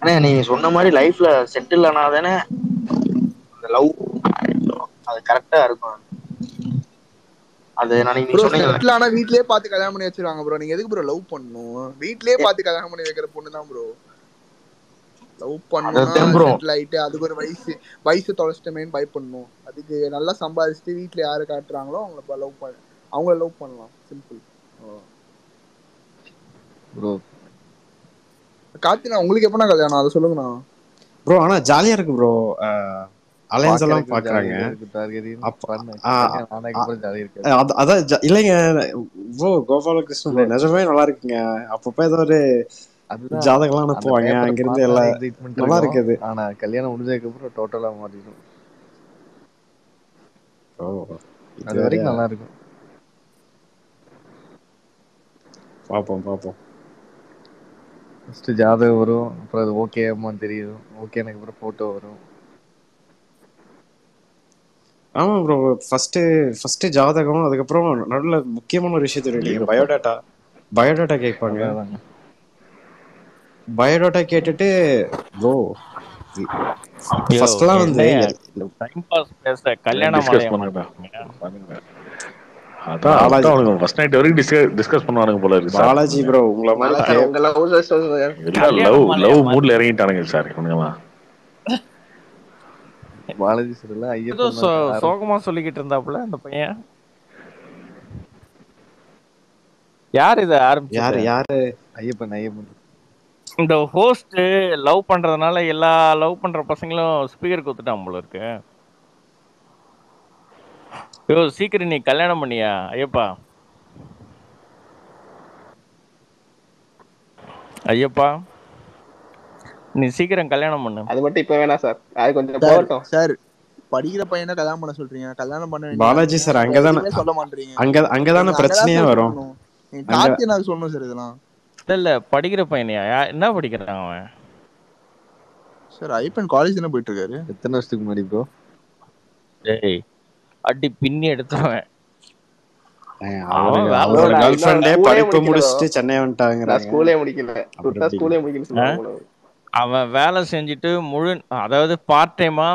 அண்ணா நீங்க சொன்ன மாதிரி லைஃப்ல செட்டில் ஆனாதானே அந்த லவ் அது கரெக்டா இருக்கும். அது நீங்க சொன்னீங்க செட்டில் ஆனா வீட்லயே பார்த்து கல்யாணம் பண்ணி வச்சிருவாங்க ப்ரோ. நீங்க எதுக்கு ப்ரோ லவ் பண்ணணும்? வீட்லயே பார்த்து கல்யாணம் பண்ணி வைக்கிற பொண்ணு தான் ப்ரோ லவ் பண்ணணும்னா. செட்டில் ஆயிட்டு அதுக்கு ஒரு வயசு தொலைச்சிட்டமேன்னு பயப்படணும். அதுக்கு நல்லா சம்பாதிச்சுட்டு வீட்டுல யாரு காட்டுறாங்களோ அவங்கள லவ் பண்ணலாம். சிம்பிள். கார்த்தினா உங்களுக்கு எப்பனா கல்யாணம் அதை சொல்லுங்கண்ணா ப்ரோ. ஆனா ஜாலியா இருக்கு ப்ரோ, அலையன்ஸ் எல்லாம் பாக்குறாங்க. அதான் இல்லைங்க ப்ரோ, கோபாலகிருஷ்ணன் ப்ரோ நிஜமே நல்லா இருக்குங்க. அப்பப்ப ஏதோ ஒரு ஜாதகம்லாம் அனுப்புவாங்க அங்கிருந்து, எல்லாம் நல்லா இருக்குது. ஆனா கல்யாணம் முடிஞ்சதுக்கு அப்புறம் டோட்டலா மாறிடும். அது வரைக்கும் நல்லா இருக்கும். பாப்போம். ஃபர்ஸ்ட் ஜாதகம் வரும், அப்புறம் அது ஓகே அம்மான்னு தெரியும். ஓகே எனக்கு அப்புறம் போட்டோ வரும். ஆமா ப்ரோ, ஃபர்ஸ்ட் ஜாதகம், அதுக்கப்புறம் நல்ல முக்கியமான ஒரு விஷயம் தெரியும், பயோடேட்டா கேட்பாங்க. பயோடேட்டா கேட்டுட்டு ப்ரோ ஃபர்ஸ்ட்லாம் வந்து டைம் பாஸ் பேச கல்யாணம் ஃபர்ஸ்ட் நைட் வரைக்கும் டிஸ்கஸ் பண்ணுவானுங்க போல இருக்கு சார். பாலாஜி ப்ரோ உங்கள மாதிரி லவ் மூட்ல இறங்கிட்டானுங்க சார் இவனுங்கலாம். பாலாஜி சார் எல்லாம் ஏதோ சோகமா சொல்லிக்கிட்டு இருந்தாப்புல அந்த பையன். யார் இத ஆரம்பிச்சது? யாரு? ஐயப்பன். இந்த ஹோஸ்ட் லவ் பண்றதுனால எல்லா லவ் பண்ற பசங்களும் ஸ்பீக்கர் குத்துட்டான் போல இருக்கு. சீக்கிரம் நீ கல்யாணம் பண்ணியா ஐயப்பா, நீ சீக்கிரம் கல்யாணம் பண்ணு. அது மட்டும் இப்ப வேணாம் சார், அது கொஞ்சம் போகட்டும் சார். படிக்கிற பையனை கல்யாணம் பண்ண சொல்றீங்க, கல்யாணம் பண்ண பாலாஜி சார் அங்கதானே சொல்ல மாட்டீங்க. அங்கதானே பிரச்சனையே வரும். கார்த்தி எனக்கு சொல்லணும் சார் இதெல்லாம். இல்ல படிக்கிற பையனையா? என்ன படிக்கிறான் அவன்? சார் ஐயப்பன் காலேஜ் தானே போயிட்டு இருக்காரு. எத்தனை வருஷத்துக்கு முன்னாடி ப்ரோ? டேய் அடி பின்னி எடுத்தவன். அவரோட கேர்ள் ஃப்ரெண்டே படிப்பு முடிச்சிட்டு சென்னை வந்துட்டாங்க. ஸ்கூலே முடிக்கல. அவன் வேலை செஞ்சுட்டு அதாவது பார்ட் டைமா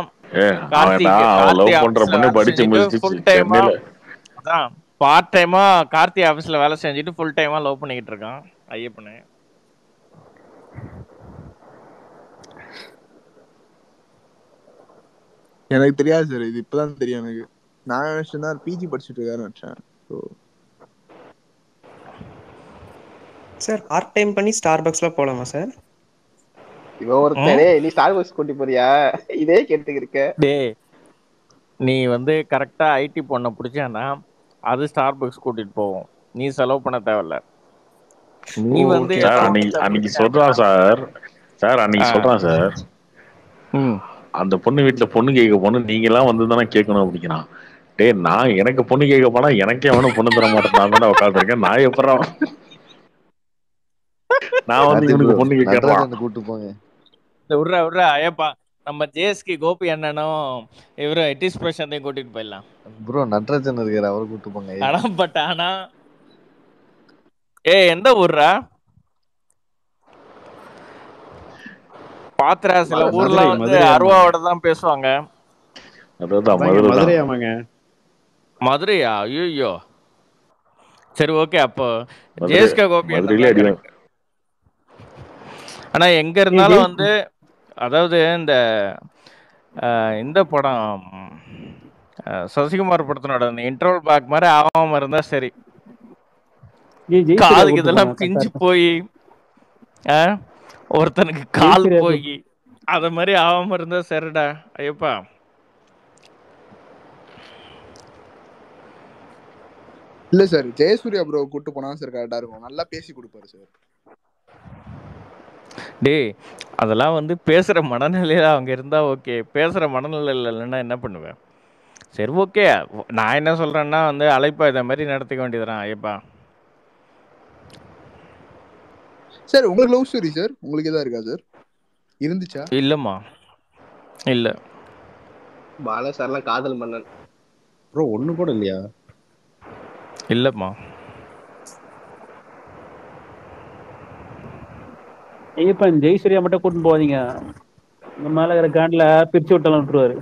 பார்ட் டைமா கார்த்தி ஆபீஸ்ல வேலை செஞ்சுட்டு ஃபுல் டைமா லவ் பண்ணிக்கிட்டு இருக்கான் ஐயப்பனை. எனக்கு தெரியாது சார், இது இப்பதான் தெரியும் எனக்கு. நான் நினைச்சேன் பிஜி படிச்சுட்டு இருக்காருன்னு நினைச்சேன். சார் பார்ட் டைம் பண்ணி ஸ்டார்பக்ஸ்ல போலாமா சார்? இவன் ஒருத்தனே நீ ஸ்டார்பக்ஸ் கூட்டி போறியா? இதே கேட்டுக்கு இருக்க. டேய் நீ வந்து கரெக்டா ஐடி பொண்ணை பிடிச்சானா அது ஸ்டார்பக்ஸ் கூட்டிட்டு போவோம், நீ செலவு பண்ண தேவையில்ல. நீ வந்து அன்னைக்கு சொல்றான் சார் அன்னைக்கு சொல்றான் சார், அந்த பொண்ணு வீட்டுல பொண்ணு கேட்க போன நீங்க எல்லாம் வந்து தானே கேட்கணும் அப்படிங்கிறான். டே நான் எனக்கு பொண்ணு கேட்க போனா எனக்கே அவனும் பொண்ணு தர மாட்டேன், நான் தானே உட்காந்துருக்கேன், நான் எப்பறம் நான் வந்து இவனுக்கு பொண்ணு கேட்கறான். கூட்டு போங்க. விட்றா ஐயப்பா, நம்ம ஜேஎஸ்கே கோபி அண்ணனும் இவரு எட்டிஸ் பிரசாந்தையும் கூட்டிட்டு போயிடலாம். ப்ரோ நட்ராஜன் இருக்காரு, அவரை கூட்டு போங்க. ஆனா எந்த ஊர்ரா பாத்திரா? சில ஊர்ல வந்து அருவாவோட தான் பேசுவாங்க. மதுரையா? ஐயோ சரி ஓகே. அப்போ ஜேஎஸ்கே கோபி ஆனா எங்க இருந்தாலும் வந்து, அதாவது இந்த படம் சசிகுமார் படத்தினோட அந்த இன்டர்வல் பேக் மாதிரி ஆகாம இருந்தா சரி. காலுக்கு இதெல்லாம் பிஞ்சு போய் ஒருத்தனுக்கு கால் போய் அத மாதிரி ஆகாம இருந்தா சரிடா ஐயப்பா. இல்ல சார், ஜெயசூர்யா ப்ரோ கூட்டு போனா சார் கரெக்டா இருக்கும். நல்லா பேசி கொடுப்பாரு சார். டேய் அதெல்லாம் வந்து பேசுற மனநிலையில அவங்க இருந்தா ஓகே. பேசுற மனநிலையில இல்லைன்னா என்ன பண்ணுவேன்? சரி ஓகே, நான் என்ன சொல்றேன்னா வந்து அழைப்பா இதை மாதிரி நடத்திக்க வேண்டியதுதான் ஐயப்பா. சார் உங்களுக்கு லவ் ஸ்டோரி சார் உங்களுக்கு எதா இருக்கா சார்? இருந்துச்சா? இல்லம்மா இல்ல. பாலா சார்லாம் காதல் மன்னன் ப்ரோ. ஒண்ணு கூட இல்லையா? இல்லம்மா. ஐயப்பன் ஜெயசூர்யா மட்டும் கூட்டிட்டு போவாதீங்க, இந்த மேல இருக்கிற காண்டில பிரிச்சு விட்டாலும் விட்டுருவாரு.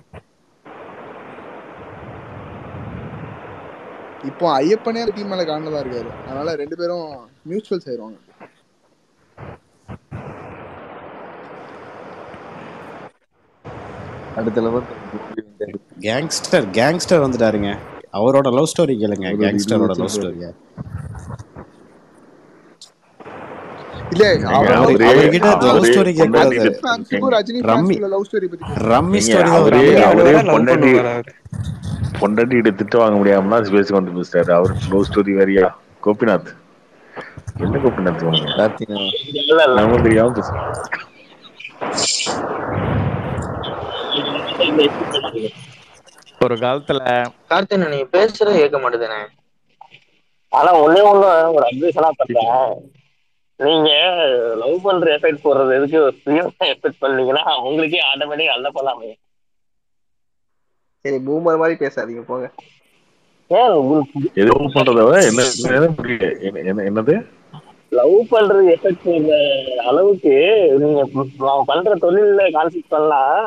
இப்போ ஐயப்பனே டீம் மேல காண்டில் தான் இருக்காரு, அதனால 2 பேரும் மியூச்சுவல் செய்வாங்க. அடுத்த லெவல் கேங்ஸ்டர் வந்துட்டாருங்க. அவரோட லவ் ஸ்டோரி கேளுங்க. கேங்ஸ்டரோட லவ் ஸ்டோரியா? இல்ல அவர்கிட்ட லவ் ஸ்டோரி கேட்காது. ரஜினி ஃபேன்ஸ்க்குள்ள லவ் ஸ்டோரி பத்தி ரம்மி ஸ்டோரி பொண்டாட்டி திட்டு வாங்க முடியாமனா பேசி வந்து மிஸ்டர். அவர் லவ் ஸ்டோரி வேறியா? கோபிநாத் என்ன கோபிநாத் நம்ம தெரியாம பேச. ஒரு காலத்துல கார்த்திகேயன் நீ பேசுற கேட்க மாட்டேதுனே. ஆனா ஒண்ணு ஒரு அட்வைஸ் எல்லாம் பண்றேன். நீங்க லவ் பண்ற எஃபெக்ட் போடுறது எதுக்கு எஃபெக்ட் பண்ணீங்கன்னா உங்களுக்கே ஆட்டோமேட்டிக் நல்ல பண்ணாமே. சரி பூமர் மாதிரி பேசாதீங்க போங்க. லவ் பண்றத என்னது லவ் பண்றது எஃபெக்ட் அளவுக்கு நீங்க பண்ற தொழில கான்செப்ட் பண்ணலாம்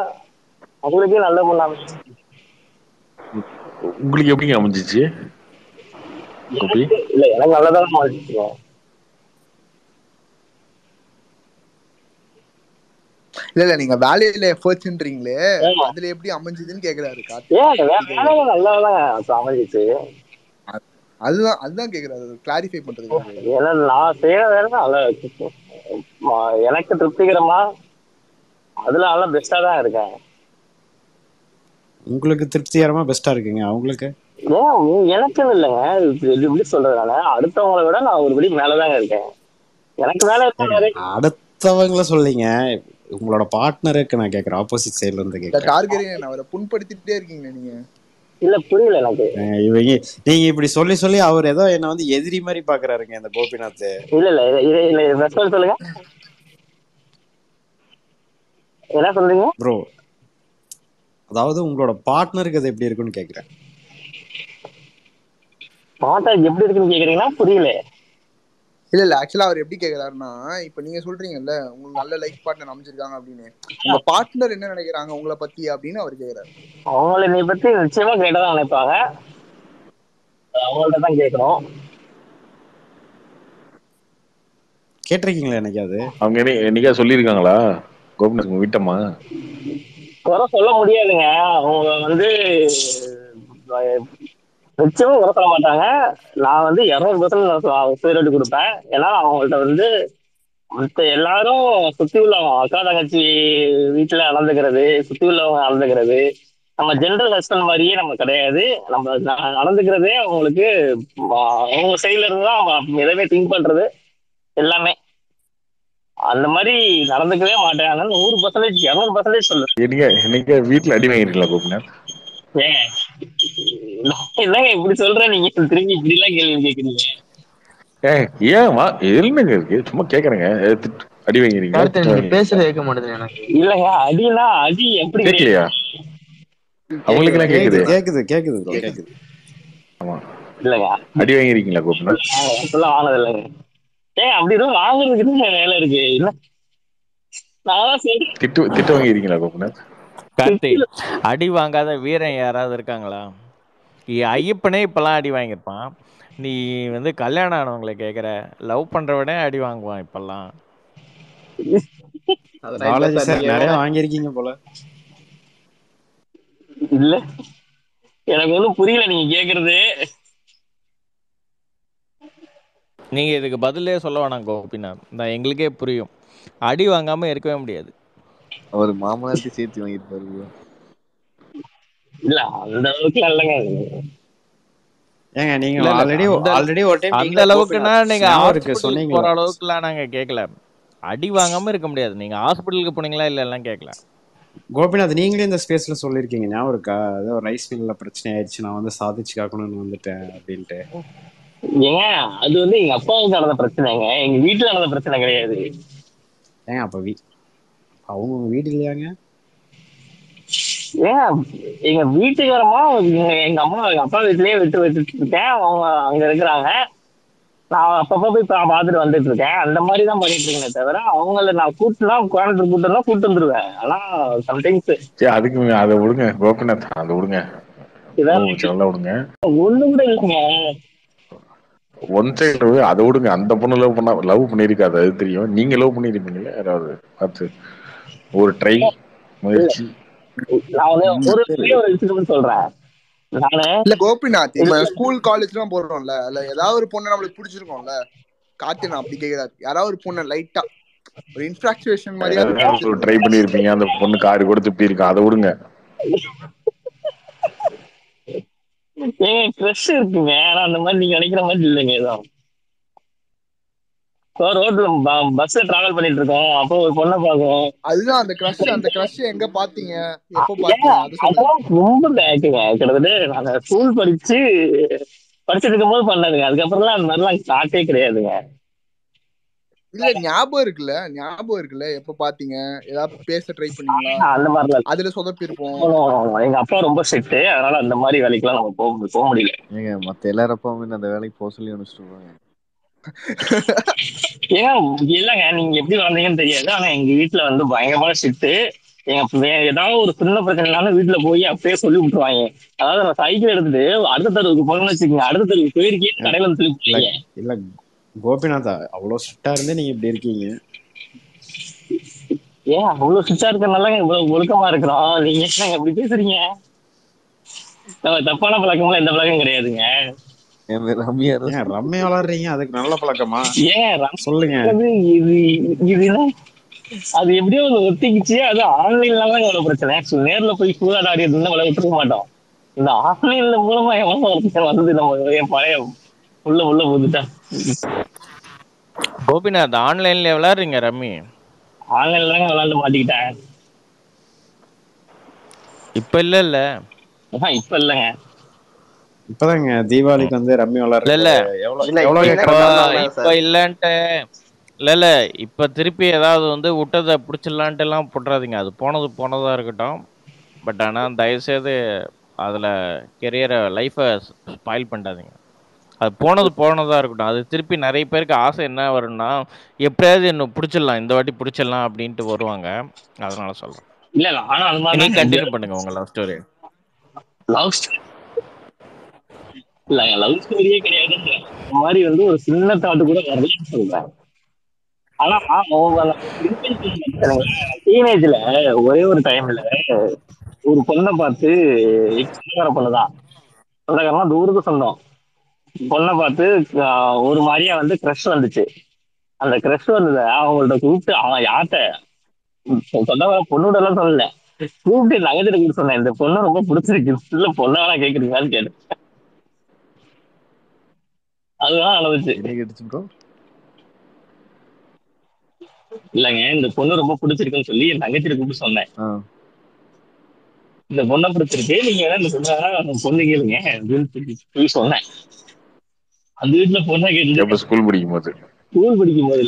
உங்களுக்கே நல்ல பண்ணாமே. உங்களுக்கு எப்படிங்க அமைஞ்சிச்சு? இல்ல எனக்கு நல்லதான் அமைஞ்சிச்சு. இல்ல நீங்க வேலையில எஃபர்ட்ஸ்ன்றீங்களே, அதுல எப்படி அமைஞ்சதுன்னு கேக்குறாரு. அமைஞ்சிச்சு அதுதான் கேக்குறாரு, கிளாரிஃபை பண்றதுக்கு. ஏன்னா நான் செய்யற வேலை எனக்கு திருப்திகரமா அதுல நல்லா பெஸ்டா தான் இருக்கேன். உங்களுக்கு திருப்திகரமா பெஸ்டா இருக்குங்க. அவங்களுக்கு எனக்குன்னு இல்லைங்க, எப்படி சொல்றதுனால அடுத்தவங்களை விட நான் ஒரு படி மேலதாங்க இருக்கேன். எனக்கு மேல அடுத்தவங்கள சொல்லிங்க, உங்களோட பார்ட்னருக்கு நான் கேக்குறேன். ஆப்போசிட் சைடுல இருந்து கேக்குறேன். டார்கெட் அவரை புண்படுத்திட்டே இருக்கீங்க நீங்க. இல்ல புரியல எனக்கு. நீங்க இப்படி சொல்லி அவர் ஏதோ என்ன வந்து எதிரி மாதிரி பாக்குறாருங்க இந்த கோபிநாத். இல்ல சொல்லுங்க என்ன சொல்றீங்க ப்ரோ? அதாவது உங்களோட பார்ட்னருக்கு அது எப்படி இருக்குன்னு கேக்குறேன். பார்ட்னர் எப்படி இருக்குன்னு கேக்குறீங்கன்னா புரியல. இல்ல ஆக்சுவலா அவர் எப்படி கேக்குறாருன்னா, இப்ப நீங்க சொல்றீங்கல்ல உங்களுக்கு நல்ல லைஃப் பார்ட்னர் அமைஞ்சிருக்காங்க அப்படின்னு, உங்க பார்ட்னர் என்ன நினைக்கிறாங்க உங்களை பத்தி அப்படின்னு அவர் கேக்குறாரு. அவங்களை நீ பத்தி நிச்சயமா கேட்டதான் நினைப்பாங்க, அவங்கள்ட்ட தான் கேட்கணும். கேட்டிருக்கீங்களா என்னைக்காவது? அவங்க என்னைக்கா சொல்லியிருக்காங்களா கோபிநாத் உங்க வீட்டம்மா? குறை சொல்ல முடியாதுங்க. அவங்க வந்து நிச்சயமா குறை சொல்ல மாட்டாங்க. நான் வந்து 200% சீரடி கொடுப்பேன். ஏன்னா அவங்கள்ட்ட வந்து மற்ற எல்லாரும் சுத்தி உள்ளவங்க அக்கா தங்கச்சி வீட்டுல நடந்துக்கிறது, சுத்தி உள்ளவங்க நடந்துக்கிறது நம்ம ஜென்ரல் ஹஸ்பண்ட் மாதிரியே நம்ம கிடையாது. நம்ம நடந்துக்கிறதே அவங்களுக்கு அவங்க சைட்ல இருந்து தான் அவங்க எதுவுமே திங்க் பண்றது எல்லாமே அந்த மாதிரி நடந்துக்கவே மாட்டேன். அதனால 100% 200% சொல்லுவேன். என்னைக்கு வீட்டுல அடி வாங்கிருக்கீங்களா கோபிநாத்? என்னங்க இப்படி சொல்றேன், நீங்க திரும்பி இப்படி எல்லாம் கேள்வி கேக்குறீங்க? ஏன் என்னங்க இருக்கு? சும்மா கேக்குறேங்க. அடி வாங்கிறீங்களா? கார்த்தி திட்டு நீங்க வாங்கிறீங்களா? பேசுறது கேட்க மாட்டேது எனக்கு. இல்லங்க அடினா அடி எப்படி கிடையாது. கேட்கலையா? அவங்களுக்கெல்லாம் கேக்குது கேக்குதே. கேக்குது கேக்குது ப்ரோ கேக்குது. ஆமா, இல்லங்க அடி வாங்கிருக்கீங்களா கோபிநாத்? அப்படிலாம் ஆனது இல்லைங்க. ஏன் அப்படி எதுவும் வாங்குறதுக்கு தான் வேலை இருக்கு இல்ல. நான் சரி திட்டு வாங்கிருக்கீங்களா கோபிநாத்? கார்த்தி, அடி வாங்காத வீரன் யாராவது இருக்காங்களா? ஐயப்பனே இப்பெல்லாம் அடி வாங்கியிருப்பான். நீ வந்து கல்யாணம் ஆனவங்களை கேட்குற, லவ் பண்ணுறவனே அடி வாங்குவான் இப்பெல்லாம். பாலாஜி சார் நிறைய வாங்கியிருக்கீங்க போல. இல்ல எனக்கு ஒன்றும் புரியல நீங்க கேக்குறது. நீங்கள் இதுக்கு பதிலே சொல்ல வேணாம் கோபிநாத், நான் எங்களுக்கே புரியும். அடி வாங்காமல் இருக்கவே முடியாது. அவர் மாமனார்ட்டி சேர்த்து வாங்கியிருப்பாரு. இல்ல அந்த அளவுக்கு இல்லைங்க. ஏங்க நீங்க ஆல்ரெடி ஒரு டைம் அந்த அளவுக்குன்னா நீங்க ஹாஸ்பிட்டலுக்கு சொன்னீங்களா? போற அளவுக்குலாம் நாங்க கேட்கல. அடி வாங்காம இருக்க முடியாது. நீங்க ஹாஸ்பிட்டலுக்கு போனீங்களா இல்ல எல்லாம் கேட்கல. கோபிநாத் நீங்களே இந்த ஸ்பேஸ்ல சொல்லியிருக்கீங்க, ஞாபகம் இருக்கா? ஏதோ ரைஸ் மில்ல பிரச்சனை ஆயிடுச்சு, நான் வந்து சாதிச்சு காக்கணும்னு வந்துட்டேன் அப்படின்ட்டு. ஏங்க அது வந்து எங்க அப்பாவுக்கு நடந்த பிரச்சனைங்க, எங்க வீட்டுல நடந்த பிரச்சனை கிடையாது. ஏங்க அப்ப அவங்க உங்க வீடு இல்லையாங்க? ஏன் எங்க வீட்டுக்காரமா எங்க அம்மா எங்க அப்பா வீட்லயே விட்டு வச்சுட்டு இருக்கேன். அவங்க அங்க இருக்கிறாங்க. நான் அப்பப்ப போய் பார்த்துட்டு வந்துட்டு இருக்கேன். அந்த மாதிரி தான் பண்ணிட்டு இருக்கேனே தவிர அவங்கள நான் கூட்டினா கோயம்புத்தூர் கூட்டு வந்துருவேன். ஆனா சம்டைம்ஸ் அதுக்கு அதை விடுங்க கோபிநாத், அதை விடுங்க, நல்லா விடுங்க. ஒண்ணு கூட இல்லைங்க. ஒன் சைடு அதை விடுங்க. அந்த பொண்ணு லவ் பண்ணிருக்காது, அது தெரியும். நீங்க லவ் பண்ணிருப்பீங்களா யாராவது பார்த்து? ஒரு ட்ரை முயற்சி. நான் வந்து ஒரு விஷயம் சொல்றேன். இல்ல கோபிநாத், இப்ப ஸ்கூல் காலேஜ் எல்லாம் போடுறோம்ல, அதுல ஏதாவது ஒரு பொண்ணு நம்மளுக்கு பிடிச்சிருக்கோம்ல. கார்த்தி நான் அப்படி கேக்குறாரு, யாராவது ஒரு பொண்ணு லைட்டா ஒரு இன்ஃபிராக்சுவேஷன் மாதிரியா ட்ரை பண்ணிருப்பீங்க, அந்த பொண்ணு கார் கொடுத்து இப்படி இருக்கும், அதை விடுங்க. கிரஷ் இருக்குங்க, ஆனா அந்த மாதிரி நீங்க நினைக்கிற மாதிரி இல்லைங்க. ஏதோ ரோட்ல பஸ்ல டிராவல் பண்ணிட்டு இருக்கோம், அப்போ ஒரு பொண்ணை பார்க்கும். அதுதான் அந்த கிரஷ் எங்க பாத்தீங்க, எப்போ பாத்தீங்க? அதெல்லாம் ரொம்ப பேக்குங்க. கிட்டத்தட்ட நாங்க ஸ்கூல் படிச்சுட்டு இருக்கும் போது பண்ணதுங்க. அதுக்கப்புறம்லாம் அந்த மாதிரிலாம் ஸ்டார்ட்டே கிடையாதுங்க. இல்ல ஞாபகம் இருக்குல்ல எப்ப பாத்தீங்க? ஏதாவது பேச ட்ரை பண்ணீங்களா? அந்த மாதிரிலாம் அதுல சொதப்பி இருப்போம். எங்க அப்பா ரொம்ப ஸ்ட்ரிக்ட், அதனால அந்த மாதிரி வேலைக்கெல்லாம் நம்ம போக முடியல. ஏங்க மத்த எல்லாரப்பாவும் அந்த வேலைக்கு போக சொல்லி அனுப்பிச்சிருவாங்க. ஏன்னா இல்லைங்க, நீங்க எப்படி வந்தீங்கன்னு தெரியாது. ஆனா எங்க வீட்டுல வந்து பயங்கரமான ஸ்ட்ரிக்ட். ஏதாவது ஒரு சின்ன பிரச்சனைனாலும் வீட்டுல போய் அப்பயே சொல்லி விட்டுருவாங்க. அதாவது நான் சைக்கிள் எடுத்துட்டு அடுத்த தெருவுக்கு போகணும்னு வச்சுக்கோங்க, அடுத்த தெருவுக்கு போயிருக்கே கடையில வந்து சொல்லி. இல்ல கோபிநாதா, அவ்வளவு ஸ்ட்ரிக்டா இருந்தே நீங்க இப்படி இருக்கீங்க. ஏன் அவ்வளவு ஸ்ட்ரிக்டா இருக்கறனால இவ்வளவு ஒழுக்கமா இருக்கிறோம். நீங்க என்ன எப்படி பேசுறீங்க? நம்ம தப்பான பழக்கம்லாம் எந்த பழக்கம் கிடையாதுங்க. ரம்யா விளாடுறீங்க, அதுக்கு நல்ல பழக்கமா? ஏன் சொல்லுங்க. இது அது எப்படியோ ஒத்திக்கிச்சு. அது ஆன்லைன்ல தான் எவ்வளவு பிரச்சனை. நேர்ல போய் சூதாட ஆடி இருந்தா விட்டுருக்க மாட்டோம். இந்த ஆன்லைன்ல மூலமா எவ்வளவு பிரச்சனை வந்து நம்ம என் பழைய உள்ள போதுட்டா. கோபிநாத், ஆன்லைன்ல விளையாடுறீங்க ரம்மி? ஆன்லைன்ல தாங்க விளையாண்டு மாட்டிக்கிட்டேன். இப்ப இல்ல இப்ப இல்லங்க, இப்பதாங்க தீபாவளிக்கு வந்து ரம்மி விளையாடுறது. இப்ப இல்லன்ட்டு இல்ல இப்ப திருப்பி ஏதாவது வந்து விட்டதை பிடிச்சிடலான்ட்டு எல்லாம் போட்டுறாதீங்க. அது போனதா இருக்கட்டும். பட் ஆனா தயவுசெய்து அதுல கெரியரை லைஃபை ஸ்பாயில் பண்ணாதீங்க. அது போனதா இருக்கட்டும். அது திருப்பி நிறைய பேருக்கு ஆசை என்ன வரும்னா, எப்படியாவது என்ன பிடிச்சிடலாம், இந்த வாட்டி பிடிச்சிடலாம் அப்படின்ட்டு வருவாங்க. அதனால சொல்றேன். இல்ல ஆனா அது மாதிரி நீ கண்டினியூ பண்ணுங்க உங்க லவ் ஸ்டோரி. லவ் ஸ்டோரியே கிடையாது. இந்த மாதிரி வந்து ஒரு சின்ன தாட்டு கூட வரலன்னு சொல்றேன். ஆனா டீனேஜ்ல ஒரே ஒரு டைம்ல ஒரு பொண்ணை பார்த்து, சொந்தக்கார பொண்ணுதான், சொந்தக்காரமா தூரத்து சொந்தம் பொண்ணை பார்த்து ஒரு மாதிரியா வந்து கிரஷ் வந்துச்சு. அந்த கிரஷ் வந்தத அவங்கள்ட்ட கூப்பிட்டு, அவன் யார்கிட்ட சொந்தக்கார பொண்ணோட எல்லாம் சொல்லல, கூப்பிட்டு நகைச்சிட்டு கூப்பிட்டு சொன்னேன், இந்த பொண்ணு ரொம்ப பிடிச்சிருக்கு, இல்ல பொண்ணை வேணா கேக்குறீங்களான்னு கேட்டேன். அதுதான் நடந்துச்சு. இல்லங்க, இந்த பொண்ணு ரொம்ப பிடிச்சிருக்குன்னு சொல்லி என் தங்கச்சிட்டு கூப்பிட்டு சொன்னேன், இந்த பொண்ணை பிடிச்சிருக்கு, நீங்க வேணா இந்த பொண்ணு கேளுங்க அப்படின்னு சொன்னேன். அந்த வீட்டுல பொண்ணை கேட்டு ஸ்கூல் படிக்கும் போது ஸ்கூல் படிக்கும் போது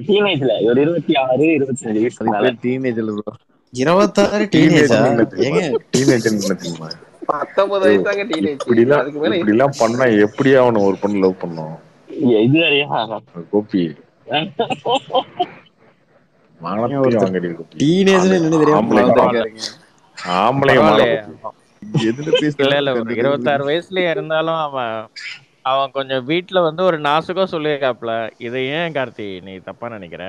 டீனேஜ்ல ஒரு 26 25 வயசுக்கு மேல. டீனேஜ்ல ப்ரோ 26 டீனேஜா ஏங்க? டீனேஜ் என்ன தெரியுமா? 19 வயசு தாங்க டீனேஜ். இப்படிலாம் அதுக்கு மேல இப்படிலாம் பண்ணா எப்படியா அவனை ஒரு பொண்ணு லவ் பண்ணும்? இது வேறையா கோபி மானத்தையும் வாங்கடி கோபி. டீனேஜ்னு என்னன்னு தெரியாம வளர்ந்துருக்காருங்க. ஆம்பளை பரவாயில்லையே. எதுல இல்ல இல்ல ஒரு 26 வயசுலயே இருந்தாலும் அவன் கொஞ்சம் வீட்டுல வந்து ஒரு நாசுக்கா சொல்லியிருக்காப்ல. இதை ஏன் கார்த்தி நீ தப்பா நினைக்கிற?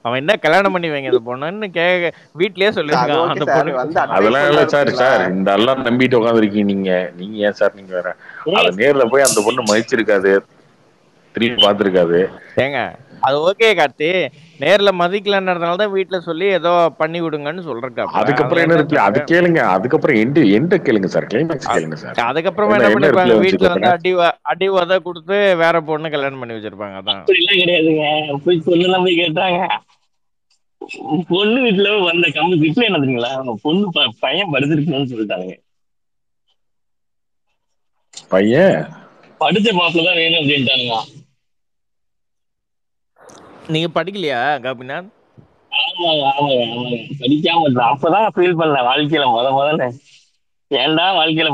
அவன் என்ன கல்யாணம் பண்ணி வைங்க அந்த பொண்ணுன்னு வீட்லயே சொல்லியிருக்கான் அந்த பொண்ணு. அதெல்லாம் இல்ல சார். சார் இந்த எல்லாம் நம்பிட்டு உட்காந்துருக்கீங்க நீங்க ஏன் சார் நீங்க வேற அத நேர்ல போய் அந்த பொண்ணு மதிச்சிருக்காது, திரும்பி பார்த்திருக்காது. ஏங்க அது ஓகே கார்த்தி, நேர்ல மதிக்கலன்றதுனால தான் வீட்டுல சொல்லி ஏதோ பண்ணி விடுங்கன்னு சொல்றாப்ல. அதுக்கப்புறம் என்ன ரிப்ளை? அது கேளுங்க. அதுக்கப்புறம் எந்த கேளுங்க சார், கிளைமேக்ஸ் கேளுங்க சார். அதுக்கப்புறமா என்ன பண்ணிருப்பாங்க? வீட்டுல வந்து அடி உத கொடுத்து வேற பொண்ணு கல்யாணம் பண்ணி வச்சிருப்பாங்க. அதான் அப்படிலாம் கிடையாதுங்க. போய் பொண்ணு போய் கேட்டாங்க, பொண்ணு வீட்டுல வந்த ரிப்ளை என்ன தெரியுங்களா? பொண்ணு பையன் படுத்திருக்கணும்னு சொல்லிட்டாங்க. பையன் படிச்ச மாப்பிள்ளதான் வேணும் அப்படின்ட்டானுங்க. நீங்க படிக்கலையா கோபிநாத்? ஆமாங்க ஆமாங்க ஆமாங்க, படிக்காம அப்பதான் ஃபீல் பண்ண வாழ்க்கையில முதல்ல ஏன்டா வாழ்க்கையில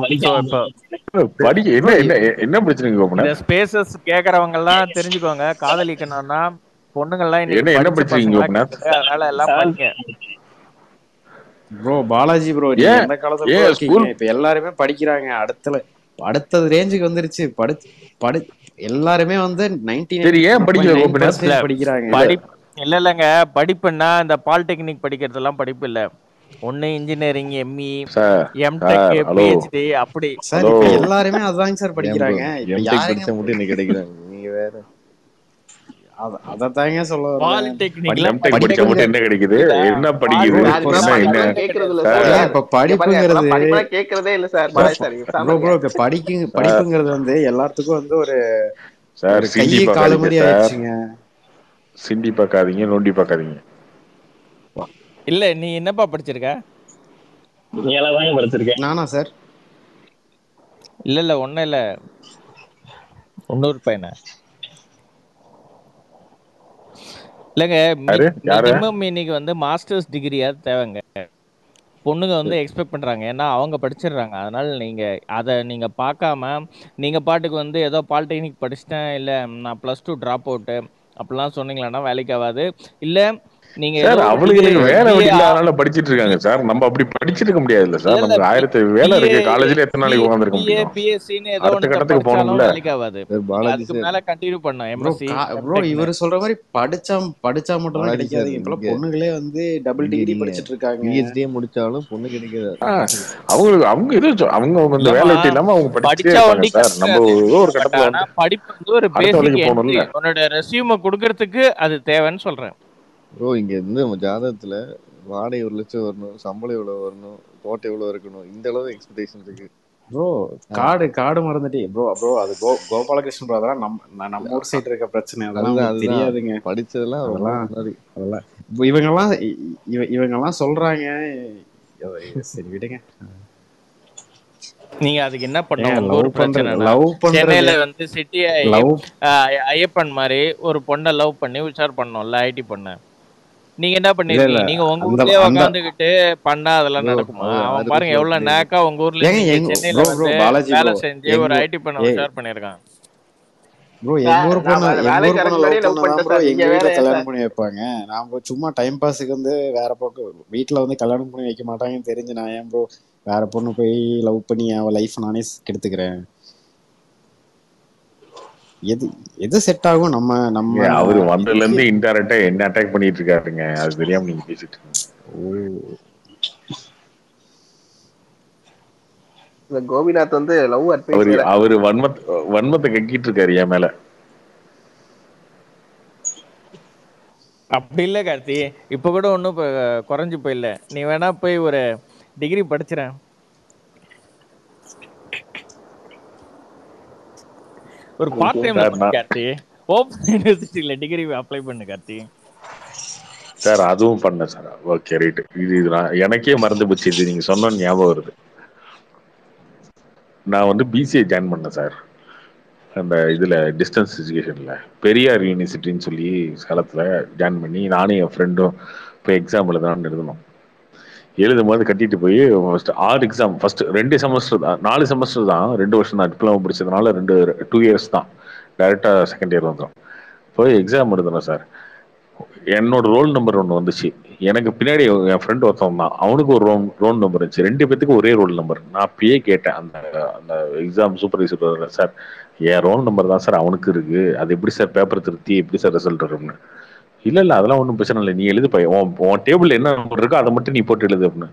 என்ன பிரச்சனை கோபிநாத்? இந்த ஸ்பேசஸ் கேக்குறவங்க எல்லாம் தெரிஞ்சுக்கோங்க, காதலிக்கணும்னா பொண்ணுங்கள்லாம் என்ன பிரச்சனை கோபிநாத்? அதனால எல்லாம் படிங்க ப்ரோ. பாலாஜி ப்ரோ, நீங்க எந்த காலத்துல இருக்கீங்க? இப்ப எல்லாருமே படிக்கிறாங்க. அடுத்தது ரேஞ்சுக்கு வந்துருச்சு. எல்லாருமே வந்து 99% படிக்கிறாங்க. இல்லங்க, படிப்புன்னா இந்த பாலிடெக்னிக் படிக்கிறது எல்லாம் படிப்பு இல்ல. ஒண்ணு இன்ஜினியரிங், எம்இ, எம்டெக், பிஹெச்டி அப்படி. சார் இப்ப எல்லாருமே அதாங்க சார் படிக்கிறாங்க. எம்டெக் படிச்சா மட்டும் என்ன கிடைக்கிறாங்க? நீங்க வேற அதத்தாங்க சொல்ல வரேன். பாலிடெக்னிக்ல படிச்சா மட்டும் என்ன கிடைக்குது? என்ன படிக்குது? இப்ப படிப்புங்கிறது கேக்குறதே இல்ல சார். ப்ரோ இப்ப படிப்புங்கிறது வந்து எல்லாத்துக்கும் வந்து ஒரு சார் கையை கால மாதிரி ஆயிடுச்சுங்க. சிண்டி பார்க்காதீங்க, நோண்டி பார்க்காதீங்க. இல்ல நீ என்னப்பா படிச்சிருக்க? படிச்சிருக்கேன். நானா சார்? இல்ல ஒன்னும் இல்ல, இன்னொரு பையனை இல்லங்க. மினிமம் இன்னைக்கு வந்து மாஸ்டர்ஸ் டிகிரியா தேவைங்க. பொண்ணுங்க வந்து எக்ஸ்பெக்ட் பண்றாங்க, ஏன்னா அவங்க படிச்சிடுறாங்க. அதனால நீங்க அதை நீங்க பார்க்காம நீங்க பாட்டுக்கு வந்து ஏதோ பாலிடெக்னிக் படிச்சுட்டேன், இல்ல நான் +2 ட்ராப் அவுட்டு அப்படிலாம் சொன்னீங்களா வேலைக்கு ஆகாது. இல்ல நீங்க அவளுக்கு வேலை இல்லாதனால படிச்சிட்டு இருக்காங்க சார். நம்ம அப்படி படிச்சிருக்க முடியாதுல்ல சார். நமக்கு 1000 வேலை இருக்கு. காலேஜ்ல எத்தனை நாளைக்கு உட்கார்ந்திருக்க முடியும்? பிஎஸ்சின்னு ஏதோ அடுத்த கட்டத்துக்கு போகணும்ல. வேலைக்கு ஆகாது. அதுக்கு மேல கண்டினியூ பண்ணணும். எம்எஸ்சி ப்ரோ இவர் சொல்ற மாதிரி படிச்சா மட்டும் தான் கிடைக்காது. இப்ப பொண்ணுங்களே வந்து டபுள் டிகிரி படிச்சிட்டு இருக்காங்க. பிஹெச்டி முடிச்சாலும் பொண்ணு கிடைக்காது. அவங்க இந்த வேலை இல்லாம அவங்க படிச்சே இருப்பாங்க சார். நம்ம ஒரு கட்டத்துல வந்து படிப்பு வந்து ஒரு பேசிக் என்ட்ரி. உன்னோட ரெஸ்யூமை கொடுக்கிறதுக்கு அது தேவைன்னு சொல்றேன். ப்ரோ இங்க இருந்து ஜாதகத்துல வாடகை 1 லட்சம் வரணும், சம்பளம் எவ்வளவு வரணும், தோட்டம் எவ்வளவு இருக்கணும், இந்த அளவு எக்ஸ்பெக்டேஷன் இருக்கு. ப்ரோ காடு மறந்துட்டே ப்ரோ அது கோபாலகிருஷ்ணன் ப்ரோ. அதெல்லாம் நம்ம ஊர் சைடு இருக்க பிரச்சனை. அதெல்லாம் தெரியாதுங்க. படிச்சதெல்லாம் அதெல்லாம் இவங்கெல்லாம் சொல்றாங்க. சரி விடுங்க. நீங்க அதுக்கு என்ன பண்ணணும்? லவ் சென்னையில வந்து சிட்டி ஐயப்பன் மாதிரி ஒரு பொண்ணை லவ் பண்ணி உஷார் பண்ணோம்ல, ஐடி பொண்ண. நீங்க என்ன பண்ணிருக்கீங்க? நீங்க உங்க ஊர்லயே உட்காந்துக்கிட்டு பண்ணா அதெல்லாம் நடக்குமா? அவன் பாருங்க எவ்வளவு நேக்கா உங்க ஊர்ல சென்னையில வந்து வேலை செஞ்சு ஒரு ஐடி பண்ண உஷார் பண்ணிருக்கான். ப்ரோ எங்க ஊர் பொண்ணு எங்க வீட்டுல கல்யாணம் பண்ணி வைப்பாங்க. நாம சும்மா டைம் பாஸுக்கு வந்து வேற பக்கம் வீட்டுல வந்து கல்யாணம் பண்ணி வைக்க மாட்டாங்கன்னு தெரிஞ்சு நான் ஏன் ப்ரோ வேற பொண்ணு போய் லவ் பண்ணி அவன் லைஃப் நானே கெடுத்துக்கிறேன்? எது செட் ஆகும்? நம்ம அவரு வந்ததுல இருந்து இன்டைரக்டா என்ன அட்டாக் பண்ணிட்டு இருக்காருங்க. அது தெரியாம நீங்க பேசிட்டு கோபிநாத் வந்து லவ் அட்வைஸ் அவரு வன்மத்தை கக்கிட்டு இருக்காரு என் மேல. அப்படி இல்ல கார்த்தி, இப்ப கூட ஒன்னும் குறைஞ்சு போயில்ல. நீ வேணா போய் ஒரு டிகிரி படிச்சிடேன். ஒரு பார்ட் டைம்ல கார்த்தி ஓபன் யூனிவர்சிட்டில டிகிரி அப்ளை பண்ணு கார்த்தி. சார் அதுவும் பண்ண சார். Okay right. இது எனக்கே மறந்து போச்சு. இது நீங்க சொன்ன ஞாபகம் வருது. நான் வந்து பிசிஏ ஜாயின் பண்ணேன் சார். அந்த இதில் டிஸ்டன்ஸ் எஜுகேஷனில் பெரியார் யூனிவர்சிட்டின்னு சொல்லி காலத்தில் ஜாயின் பண்ணி நானும் என் ஃப்ரெண்டும் இப்போ எக்ஸாம் எழுதணும். எழுதும் போது கட்டிட்டு போய் ஃபர்ஸ்ட் 6 எக்ஸாம், ஃபர்ஸ்ட் 2 செமஸ்டர் தான், 4 செமஸ்டர் தான், 2 வருஷம் தான். டிப்ளமோ படிச்சதுனால 2 இயர்ஸ் தான், டைரெக்டாக செகண்ட் இயர் வந்துடும். போய் எக்ஸாம் எழுதணும் சார். என்னோட ரோல் நம்பர் ஒன்று வந்துச்சு, எனக்கு பின்னாடி என் ஃப்ரெண்ட் ஒருத்தவன் தான், அவனுக்கு ஒரு ரோல் நம்பர் இருந்துச்சு, 2 பேத்துக்கு ஒரே ரோல் நம்பர். நான் அப்பயே கேட்டேன் அந்த அந்த எக்ஸாம் சூப்பர்வைசர், சார் என் ரோல் நம்பர் தான் சார் அவனுக்கு இருக்கு, அது எப்படி சார் பேப்பர் திருத்தி எப்படி சார் ரிசல்ட் இருக்கும்னு. இல்லை அதெல்லாம் ஒன்றும் பிரச்சனை இல்லை, நீ எழுது பையன், உன் டேபிள் என்ன நம்பர் இருக்கோ அதை மட்டும் நீ போட்டு எழுது அப்படின்னு.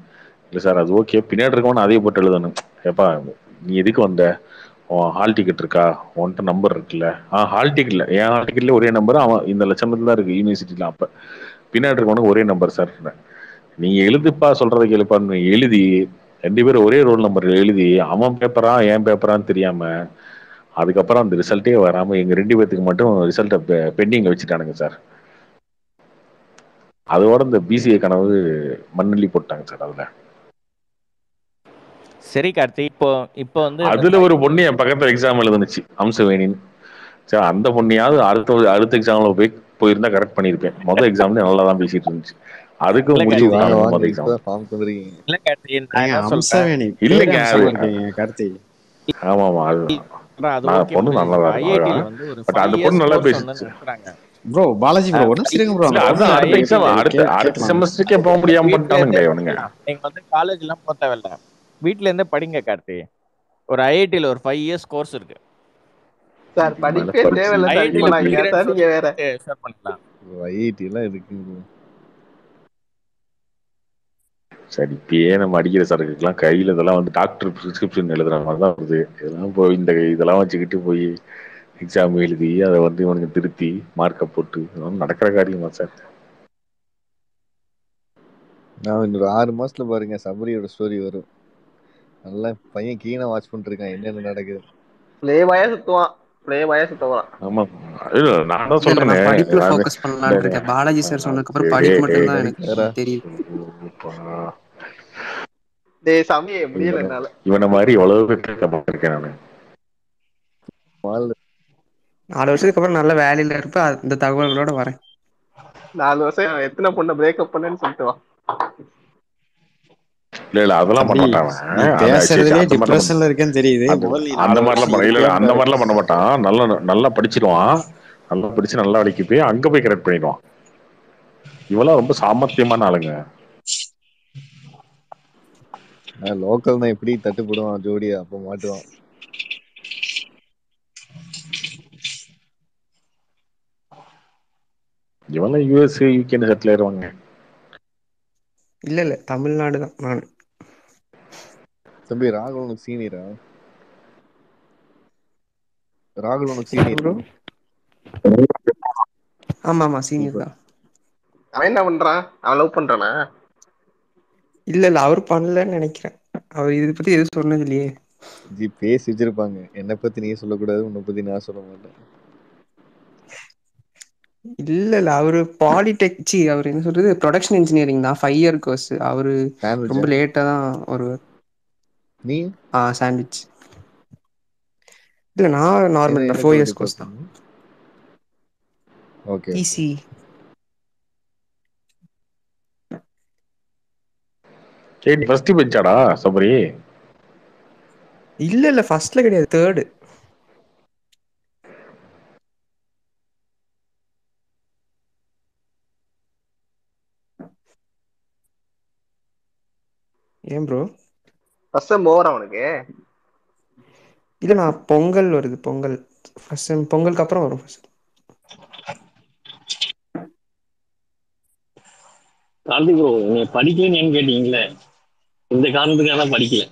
இல்லை சார் அது ஓகே, பின்னாடி இருக்கவனு அதையே போட்டு எழுதணும். ஏப்பா நீ எதுக்கு வந்த, ஹால் டிக்கெட் இருக்கா, உன்கிட்ட நம்பர் இருக்குல்ல? ஹால் டிக்கெட்ல, என் ஹால் டிக்கெட்ல ஒரே நம்பர், அவன் இந்த லட்சணத்துல தான் இருக்கு யூனிவர்சிட்டியில். அப்போ பின்னாடி இருக்கவனுக்கு ஒரே நம்பர் சார். நீ எழுதுப்பா, சொல்றதை கேளுப்பான்னு எழுதி 2 பேரும் ஒரே ரோல் நம்பர் எழுதி, அவன் பேப்பரா என் பேப்பரான்னு தெரியாம, அதுக்கப்புறம் அந்த ரிசல்ட்டே வராம எங்க 2 பேத்துக்கு மட்டும் ரிசல்ட்டை பெண்டிங்ல வச்சுட்டானுங்க சார். அதோட இந்த பிசிஏ கனவு மண்ணள்ளி போட்டாங்க சார். அதுல சரி கார்த்தி, இப்போ வந்து அதுல ஒரு பொண்ணு என் பக்கத்துல எக்ஸாம் எழுதுனுச்சு, அம்சவேணின்னு. சரி அந்த பொண்ணையாவது அடுத்த எக்ஸாம்ல போயிருந்தா கரெக்ட் பண்ணிருப்பேன். முதல் எக்ஸாம்ல நல்லா தான் பேசிட்டு இருந்துச்சு, அதுக்கும் முடிச்சு விட்டாங்க முதல் எக்ஸாம். இல்லைங்க கார்த்தி. ஆமா பொண்ணு நல்லா தான், பட் அந்த பொண்ணு நல்லா பேசிச்சு. ப்ரோ பாலாஜி ப்ரோ ஒண்ணு சரிங்க ப்ரோ, அதான் அடுத்த எக்ஸாம் அடுத்த செமஸ்டருக்கே போக முடியாம பண்ணிட்டானுங்க இவனுங்க. நீங்க வந்து காலேஜ் எல்லாம் போக தேவையில்ல, வீட்ல இருந்தே படிங்க கார்த்தி. ஒரு ஐஐடில ஒரு 5 இயர்ஸ் கோர்ஸ் இருக்கு சார். படிக்கவே தேவையில்ல சார், இப்போ நான் இங்க சார், நீங்க வேற ஷேர் பண்ணலாம். ஐஐடி எல்லாம் இருக்கு. சரி இப்பயே நம்ம அடிக்கிற சரக்குக்கெல்லாம் கையில இதெல்லாம் வந்து டாக்டர் பிரிஸ்கிரிப்ஷன் எழுதுற மாதிரி தான் வருது. இதெல்லாம் போய் இதெல்லாம் வச்சுக்கிட்டு போய் எக்ஸாம் எழுதி அதை வந்து இவனுக்கு திருத்தி மார்க்கை போட்டு நடக்கிற காரியமா சார்? நான் இன்னொரு 6 மாசத்துல பாருங்க சபரியோட ஸ்டோரி வரும். நல்லா பையன் கீழே வாட்ச் பண்ணிட்டு இருக்கான் என்னென்ன நடக்குது. பிளேவாயா சுத்துவான். ஆமா இல்ல நான் தான் சொல்றேன், படிப்புல ஃபோக்கஸ் பண்ணலாம்னு இருக்கேன். பாலாஜி சார் சொன்னதுக்கு அப்புறம் படிப்பு மட்டும் தான் எனக்கு தெரியும். டேய் சாமி முடியல என்னால. இவன மாதிரி எவ்வளவு பேர் பார்த்திருக்கேன் நானு. 4 வருஷத்துக்கு அப்புறம் நல்ல வேலையில இருப்ப, இந்த தகவல்களோட வரேன். 4 வருஷம் எத்தனை பொண்ணை பிரேக்கப் பண்ணேன்னு சொல்லிட்டு வா. இல்ல அதெல்லாம் பண்ண மாட்டான். பேசுறதுலயே டிப்ரஷன்ல இருக்கேன்னு தெரியுது. அந்த மாதிரிலாம் பண்ண மாட்டான். நல்லா படிச்சிருவான், நல்லா படிச்சு நல்லா வேலைக்கு போய் அங்க போய் கரெக்ட் பண்ணிடுவான். இவெல்லாம் ரொம்ப சாமர்த்தியமான ஆளுங்க. லோக்கல் தான் எப்படி தட்டுப்படுவான் ஜோடியா, அப்ப மாட்டுவான். இவெல்லாம் யூஎஸ் யூகேன்னு செட்டில் ஆயிடுவாங்க. இல்ல தமிழ்நாடு தான். நான் தம்பி ராகுல் உனக்கு சீனியரா? ராகுல் உனக்கு சீனியர்? ஆமா சீனியர் தான். அவன் என்ன பண்றான்? அவன் லவ் பண்றானா? இல்ல அவர் பண்ணலன்னு நினைக்கிறேன். அவர் இதை பத்தி எதுவும் சொன்னது இல்லையே. ஜி பேசி வச்சிருப்பாங்க, என்னை பத்தி நீ சொல்லக்கூடாது, உன்னை பத்தி நான் சொல்ல மாட்டேன். இல்ல அவரு பாலிடெக் அவர் என்ன சொல்றது ப்ரொடக்ஷன் இன்ஜினியரிங் தான், 5 இயர் கோர்ஸ். அவரு ரொம்ப லேட்டா தான் வருவார். நீ சாண்ட்விச் இல்ல, நான் நார்மல் 4 இயர்ஸ் கோர்ஸ் தான். Okay easy. சரி ஃபர்ஸ்ட் பெஞ்சாடா சபரி? இல்ல ஃபர்ஸ்ட்ல கிடையாது, தேர்டு. ஏன் ப்ரோ ஃபர்ஸ்ட் செம் ஓவர் அவனுக்கு? இல்ல நான் பொங்கல் வருது, பொங்கல் ஃபர்ஸ்ட் செம், பொங்கலுக்கு அப்புறம் வரும் ஃபர்ஸ்ட். கார்த்தி ப்ரோ நீ படிக்கலன்னு கேட்டீங்களே, இந்த காரணத்துக்காக தான் படிக்கல.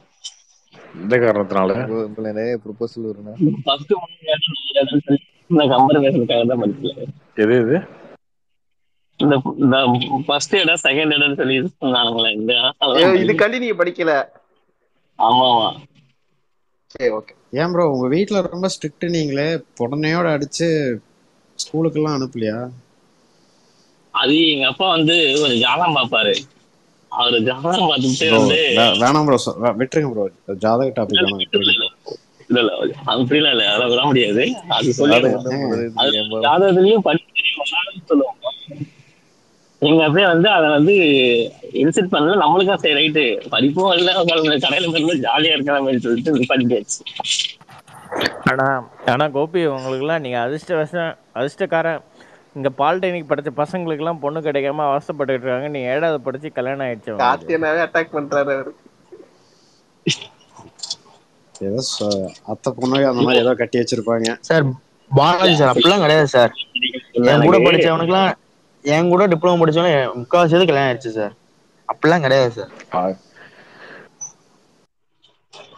இந்த காரணத்தினால நிறைய ப்ரொபோசல் வரும்னா ஃபர்ஸ்ட் இந்த கம்பேரிசனுக்காக தான் படிக்கல. எது இந்த ஃபர்ஸ்ட் இடம் செகண்ட் இடம்னு சொல்லி சொன்னாங்களே, இந்த இதுக்காண்டி நீங்க படிக்கல? ஆமா. சரி ஓகே. ஏன் ப்ரோ உங்க வீட்டுல ரொம்ப ஸ்ட்ரிக்ட், நீங்களே உடனேயோட அடிச்சு ஸ்கூலுக்கெல்லாம் அனுப்பலையா? அது எங்க அப்பா வந்து கொஞ்சம் ஜாதகம் பாப்பாரு. அவரு ஜாதகம் பார்த்துட்டு வந்து வேணாம் ப்ரோ, விட்டுருங்க ப்ரோ, ஜாதக டாபிக் வேணாம். இந்த இல்ல அப்படிலாம் இல்ல, அதெல்லாம் விட முடியாது. அது ஜாதகம் சொல்லிடுவோம். தான் பிரதர் அது கேம் ஜாதகத்துலயும் படிச்சு சொல்லுவோம். நீங்க அப்படியே வந்து அதை வந்து இன்சிட் பண்ணல, நம்மளுக்கும் சரி ரைட்டு படிப்போம் இல்ல கடையில போய் ஜாலியா இருக்கிற மாதிரி சொல்லிட்டு படிக்காச்சு. ஆனா கோபி உங்களுக்குலாம் நீங்க அதிர்ஷ்டக்காரன். இங்க பாலிடெக்னிக் படிச்ச பசங்களுக்குலாம் பொண்ணு கிடைக்காம அவஸ்தைப்பட்டு இருக்காங்க. நீ 7வது படிச்சு கல்யாணம் ஆயிடுச்சு உங்களுக்கு. கார்த்தியனாவே அட்டாக் பண்றாரு அவரு. ஏதோ அத்தை பொண்ணு அந்த மாதிரி ஏதோ கட்டி வச்சிருப்பாங்க சார். பாலாஜி சார் அப்படிலாம் கிடையாது சார். என் கூட படிச்சவனுக்குலாம், என் கூட டிப்ளமோ படிச்சவனுக்கு முக்கால்வாசி கல்யாணம் ஆயிடுச்சு சார். அப்படிலாம் கிடையாது சார்.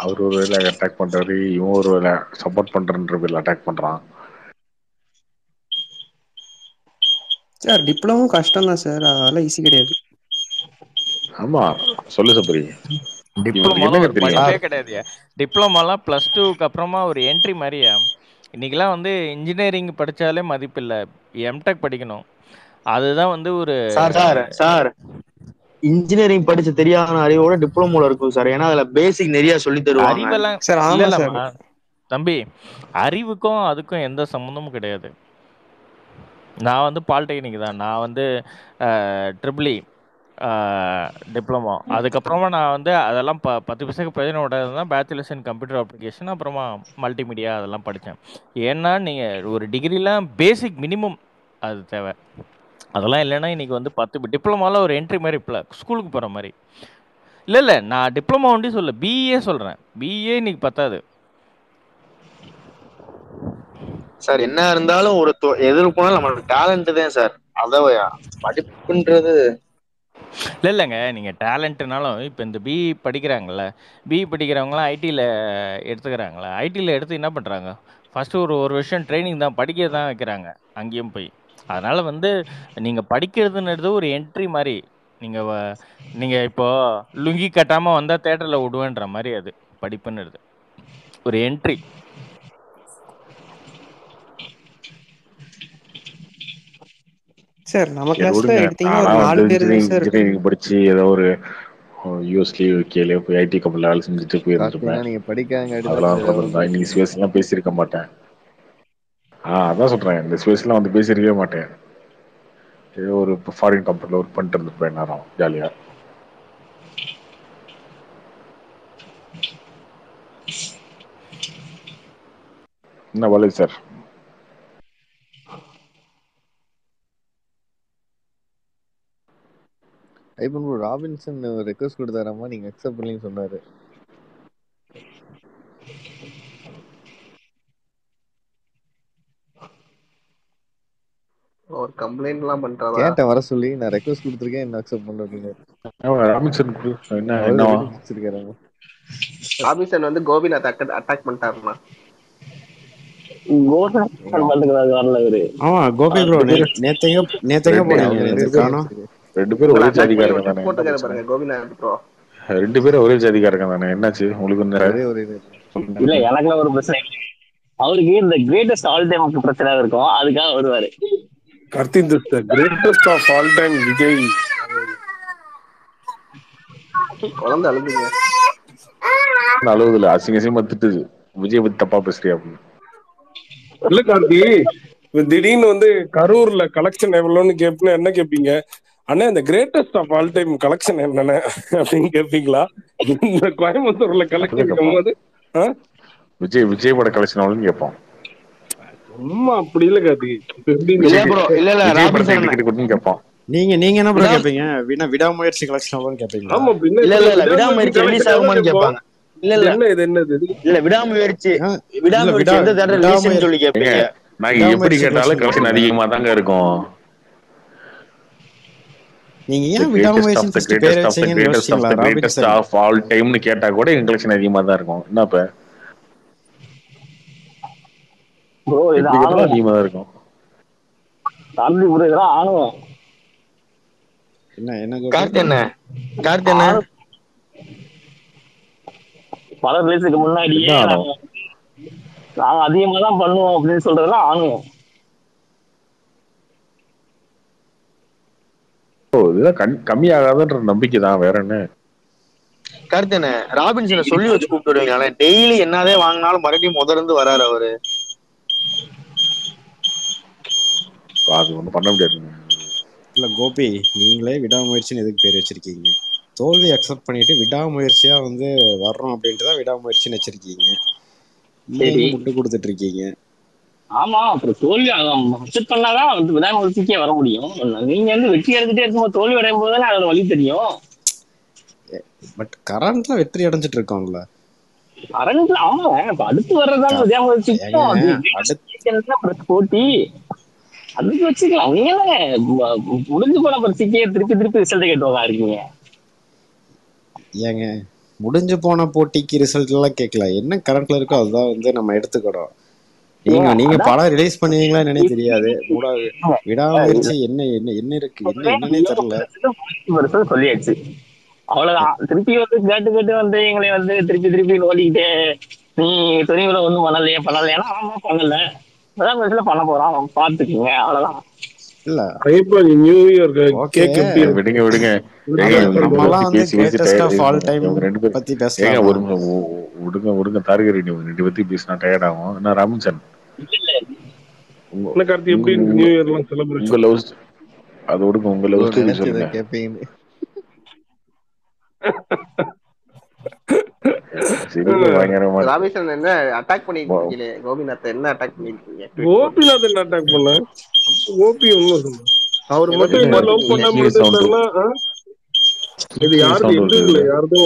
அவர் ஒரு வேலை அட்டாக் பண்றாரு, இவன் ஒரு வேலை சப்போர்ட் பண்றன்ற பேர்ல அட்டாக் பண்றான். சார் டிப்ளமோ கஷ்டம் தான் சார், அதெல்லாம் ஈஸி கிடையாது. ஆமா சொல்லு சபரி. டிப்ளமாலாம் ஒரு படிப்பே கிடையாது. டிப்ளமாலாம் +2க்கு அப்புறமா ஒரு என்ட்ரி மாதிரியா. இன்னைக்கெல்லாம் வந்து இன்ஜினியரிங் படிச்சாலே மதிப்பு இல்லை, எம்டெக் படிக்கணும். அதுதான் வந்து ஒரு சார் இன்ஜினியரிங் படிச்ச தெரியாத அறிவோட டிப்ளமோல இருக்கும் சார். ஏன்னா அதுல பேசிக் நிறைய சொல்லி தருவாங்க. அறிவெல்லாம் இல்லம்மா தம்பி, அறிவுக்கும் அதுக்கும் எந்த சம்மந்தமும் கிடையாது. நான் வந்து பாலிடெக்னிக் தான், நான் வந்து ட்ரிபிள் டிப்ளமோ. அதுக்கப்புறமா நான் வந்து அதெல்லாம் 10 பைசாக்கு பிரயோஜனம் விடாது தான் பேச்சுலர்ஸ் இன் கம்ப்யூட்டர் அப்ளிகேஷன், அப்புறமா மல்டிமீடியா அதெல்லாம் படித்தேன். ஏன்னா நீங்கள் ஒரு டிகிரிலாம் பேசிக் மினிமம் அது தேவை. அதெல்லாம் இல்லைன்னா இன்றைக்கி வந்து 10 டிப்ளமாவில் ஒரு என்ட்ரி மாதிரி இப்போ ஸ்கூலுக்கு போகிற மாதிரி. இல்லை நான் டிப்ளமோ ஒண்டி சொல்ல, பிஏ சொல்கிறேன். பிஏ இன்னைக்கு பத்தாது சார். என்ன இருந்தாலும் ஒரு எதிர்ப்பு போனாலும் நம்மளோட டேலண்ட் தான் சார். அத படிப்புன்றது இல்லைங்க. நீங்கள் டேலண்ட்னாலும் இப்போ இந்த பிஇ படிக்கிறாங்கல்ல, பிஇ படிக்கிறவங்களாம் ஐடியில் எடுத்துக்கிறாங்களா? ஐடியில் எடுத்து என்ன பண்ணுறாங்க? ஃபஸ்ட்டு ஒரு வருஷம் ட்ரைனிங் தான், படிக்க தான் வைக்கிறாங்க அங்கேயும் போய். அதனால் வந்து நீங்கள் படிக்கிறதுன்றது ஒரு என்ட்ரி மாதிரி. நீங்கள் இப்போது லுங்கி கட்டாமல் வந்தால் தேட்டரில் விடுவேன்ற மாதிரி அது படிப்புன்றது ஒரு என்ட்ரி. சார் நம்ம கிளாஸ்ல எடுத்தீங்கன்னா ஒரு 4 பேர் தான் சார். இன்ஜினியரிங் படிச்சு ஏதோ ஒரு யூஎஸ்லயோ யூகேலயோ போய் ஐடி கம்பெனில வேலை செஞ்சுட்டு போயிருந்துருப்பேன். நீங்க படிக்காங்க அதெல்லாம் நடந்திருந்தா இன்னைக்கு ஸ்பேஸ்லாம் பேசியிருக்க மாட்டேன். அதான் சொல்றேன், இந்த ஸ்பேஸ்லாம் வந்து பேசியிருக்கவே மாட்டேன். ஏதோ ஒரு ஃபாரின் கம்பெனில ஒர்க் பண்ணிட்டு இருந்திருப்பேன் நேரம் ஜாலியா. என்ன Balaji sir? ஐபன் bro Robinson request கொடுத்தாராமா, நீங்க அக்செப்ட் பண்ணலன்னு சொன்னாரு. ஒரு கம்ப்ளைண்ட்லாம் பண்றாரா? கேட்டேன் வர சொல்லி, நான் ரெக்வெஸ்ட் கொடுத்துருக்கேன், என்ன அக்செப்ட் பண்ணல அப்படின்னு. ராபின்சன் வச்சிருக்காரு. ராபின்சன் வந்து கோபிநாத் அட்டாக் பண்ணிட்டாருமா. ஆமா கோபி ப்ரோ நேத்தைங்க போனீங்க காணோம். 2 பேரும் ஒரே ஜாதிக்காரங்க தானே. போட்டுக்காரு பாருங்க கோபிநாத் ப்ரோ. 2 பேரும் ஒரே ஜாதிக்காரங்க தானே, என்னாச்சு உங்களுக்கு? இல்ல எனக்குலாம் ஒரு பிரச்சனை இல்லை. அவருக்கு இந்த கிரேட்டஸ்ட் ஆல் டைம் பிரச்சனை இருக்கும், அதுக்காக வருவாரு. Karthi the greatest of all time Vijay. குழந்தை அழுதுங்க. அழுவுதுல அசிங்கமா திட்டுது, விஜய் பத்தி தப்பா பேசுறியா அப்படின்னு. இல்ல கார்த்தி, திடீர்னு வந்து கரூர்ல கலெக்ஷன் எவ்வளவுன்னு கேட்பீங்க, என்ன கேட்பீங்க? அண்ணா இந்த greatest of all time collection என்னன்னு அப்படின்னு கேட்பீங்களா? இந்த கோயம்புத்தூர்ல கலெக்ஷன் போது விஜய் பட கலெக்ஷன் எவ்வளவுன்னு கேட்போம். சும்மா அப்படி இல்ல கார்த்தி. கேட்போம். நீங்க என்ன ப்ரோ கேப்பீங்க? விடாமுயற்சி கலெக்ஷன் எவ்வளவுன்னு கேப்பீங்களா? ஆமா இல்ல விடாமுயற்சி ரிலீஸ் ஆகுமான்னு கேட்பாங்க. இல்ல விடாமுயற்சி எந்த தேட்டர் ரிலீஸ்னு சொல்லி கேட்பீங்க. நான் எப்படி கேட்டாலும் கலெக்ஷன் அதிகமா தாங்க இருக்கும். நீங்க ஏன் விடாமுயற்சி ஃபர்ஸ்ட் பேர் வச்சீங்கன்னு யோசிச்சீங்களா? கிரேட்டஸ்ட் ஆஃப் ஆல் டைம்னு கேட்டா கூட எங்க கலெக்ஷன் அதிகமா தான் இருக்கும். என்னப்ப ப்ரோ இது அதிகமா தான் இருக்கும். சாந்தி ப்ரோ இதெல்லாம் ஆணும். என்ன கார்த்தி பல ரிலீஸுக்கு முன்னாடியே நாங்க அதிகமா தான் பண்ணுவோம் அப்படின்னு சொல்றதெல்லாம் ஆணும். இதெல்லாம் கம்மியாகாதுன்ற நம்பிக்கை தான், வேற என்ன. கருத்துனே ராபின்சனை சொல்லி வச்சு கூப்பிட்டு வருவீங்க. ஆனா டெய்லி என்னதே வாங்கினாலும் மறுபடியும் முதல்ல இருந்து வராரு அவரு. அது ஒன்றும் பண்ண முடியாதுங்க. இல்ல கோபி, நீங்களே விடாமுயற்சின்னு எதுக்கு பேர் வச்சிருக்கீங்க? தோல்வி அக்செப்ட் பண்ணிட்டு விடாமுயற்சியா வந்து வர்றோம் அப்படின்ட்டு தான் விடாமுயற்சின்னு வச்சிருக்கீங்க. நீங்க முட்டு கொடுத்துட்டு இருக்கீங்க. ஆமா, அப்புறம் தோல்வி அக்செப்ட் பண்ணாதான் வந்து விடாமுயற்சிக்கே வர முடியும். நீங்க வந்து வெற்றி எடுத்துட்டே இருக்கும்போது தோல்வி அடையும் போது தானே அதோட வழி தெரியும். பட் கரண்ட்ல வெற்றி அடைஞ்சிட்டு இருக்கோம்ல. கரண்ட்ல ஆமா, இப்ப அடுத்து வர்றதான விடாமுயற்சிக்கும் போட்டி அதுக்கு வச்சுக்கலாம். நீங்களே முடிஞ்சு போன பரிசைக்கே திருப்பி ரிசல்ட் கேட்டுவாங்க இருக்கீங்க. ஏங்க முடிஞ்சு போன போட்டிக்கு ரிசல்ட் எல்லாம் கேட்கல. என்ன கரண்ட்ல இருக்கோ அதுதான் வந்து நம்ம எடுத்துக்கிறோம். நீங்க படம் ரிலீஸ் பண்ணுவீங்களான்னு எனக்கு தெரியாது. விடாமுயற்சி என்ன என்ன என்ன இருக்கு என்னன்னே தெரியல. சொல்லியாச்சு, அவ்வளவுதான். திருப்பி வந்து கேட்டு வந்து எங்களை வந்து திருப்பி ஓடிக்கிட்டு நீ துணிவுல ஒண்ணும் பண்ணலையா ஆமா பண்ணல, விடாமுயற்சியில பண்ண போறோம் பாத்துக்கீங்க, அவ்வளவுதான். இல்ல நியூ இயர் கேக் விடுங்க விடுங்க தார்கரி ரெண்டு பத்தி பேசினா டயர்ட் ஆகும். என்ன ராமச்சன் உங்க லவ் அது விடுங்க, உங்க லவ் ஸ்டோரி சொல்லுங்க. கேப்பீங்க ராபின்சன் என்ன அட்டாக் பண்ணிருக்கீங்க? கோபிநாத் என்ன அட்டாக் பண்ணிருக்கீங்க? கோபிநாத் என்ன அட்டாக் பண்ண? கோபி ஒண்ணும் சொல்ல, அவர் மட்டும் என்ன லவ் பண்ணாம இருந்தாருன்னா இது யாருது எந்த இல்ல யாருதோ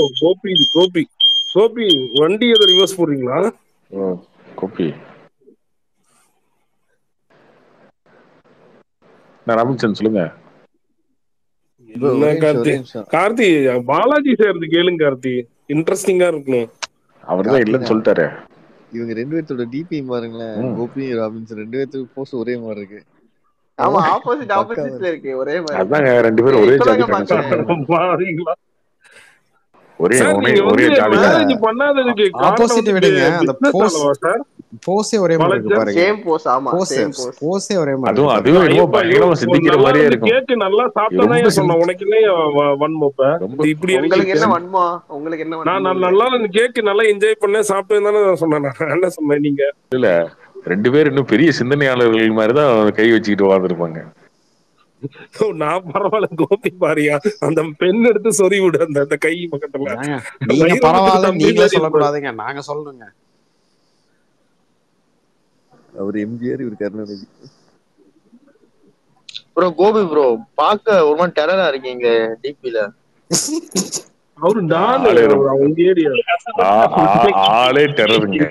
கோபி வண்டி எதை ரிவர்ஸ் போடுறீங்களா? கோபி ராமச்சன் சொல்லுங்க. கார்த்தி பாலாஜி சார் கேளுங்க கார்த்தி, இன்ட்ரெஸ்டிங்கா இருக்கணும். அவர்தான் இல்லன்னு சொல்லிட்டாரு. இவங்க ரெண்டு பேர்த்தோட டிபி பாருங்களேன், கோபி ராபின்சன் ரெண்டு பேர்த்துக்கு போஸ்ட் ஒரே மாதிரி இருக்கு. ஆமா, ஆப்போசிட்ல இருக்கு, ஒரே மாதிரி. அதாங்க ரெண்டு பேரும் ஒரே ஜாதி ஒரே ஜாதி. மேரேஜ் பண்ணாததுக்கு ஆப்போசிட் விடுங்க, அந்த போஸே ஒரே மாதிரி இருக்கு பாருங்க. சேம் போஸ். ஆமா, சேம் போஸ். போஸே ஒரே மாதிரி. அதுவும் என்னமோ பயங்கரமா சிந்திக்கிற மாதிரியே இருக்கும். கேக் நல்லா சாப்பிட்டா சொன்ன உனக்கு என்ன வன்மோப்ப இப்படி உங்களுக்கு என்ன வன்மோ? உங்களுக்கு என்ன வன்மோ? நான் நல்லா இந்த கேக் நல்லா என்ஜாய் பண்ண சாப்பிட்டேன்னு தானே சொன்னேன். நான் என்ன சொன்னேன்? நீங்க இல்ல ரெண்டு பேரும் இன்னும் பெரிய சிந்தனையாளர்கள் மாதிரிதான் கை வச்சுக்கிட்டு வாழ்ந்துருப்பாங்க. நான் பரவாயில்ல, கோபி பாரியா அந்த பெண் எடுத்து சொறி விடு அந்த கை பக்கத்துல. நீங்க பரவாயில்ல, நீங்க சொல்லக்கூடாதுங்க, நாங்க சொல்லணுங்க. அவர் எம்ஜிஆர், இவர் கருணாநிதி. ப்ரோ கோபி ப்ரோ பாக்க ஒரு மாதிரி டெரரா இருக்கீங்க டிபில. அவரு ஆளே டெரருங்க.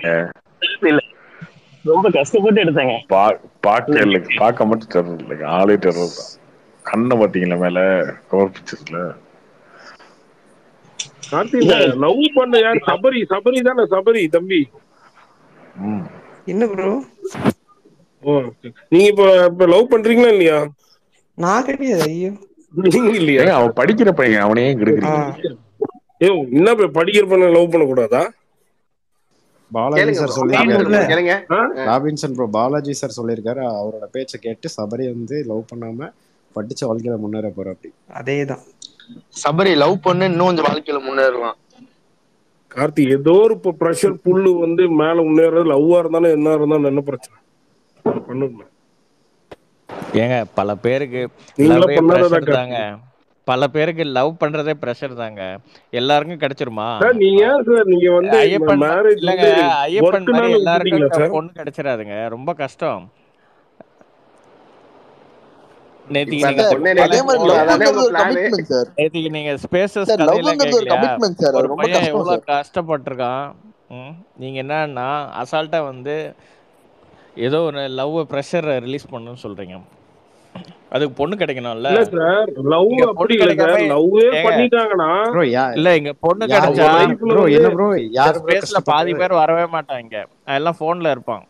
ரொம்ப கஷ்டப்பட்டு எடுத்தாங்க. பார்க்க மட்டும் டெரர் இல்லைங்க, ஆளே டெரர் தான். கண்ணை பாத்தீங்களா மேல கவர் பிக்சர்ஸ்ல? லவ் பண்ண யார்? சபரி தானே? சபரி தம்பி என்ன ப்ரோ? நீங்க இப்ப லவ் பண்றீங்களா இல்லையா? நான் கிடையாது. ஐயோ நீங்க இல்லையா? அவன் படிக்கிற பையன், அவனே எடுக்கிறீங்க. என்ன படிக்கிற பையன் லவ் பண்ண கூடாதா? பாலாஜி சார் சொல்லிருக்காரு. ராபின்சன் ப்ரோ பாலாஜி சார் சொல்லியிருக்காரு, அவரோட பேச்சை கேட்டு சபரி வந்து லவ் பண்ணாம படிச்ச வாழ்க்கையில முன்னேற போற. அப்படி அதேதான் சபரி லவ் பண்ணு இன்னும் கொஞ்சம் வாழ்க்கையில முன்னேறலாம். கார்த்தி ஏதோ ஒரு இப்ப ப்ரெஷர் புல்லு வந்து மேல முன்னேறது, லவ்வா இருந்தாலும் என்ன இருந்தாலும் என்ன பிரச்சனை பண்ணுங்க. ஏங்க பல பேருக்கு தாங்க, பல பேருக்கு லவ் பண்றதே பிரஷர் தாங்க. எல்லாருக்கும் கிடைச்சிருமா? நீங்க நீங்க வந்து ஐயப்பன் மாதிரி எல்லாருக்கும் பொண்ணு கிடைச்சிடாதுங்க, ரொம்ப கஷ்டம். நேத்திக்கு நீங்க ஸ்பேசஸ் கதையில கேக்கலையா? ஒரு பையன் எவ்வளவு கஷ்டப்பட்டிருக்கான். நீங்க என்னன்னா அசால்ட்டா வந்து ஏதோ ஒரு லவ் பிரஷர் ரிலீஸ் பண்ணணும்னு சொல்றீங்க. அதுக்கு பொண்ணு கிடைக்கணும்ல. இல்ல சார், லவ் அப்படி இல்ல, லவ்வே பண்ணிட்டாங்கனா இல்ல இங்க பொண்ணு கிடைச்சா ப்ரோ என்ன ப்ரோ யார் ஸ்பேஸ்ல பாதி பேர் வரவே மாட்டாங்க, எல்லாம் போன்ல இருப்பாங்க.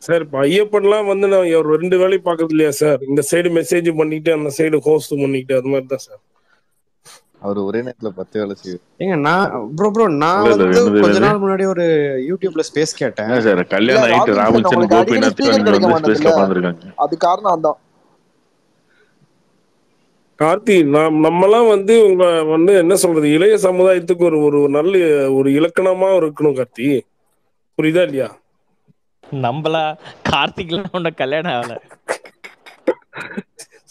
சார் ஐயப்பன்லாம் வந்து நான் ஒரு ரெண்டு வேலையை பாக்குறது இல்லையா சார்? இந்த சைடு மெசேஜ் பண்ணிட்டு அந்த சைடு ஹோஸ்ட் பண்ணிட்டு அது மாதிரி தான் சார். அவர் ஒரே நேரத்துல 10 வேலை செய்யும். ஏங்க நான் நான் வந்து கொஞ்ச நாள் முன்னாடி ஒரு யூடியூப்ல ஸ்பேஸ் கேட்டேன் சார். கல்யாணம் ஆயிட்டு ராமச்சந்திரன் கோபிநாத் வந்து ஸ்பேஸ்ல உட்கார்ந்திருக்காங்க. அது காரணம் அதான். கார்த்தி, நம்மலாம் வந்து உங்க வந்து என்ன சொல்றது, இளைய சமுதாயத்துக்கு ஒரு ஒரு நல்ல ஒரு இலக்கணமா இருக்கணும் கார்த்தி. புரியுதா இல்லையா? நம்மளா கார்த்திக்லாம் உன்ன கல்யாணம் ஆகல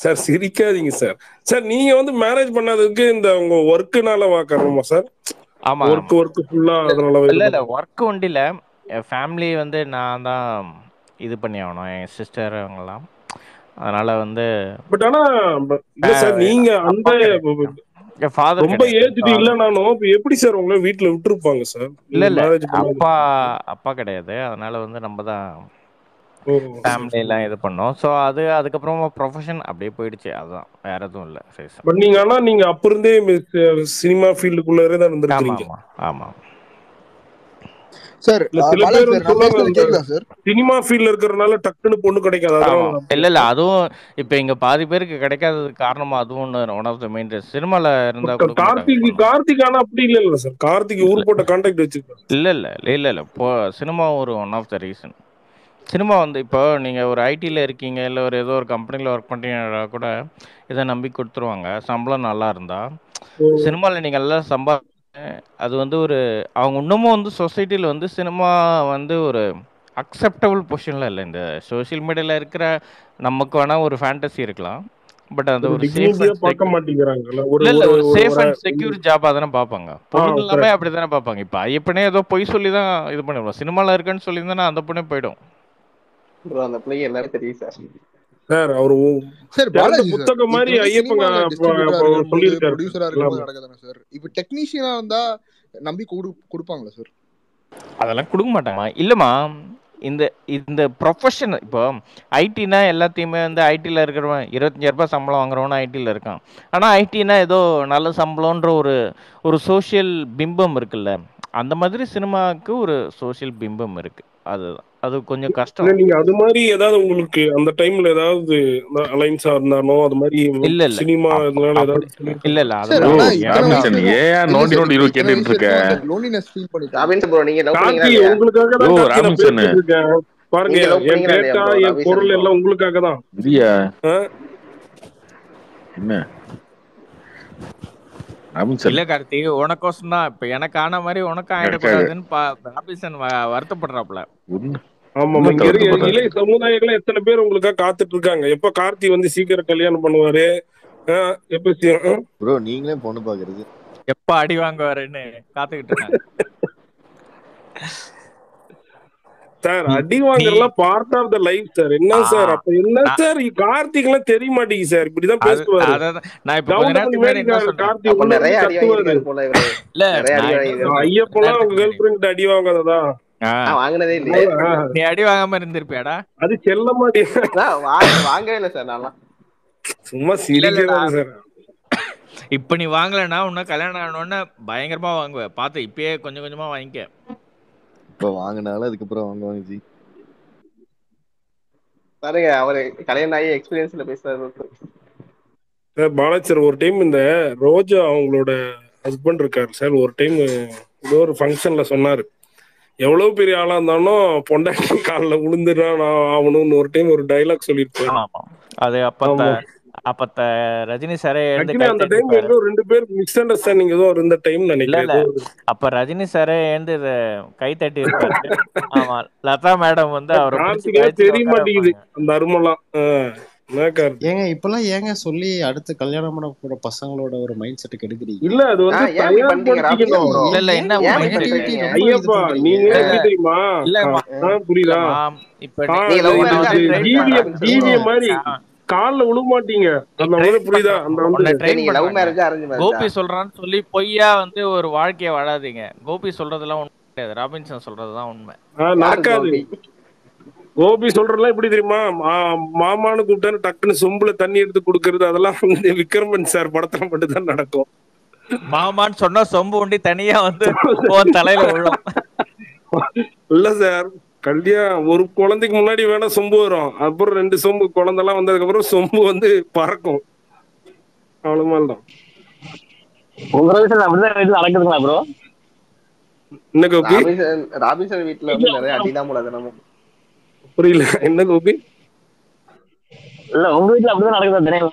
சார். சிரிக்காதீங்க சார். சார் நீங்க வந்து மேரேஜ் பண்ணாததுக்கு இந்த உங்க ஒர்க்குனால காரணமா சார்? ஆமா ஒர்க் ஃபுல்லா அதனால இல்ல ஒர்க் ஒண்டி இல்ல, என் ஃபேமிலி வந்து நான் தான் இது பண்ணி ஆகணும், என் சிஸ்டர் அவங்கலாம். அதனால வந்து பட் ஆனா இல்ல சார், நீங்க அந்த ரொம்ப ஏஜ்டு இல்லனாலும் எப்படி சார் உங்களை வீட்டுல விட்டுருப்பாங்க சார்? இல்ல மேரேஜ் அப்பா கிடையாது. அதனால வந்து நம்ம தான் ஃபேமிலி எல்லாம் இது பண்ணோம். ஸோ அதுக்கப்புறம் ப்ரொஃபஷன் அப்படியே போயிடுச்சு. அதுதான், வேற எதுவும் இல்லை. பட் நீங்க அப்ப இருந்தே சினிமா ஃபீல்டுக்குள்ளே தான் இருந்திருக்கீங்க. ஆமா சார். சில பேர் சொல்லுவாங்க சினிமா ஃபீல்ட்ல இருக்கறனால டக்குன்னு பொண்ணு கிடைக்காது. இல்ல அதுவும் இப்ப இங்க பாதி பேருக்கு கிடைக்காததுக்கு காரணமா அதுவும் one of the main reason. சினிமால இருந்தா கூட கார்த்திக் ஆனா அப்படி இல்ல சார். கார்த்திக் ஊர்பட்ட கான்டாக்ட் வச்சிருக்காரு. இல்ல இப்போ சினிமா ஒரு one of the reason. Cinema வந்து இப்போ நீங்க ஒரு ஐடில இருக்கீங்க, இல்ல ஒரு ஏதோ ஒரு கம்பெனில ஒர்க் பண்றீங்கன்னா கூட இதை நம்பி கொடுத்துருவாங்க. சம்பளம் நல்லா இருந்தா சினிமாவில் நீங்கள் எல்லாம் அது வந்து ஒரு அவங்க இன்னமும் வந்து சொசைட்டியில் வந்து சினிமா வந்து ஒரு அக்செப்டபிள் பொசிஷன்ல இல்லை. இந்த சோசியல் மீடியாவில் இருக்கிற நமக்கு வேணா ஒரு ஃபேண்டசி இருக்கலாம், பட் அது ஒரு சேஃப் அண்ட் செக்யூர் ஜாபா தானே பார்ப்பாங்க. பொண்ணுங்க எல்லாமே அப்படி தானே பார்ப்பாங்க. இப்போ ஐயப்பனே ஏதோ பொய் சொல்லி தான் இது பண்ணிடுவோம். சினிமாவில் இருக்குன்னு சொல்லியிருந்தா அந்த பொண்ணே போயிடும். அந்த பிள்ளை எல்லாரும் தெரியும் சார். சார் அவரு சார் புத்தகம் மாதிரி ஐயப்பங்க ப்ரொடியூசரா இருக்கும்போது நடக்குதானே சார்? இப்போ டெக்னீஷியனா இருந்தா நம்பி கொடுப்பாங்களா சார்? அதெல்லாம் கொடுக்க மாட்டாங்க. இல்லம்மா, இந்த ப்ரொஃபஷன் இப்போ ஐடினா எல்லாத்தையுமே வந்து ஐடியில் இருக்கிறவன் 25,000 ரூபாய் சம்பளம் வாங்குறவனா ஐடியில் இருக்கான். ஆனால் ஐடினா ஏதோ நல்ல சம்பளம்ன்ற ஒரு சோஷியல் பிம்பம் இருக்குல்ல, அந்த மாதிரி சினிமாவுக்கு ஒரு சோஷியல் பிம்பம் இருக்கு. அது கொஞ்சம் கஷ்டம். நீங்க அது மாதிரி ஏதாவது உங்களுக்கு அந்த டைம்ல ஏதாவது அலைன்ஸா இருந்தானோ அது மாதிரி சினிமா இதனால ஏதாவது இல்ல கேட்டுட்டு இருக்கேன். லோன்லினஸ் ஃபீல் பண்ணிட்டு ராபின்சன் ப்ரோ நீங்க லவ் பண்ணீங்களா? உங்களுக்காக தான் ராபின்சன் பாருங்க, என் டேட்டா என் பொருள் எல்லாம் உங்களுக்காக தான். என்ன இல்ல கார்த்தி, உனக்கோசம் தான். இப்ப எனக்கு ஆன மாதிரி உனக்கு ஆயிடக்கூடாதுன்னு ராபின்சன் வருத்தப்படுறாப்ல. ஆமா, இளைய சமுதாயங்கள் எத்தனை பேர் உங்களுக்காக காத்துட்டு இருக்காங்க. எப்ப கார்த்தி வந்து சீக்கிரம் கல்யாணம் பண்ணுவாரு, ப்ரோ நீங்களே பொண்ணு பாக்குறது எப்ப அடி வாங்குவாருன்னு காத்துக்கிட்டு இருக்காங்க சார். அடி வாங்குறதுலாம் part of the life sir. என்ன சார் அப்ப என்ன சார் கார்த்திக் எல்லாம் தெரிய மாட்டேங்குது சார். இப்படிதான் பேசுவாரு. நான் இப்ப கொஞ்ச நேரத்துக்கு முன்னாடி என்ன சொன்னேன்? கார்த்திக் நிறைய அடி வாங்கிருக்காரு போல இவரு. இல்ல ஐயப்பெல்லாம் உங்க கேர்ள் ஃபிரெண்ட் அடி வாங்காததா? வாங்கினதே இல்லையா? நீ அடி வாங்காம இருந்திருப்பியாடா? அது செல்ல மாட்டேன். வாங்கவே இல்லை சார். நான் சும்மா சிரிக்கிறேன் சார். இப்ப நீ வாங்கலன்னா உன்ன கல்யாணம் ஆனோன்னு பயங்கரமா வாங்குவ. பாத்து இப்பயே கொஞ்சம் கொஞ்சமா வாங்கிக்க. இப்ப வாங்கினாலும் அதுக்கப்புறம் வாங்குவாங்க ஜி. பாருங்க அவரு கல்யாணம் ஆகி எக்ஸ்பீரியன்ஸ்ல பேசுறாரு பாலாஜி சார். ஒரு டைம் இந்த ரோஜா அவங்களோட ஹஸ்பண்ட் இருக்காரு சார், ஒரு டைம் ஏதோ ஒரு ஃபங்க்ஷன்ல சொன்னாரு, எவ்வளவு பெரிய ஆளா இருந்தாலும் பொண்டாட்டி காலில் விழுந்துடான் ஆகணும்னு ஒரு டைம் ஒரு டைலாக் சொல்லியிருப்பாரு. அது அப்பத்த ரஜினி சாரே அந்த டைம் ஏதோ ரெண்டு பேர் மிஸ் அண்டர்ஸ்டாண்டிங் ஏதோ இருந்த டைம் நினைக்கிறேன். அப்ப ரஜினி சாரே எழுந்து கை தட்டி இருப்பாரு. ஆமா, லதா மேடம் வந்து அவரை தெரிய மாட்டேங்குது அந்த அருமெல்லாம். ஏங்க இப்பெல்லாம் ஏங்க சொல்லி அடுத்து கல்யாணம் பண்ண போற பசங்களோட ஒரு மைண்ட் செட் கெடுக்குறீங்க? இல்ல அது வந்து ஐயப்பா நீங்க தெரியுமா? புரியுதா? ஜீவியம் மாதிரி கால்ல விழ மாட்டீங்க. புரியுதா? கோபி சொல்றான்னு சொல்லி பொய்யா வந்து ஒரு வாழ்க்கைய வாழாதீங்க. கோபி சொல்றதெல்லாம் உண்மை கிடையாது, ராபின்சன் சொல்றதுதான் உண்மை. நடக்காது. கோபி சொல்றதுலாம் எப்படி தெரியுமா? மாமான்னு கூப்பிட்டாரு டக்குன்னு சொம்புல தண்ணி எடுத்து கொடுக்கறது, அதெல்லாம் வந்து விக்ரமன் சார் படத்துல மட்டும் தான் நடக்கும். மாமான்னு சொன்னா சொம்பு உண்டி தனியா வந்து தலையில விழும். இல்ல சார், கல்யாணம் ஒரு குழந்தைக்கு முன்னாடி வேணா சொம்பு வரும், அப்புறம் 2 சொம்பு குழந்தைலாம் வந்ததுக்கு அப்புறம் சொம்பு வந்து பறக்கும். அவ்வளவு தான். உங்க வீட்டுல அப்படிதான் நடக்குதுங்களா ப்ரோ? என்ன கோபி? ராபின்சன் வீட்டுல வந்து நிறைய அடிதான் போல நம்ம. புரியல என்ன கோபி? இல்ல உங்க வீட்டுல அப்படிதான் நடக்குதா?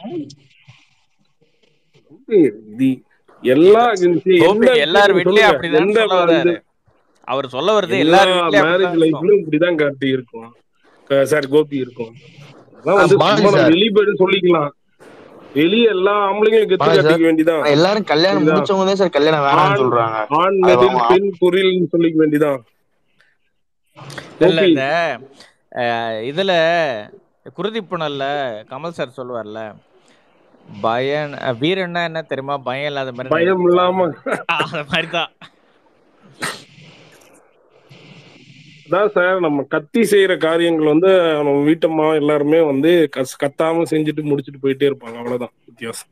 எல்லா கோபி என்ன எல்லார் விஷயம் வீட்லயும் சொல்லுங்க, அப்படிதான் எந்த சொல்ல வர்றாரு. அவர் சொல்ல வருது எல்லா எல்லார் வீட்லயும் மேரேஜ் அப்படிதான் இருக்கும். லைஃப்லயும் இப்படிதான் கார்த்தி இருக்கும். சார் கோபி இருக்கும். அதான் சும்மா பாலாஜி நம்ம சார் வெளியே சொல்லிக்கலாம். வெளியே எல்லா ஆம்பளைங்களும் கெத்து பாலாஜி சார் காட்டிக்க வேண்டிதான். எல்லாரும் கல்யாணம் புரியுதா? முடிச்சவங்க தான் சார் கல்யாணம் வேணாம்னு சொல்றாங்க. ஆண் அது நெடில் அவங்க பெண் குறில்னு சொல்லிக்க வேண்டிதான். இல்ல கோபி இந்த இதுல குருதிப்புணல்ல கமல் சார் சொல்லுவார்ல, பயம் வீரன்னா என்ன தெரியுமா, பயம் இல்லாத மாதிரி பயம் இல்லாம அந்த மாதிரிதான். அதான் சார் நம்ம கத்தி செய்யற காரியங்கள் வந்து நம்ம வீட்டம்மா எல்லாருமே வந்து கத்தாம செஞ்சுட்டு முடிச்சுட்டு போயிட்டே இருப்பாங்க. அவ்வளவுதான் வித்தியாசம்.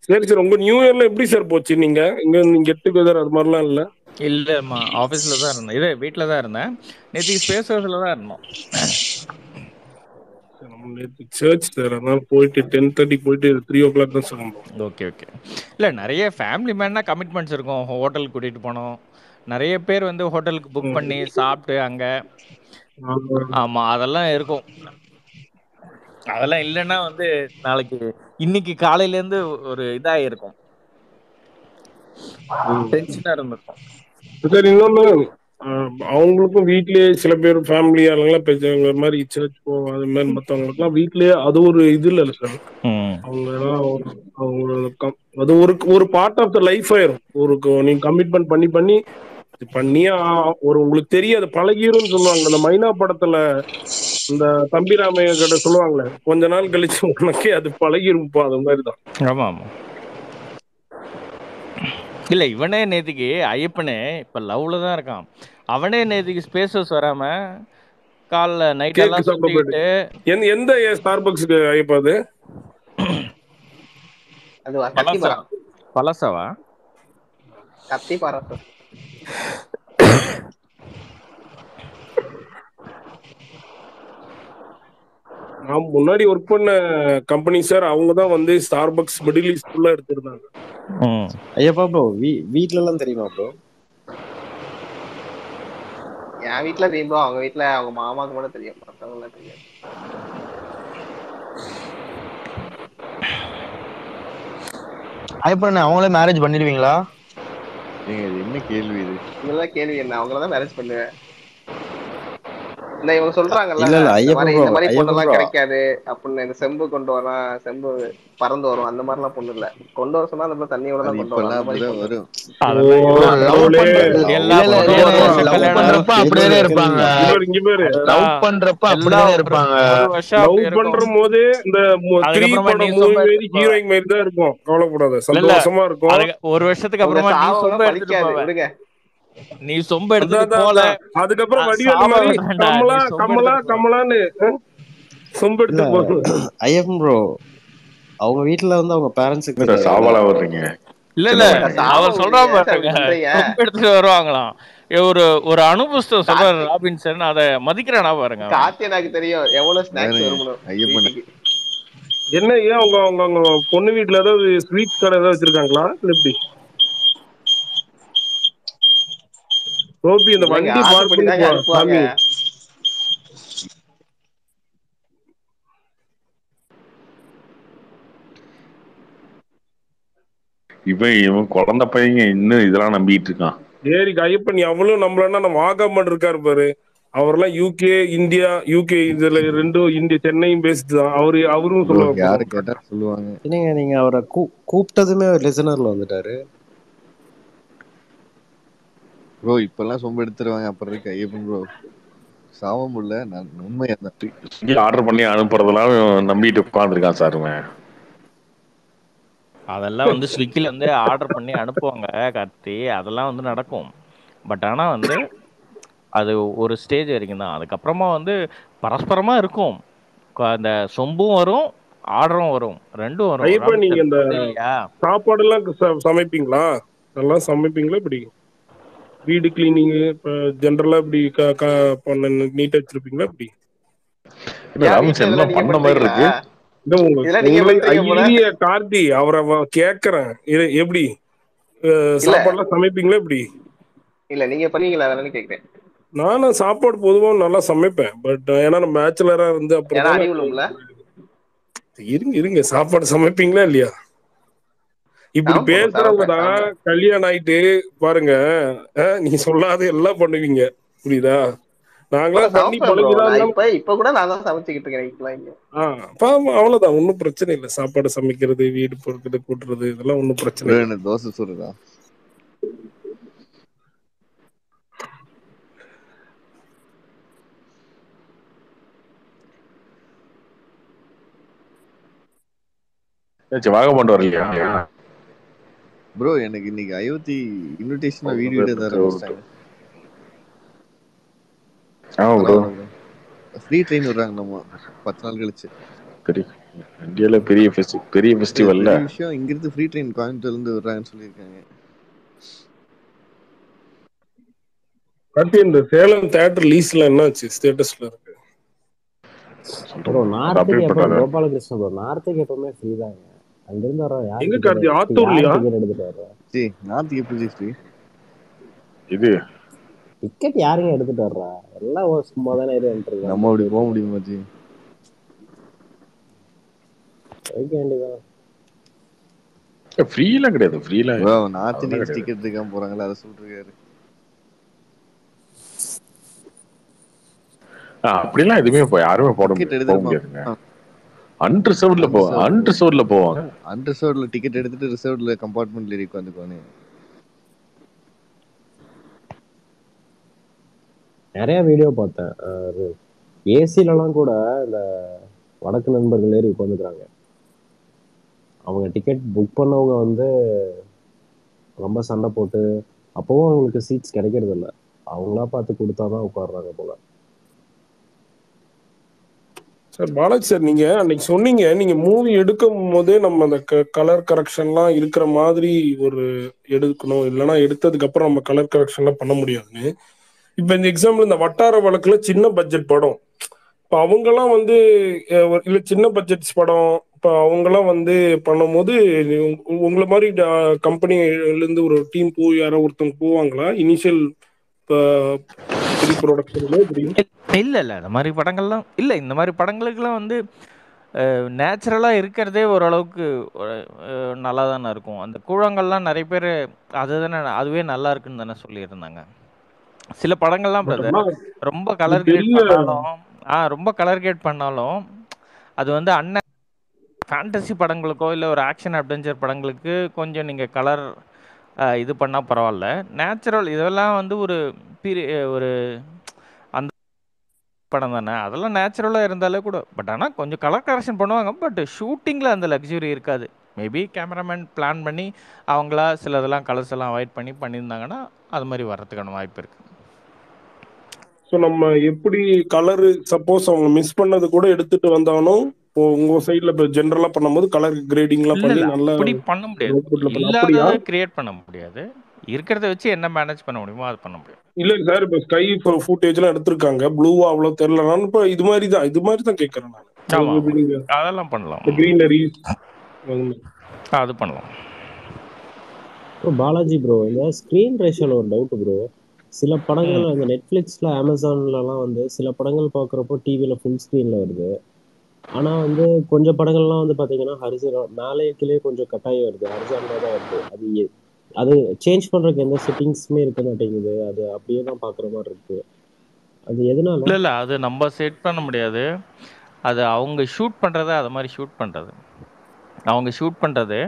சரி சார், உங்க நியூ இயர்ல எப்படி சார் போச்சு? நீங்க இங்க கெட் டுகெதர் அது மாதிரிலாம் இல்ல? இல்லம்மா, ஆஃபீஸில் தான் இருந்தேன். இது வீட்டில் தான் இருந்தேன். நேற்றுக்கு ஸ்பேஸ் ஹவுஸில் தான் இருந்தோம். நம்ம நேற்று சர்ச் சார், அதனால போயிட்டு 10:30 போயிட்டு 3 o'clock தான் சார் வந்தோம். Okay okay. இல்லை நிறைய ஃபேமிலி மேன்னா கமிட்மெண்ட்ஸ் இருக்கும். ஹோட்டலுக்கு கூட்டிகிட்டு போனோம். நிறைய பேர் வந்து ஹோட்டலுக்கு புக் பண்ணி சாப்பிட்டு அங்கே, ஆமாம் அதெல்லாம் இருக்கும். அதெல்லாம் இல்லைன்னா வந்து நாளைக்கு இன்னைக்கு காலையிலேருந்து ஒரு இதாக இருக்கும், டென்ஷனாக இருந்திருக்கும். சார் இன்னொன்னு, அவங்களுக்கும் வீட்லயே சில பேர் ஃபேமிலி ஆளுங்களாம் பேசுவாங்க மாதிரி சர்ச் போவோம், அது மாதிரி மற்றவங்களுக்குலாம் வீட்லயே அது ஒரு இது இல்லை சார். அவங்க அது ஒரு பார்ட் ஆஃப் த லைஃப் ஆயிரும். நீங்க கமிட்மெண்ட் பண்ணி பண்ணியே ஒரு உங்களுக்கு தெரியாது பழகிரும்னு சொல்லுவாங்க. அந்த மைனா படத்துல இந்த தம்பி ராமையா கிட்ட சொல்லுவாங்களே, கொஞ்ச நாள் கழிச்சு உனக்கே அது பழகிருப்பா, அது மாதிரிதான். ஆமா ஆமா. இல்லை இவனே நேற்றுக்கு ஐயப்பனே இப்போ லவ்ல தான் இருக்கான். அவனே நேற்றுக்கு ஸ்பேஸ் ஹவுஸ் வராம காலைல நைட்டெல்லாம் சுத்திட்டு எந்த ஸ்டார்பக்ஸ்க்கு ஐயப்பா அது? பழசவா கத்தி பாராட்டு. நான் முன்னாடி ஒர்க் பண்ண கம்பெனி சார், அவங்க தான் வந்து ஸ்டார்பக்ஸ் மிடில் ஈஸ்ட் ஃபுல்லா எடுத்திருந்தாங்க. ஐயப்பா ப்ரோ வீட்ல எல்லாம் தெரியுமா ப்ரோ? என் வீட்டுல தெரியும் ப்ரோ, அவங்க வீட்டுல அவங்க மாமாக்கு மட்டும் தெரியும், மற்றவங்க தெரியாது. ஐயப்பா அவங்களே மேரேஜ் பண்ணிடுவீங்களா? என்ன கேள்வி இது? இதெல்லாம் கேள்வி என்ன? அவங்களதான் மேரேஜ் பண்ணுவேன். இந்த இவங்க சொல்றாங்கல்ல, இந்த மாதிரி பொண்ணெல்லாம் கிடைக்காது அப்படின்னு, இந்த செம்பு கொண்டு வரா, செம்பு பறந்து வரும், அந்த மாதிரி எல்லாம் பொண்ணு இல்ல. கொண்டு வர சொன்னா அந்த தண்ணியோட தான் கொண்டு வரும். அந்த மாதிரி வரும். அப்படியே இருப்பாங்க. லவ் பண்றப்ப அப்படியே இருப்பாங்க. லவ் பண்ற போது இந்த 3 படம் மூவி மாதிரி ஹீரோயின் மாதிரி தான் இருக்கும். கவலைப்படாத, சந்தோஷமா இருக்கும். ஒரு வருஷத்துக்கு அப்புறமா நீ சொம்ப எடுத்துட்டு போவ. நீ சொம்ப எடுத்துட்டு போல, அதுக்கப்புறம் வடிவேல் மாதிரி கமலா கமலா கமலான்னு சொம்ப எடுத்து போறது. ஐயப்பன் ப்ரோ அவங்க வீட்டுல வந்து அவங்க பேரண்ட்ஸுக்கு சாவாலா வர்றீங்க? இல்ல இல்ல அவர் சொல்றா பாருங்க, சொம்ப எடுத்துட்டு வருவாங்களாம். ஒரு அனுபவம் சொல்ற ராபின்சன், அதை மதிக்கிறானா பாருங்க. கார்த்தி எனக்கு தெரியும் எவ்வளவு ஸ்நாக்ஸ் வருமோ. ஐயப்பன் என்ன ஏன் அவங்க பொண்ணு வீட்டுல ஏதாவது ஸ்வீட் கடை ஏதாவது வச்சிருக்காங்களா எப்படி? கோபி இந்த வண்டி பார்க் பண்ணி சாமி. இவன் குழந்தை பையங்க இன்னும் இதெல்லாம் நம்பிட்டு இருக்கான். ஏரி ஐயப்பன் எவ்வளவு நம்மளன்னா நம்ம வாகாமன் இருக்காரு பாரு, அவரெல்லாம் யூகே இந்தியா, யூகே இதுல ரெண்டும் இந்தியா சென்னையும் பேசிட்டு தான் அவரும் சொல்லுவாங்க. யாரு கேட்டா சொல்லுவாங்க. நீங்க அவரை கூப்பிட்டதுமே லிசனர்ல வந்துட்டாரு ப்ரோ. இப்பெல்லாம் சொம்ப எடுத்துருவாங்க. அப்புறம் இருக்கு ஐயப்பன் ப்ரோ சாவ முடியல. நான் உண்மையா தான் ஆர்டர் பண்ணி அனுப்புறதெல்லாம் நம்பிட்டு உட்காந்துருக்கான் சார். அதெல்லாம் வந்து ஸ்விக்கில வந்து ஆர்டர் பண்ணி அனுப்புவாங்க கார்த்தி, அதெல்லாம் வந்து நடக்கும். பட் ஆனா வந்து அது ஒரு ஸ்டேஜ் வரைக்கும் தான். அதுக்கப்புறமா வந்து பரஸ்பரமா இருக்கும். அந்த சொம்பும் வரும், ஆர்டரும் வரும், ரெண்டும் வரும். ஐயப்பா நீங்க இந்த சாப்பாடு எல்லாம் சமைப்பீங்களா? நல்லா சமைப்பீங்களா? இப்படி வீடு கிளீனிங் ஜெனரலா இப்படி நீட்டா வச்சிருப்பீங்களா? இப்படி பண்ண மாதிரி இருக்கு. கார்த்தி அவரை கேக்குறேன், எப்படி சாப்பாடுலாம் சமைப்பீங்களா? எப்படி இல்ல நீங்க பண்ணீங்களா? அதனால கேக்குறேன். நானும் சாப்பாடு பொதுவா நல்லா சமைப்பேன். பட் ஏன்னா நான் பேச்சுலரா இருந்து அப்புறம் ஏன்னா தான் அடி விழும்ல. இருங்க சாப்பாடு சமைப்பீங்களா இல்லையா? இப்படி சமைப்பேன் bro, பேசுறவங்க தான் சமைப்பேன். கல்யாணம் ஆயிட்டு பாருங்க, நீங்க சொல்லாத எல்லாம் பண்ணுவீங்க. புரியுதா? bro நாங்களாம் பண்ணி சமைப்பேன் bro. பழகிதான் நான் இருந்தாலும் இப்ப கூட நான் தான் சமைச்சுக்கிட்டு இருக்கேன் நைட்லாம் இங்க. அவ்வளவுதான், ஒன்றும் பிரச்சனை இல்லை. சாப்பாடு சமைக்கிறது, வீடு பொறுக்கிறது, கூட்டுறது, இதெல்லாம் ஒன்றும் பிரச்சனை bro இல்லை. எனக்கு தோசை சுடுறா. வாகமாண்டு வரலையா? ப்ரோ எனக்கு இன்னைக்கு அயோத்தி இன்விடேஷன்ல வீடியோ தர ஆரம்பிச்சிட்டாங்க. ஃப்ரீ ட்ரெயின் விடுறாங்க நம்ம 10 நாள் கழிச்சு. இந்தியால பெரிய ஃபெஸ்டிவல்ல விஷயம் இங்க இருந்து ஃப்ரீ ட்ரெயின் கோயம்புத்தூர்ல இருந்து விடுறாங்கன்னு சொல்லியிருக்காங்க. இந்த சேலம் தியேட்டர் லீஸ்ல என்னாச்சு? ஸ்டேட்டஸ்ல இருக்கு ப்ரோ. நார்த்துக்கு எப்போ கோபாலகிருஷ்ணன் ப்ரோ, நார்த்துக்கு எப்பவுமே ஃப்ரீ தாங்க. அங்கிருந்து வர யார் எங்க கார்த்தி? ஆத்தூர்லயா? டிக்கெட் எடுத்துட்டு வர்றா? ஜி நார்த்துக்கு எப்படி ஃப்ரீ? இது டிக்கெட் யாருங்க எடுத்துட்டு வர்றா? எல்லாம் சும்மா தானே இருக்காங்க. நம்ம அப்படி போக முடியுமா ஜி? வைக்க வேண்டியதான். ஃப்ரீலாம் கிடையாது. ஃப்ரீலாம் ப்ரோ நார்த் இந்தியன் டிக்கெட் எடுக்காம போறாங்களா, அதை சொல்லிருக்காரு. அப்படிலாம் எதுவுமே யாருமே போக முடியாதுங்க. அன்ரிசர்வ்ட்ல போவாங்க. அன்ரிசர்வ்ட்ல டிக்கெட் எடுத்துட்டு ரிசர்வ்ட்ல கம்பார்ட்மெண்ட்ல ஏறி உட்காந்துக்குவானே. நிறைய வீடியோ பார்த்தேன். ஏசிலலாம் கூட இந்த வடக்கு நண்பர்கள் ஏறி உட்காந்துக்கிறாங்க. அவங்க டிக்கெட் புக் பண்ணவங்க வந்து ரொம்ப சண்டை போட்டு அப்பவும் அவங்களுக்கு சீட்ஸ் கிடைக்கிறது இல்லை. அவங்களா பார்த்து கொடுத்தாதான் உட்காடுறாங்க போல. சார் பாலாஜி சார், நீங்க அன்னைக்கு சொன்னீங்க, நீங்க மூவி எடுக்கும் போதே நம்ம அந்த கலர் கரெக்ஷன்லாம் இருக்கிற மாதிரி ஒரு எடுக்கணும், இல்லைன்னா எடுத்ததுக்கு அப்புறம் நம்ம கலர் கரெக்ஷன்லாம் பண்ண முடியாதுன்னு. இப்ப இந்த எக்ஸாம்பிள் இந்த வட்டார வழக்குல சின்ன பட்ஜெட் படம், இப்போ அவங்கெல்லாம் வந்து இல்லை சின்ன பட்ஜெட்ஸ் படம், இப்போ அவங்கெல்லாம் வந்து பண்ணும்போது உங்களை மாதிரி கம்பெனிலேருந்து ஒரு டீம் போய் யாரோ ஒருத்தவங்க போவாங்களா இனிஷியல் ப்ரீ ப்ரொடக்ஷன்ல? இல்லை இந்த மாதிரி படங்கள்லாம் இல்லை. இந்த மாதிரி படங்களுக்கெல்லாம் வந்து நேச்சுரலாக இருக்கிறதே ஓரளவுக்கு நல்லா தானே இருக்கும். அந்த கூழங்கள்லாம் நிறைய பேர் அதுவே நல்லா இருக்குன்னு தானே சொல்லியிருந்தாங்க. சில படங்கள்லாம் ரொம்ப கலர் கிரேட் பண்ணாலும் ரொம்ப கலர் கிரேட் பண்ணாலும் அது வந்து ஃபேண்டசி படங்களுக்கோ இல்லை ஒரு ஆக்ஷன் அட்வென்ச்சர் படங்களுக்கு கொஞ்சம் நீங்கள் கலர் இது பண்ணால் பரவாயில்ல. நேச்சுரல் இதெல்லாம் வந்து ஒரு அந்த படம் தானே, அதெல்லாம் நேச்சுரலாக இருந்தாலே கூட. பட் ஆனால் கொஞ்சம் கலர் கரெக்ஷன் பண்ணுவாங்க. பட் ஷூட்டிங்கில் அந்த லக்ஸுரி இருக்காது. மேபி கேமராமேன் பிளான் பண்ணி அவங்களா சிலதெல்லாம் கலர்ஸ் எல்லாம் அவாய்ட் பண்ணியிருந்தாங்கன்னா அது மாதிரி வர்றதுக்கான வாய்ப்பு இருக்குது. ஸோ நம்ம எப்படி கலரு சப்போஸ் அவங்க மிஸ் பண்ணது கூட எடுத்துட்டு வந்தாலும் உங்க சைட்ல இப்போ ஜென்ரலா பண்ணும்போது கலர் கிரேடிங்லாம் பண்ணி நல்லா பண்ண முடியாது. இல்லாததை கிரியேட் பண்ண முடியாது. இருக்கிறத வச்சு என்ன மேனேஜ் பண்ண முடியுமோ அது பண்ண முடியும். இல்ல சார், இப்போ ஸ்கை ஃபுட்டேஜ்லாம் எடுத்திருக்காங்க, ப்ளூவா அவ்வளவு தெரியலனாலும் இப்போ இது மாதிரி தான் கேட்கறேன் நான். அதெல்லாம் பண்ணலாம். கிரீனரி அது பண்ணலாம். பாலாஜி ப்ரோ, இந்த ஸ்க்ரீன் ரேஷியோல ஒரு டவுட் ப்ரோ. சில படங்கள் அந்த நெட்ஃப்ளிக்ஸ்ல அமேசான்லலாம் வந்து சில படங்கள் பார்க்குறப்போ டிவியில் ஃபுல் ஸ்க்ரீனில் வருது. ஆனால் வந்து கொஞ்சம் படங்கள்லாம் வந்து பார்த்தீங்கன்னா மேலே கீழே கொஞ்சம் கட்டாயம் வருது, ஹரிசான்ல தான் வருது. அது சேஞ்ச் பண்ணுறதுக்கு எந்த செட்டிங்ஸுமே இருக்க மாட்டேங்குது. அது அப்படியே தான் பார்க்குற மாதிரி இருக்கு. அது எதனால? இல்லை அது நம்ம செட் பண்ண முடியாது. அது அவங்க ஷூட் பண்ணுறதை அது மாதிரி ஷூட் பண்ணுறது. அவங்க ஷூட் பண்ணுறது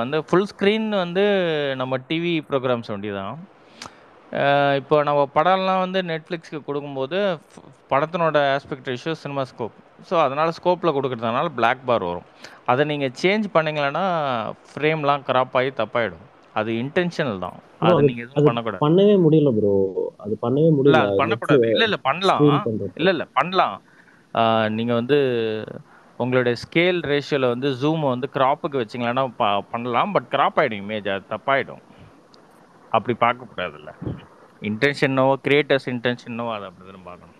வந்து ஃபுல் ஸ்க்ரீன் வந்து நம்ம டிவி ப்ரோக்ராம்ஸ் ஒண்டி தான். இப்போ நம்ம படம்லாம் வந்து நெட்ஃப்ளிக்ஸ்க்கு கொடுக்கும்போது படத்தினோட aspect ratio cinema scope, so அதனால் ஸ்கோப்பில் கொடுக்குறதுனால பிளாக் பார் வரும். அதை நீங்கள் சேஞ்ச் பண்ணிங்களன்னா ஃப்ரேம்லாம் கிராப் ஆகி தப்பாயிடும். அது இன்டென்ஷனல் தான். அது நீங்கள் எதுவும் பண்ணக்கூடாது. பண்ணவே முடியல ப்ரோ. அது பண்ணவே முடியல. அது பண்ணக்கூடாது. இல்லை பண்ணலாம். இல்லை பண்ணலாம். நீங்கள் வந்து உங்களுடைய ஸ்கேல் ரேஷியோவில் வந்து ஜூமை வந்து கிராப்புக்கு வச்சிங்களன்னா பண்ணலாம். பட் கிராப் ஆகிடும் இமேஜ், அது தப்பாயிடும். அப்படி பார்க்கக்கூடாதுல்ல. இன்டென்ஷனோ கிரியேட்டர்ஸ் இன்டென்ஷனோ அதை அப்படி தான் பார்க்கணும்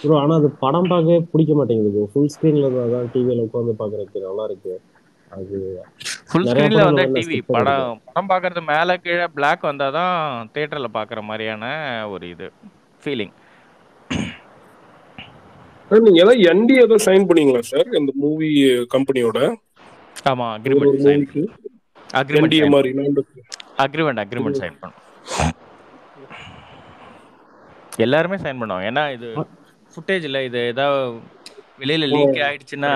ப்ரோ. ஆனால் அது படம் பார்க்கவே பிடிக்க மாட்டேங்குது ப்ரோ. ஃபுல் ஸ்க்ரீனில் தான் டிவியில் உட்காந்து பார்க்குறதுக்கு நல்லா இருக்கு. அது ஃபுல் ஸ்க்ரீனில் வந்து டிவி படம் பார்க்குறது மேலே கீழே பிளாக் வந்தால் தான் தேட்டரில் பார்க்குற மாதிரியான ஒரு இது. ஃபீலிங். சார் நீங்க ஏதாவது என்டிஏ ஏதாவது சைன் பண்ணீங்களா சார் இந்த மூவி கம்பெனியோட? ஆமா, அக்ரிமெண்ட் சைன் பண்ணி அக்ரிமெண்ட் என்டிஏ சைன் மாதிரி அக்ரிமெண்ட் சைன் பண்ணோம். எல்லாருமே சைன் பண்ணுவாங்க. ஏன்னா இது ஃபுட்டேஜ் இல்லை, இது ஏதாவது வெளியில லீக் ஆயிடுச்சுன்னா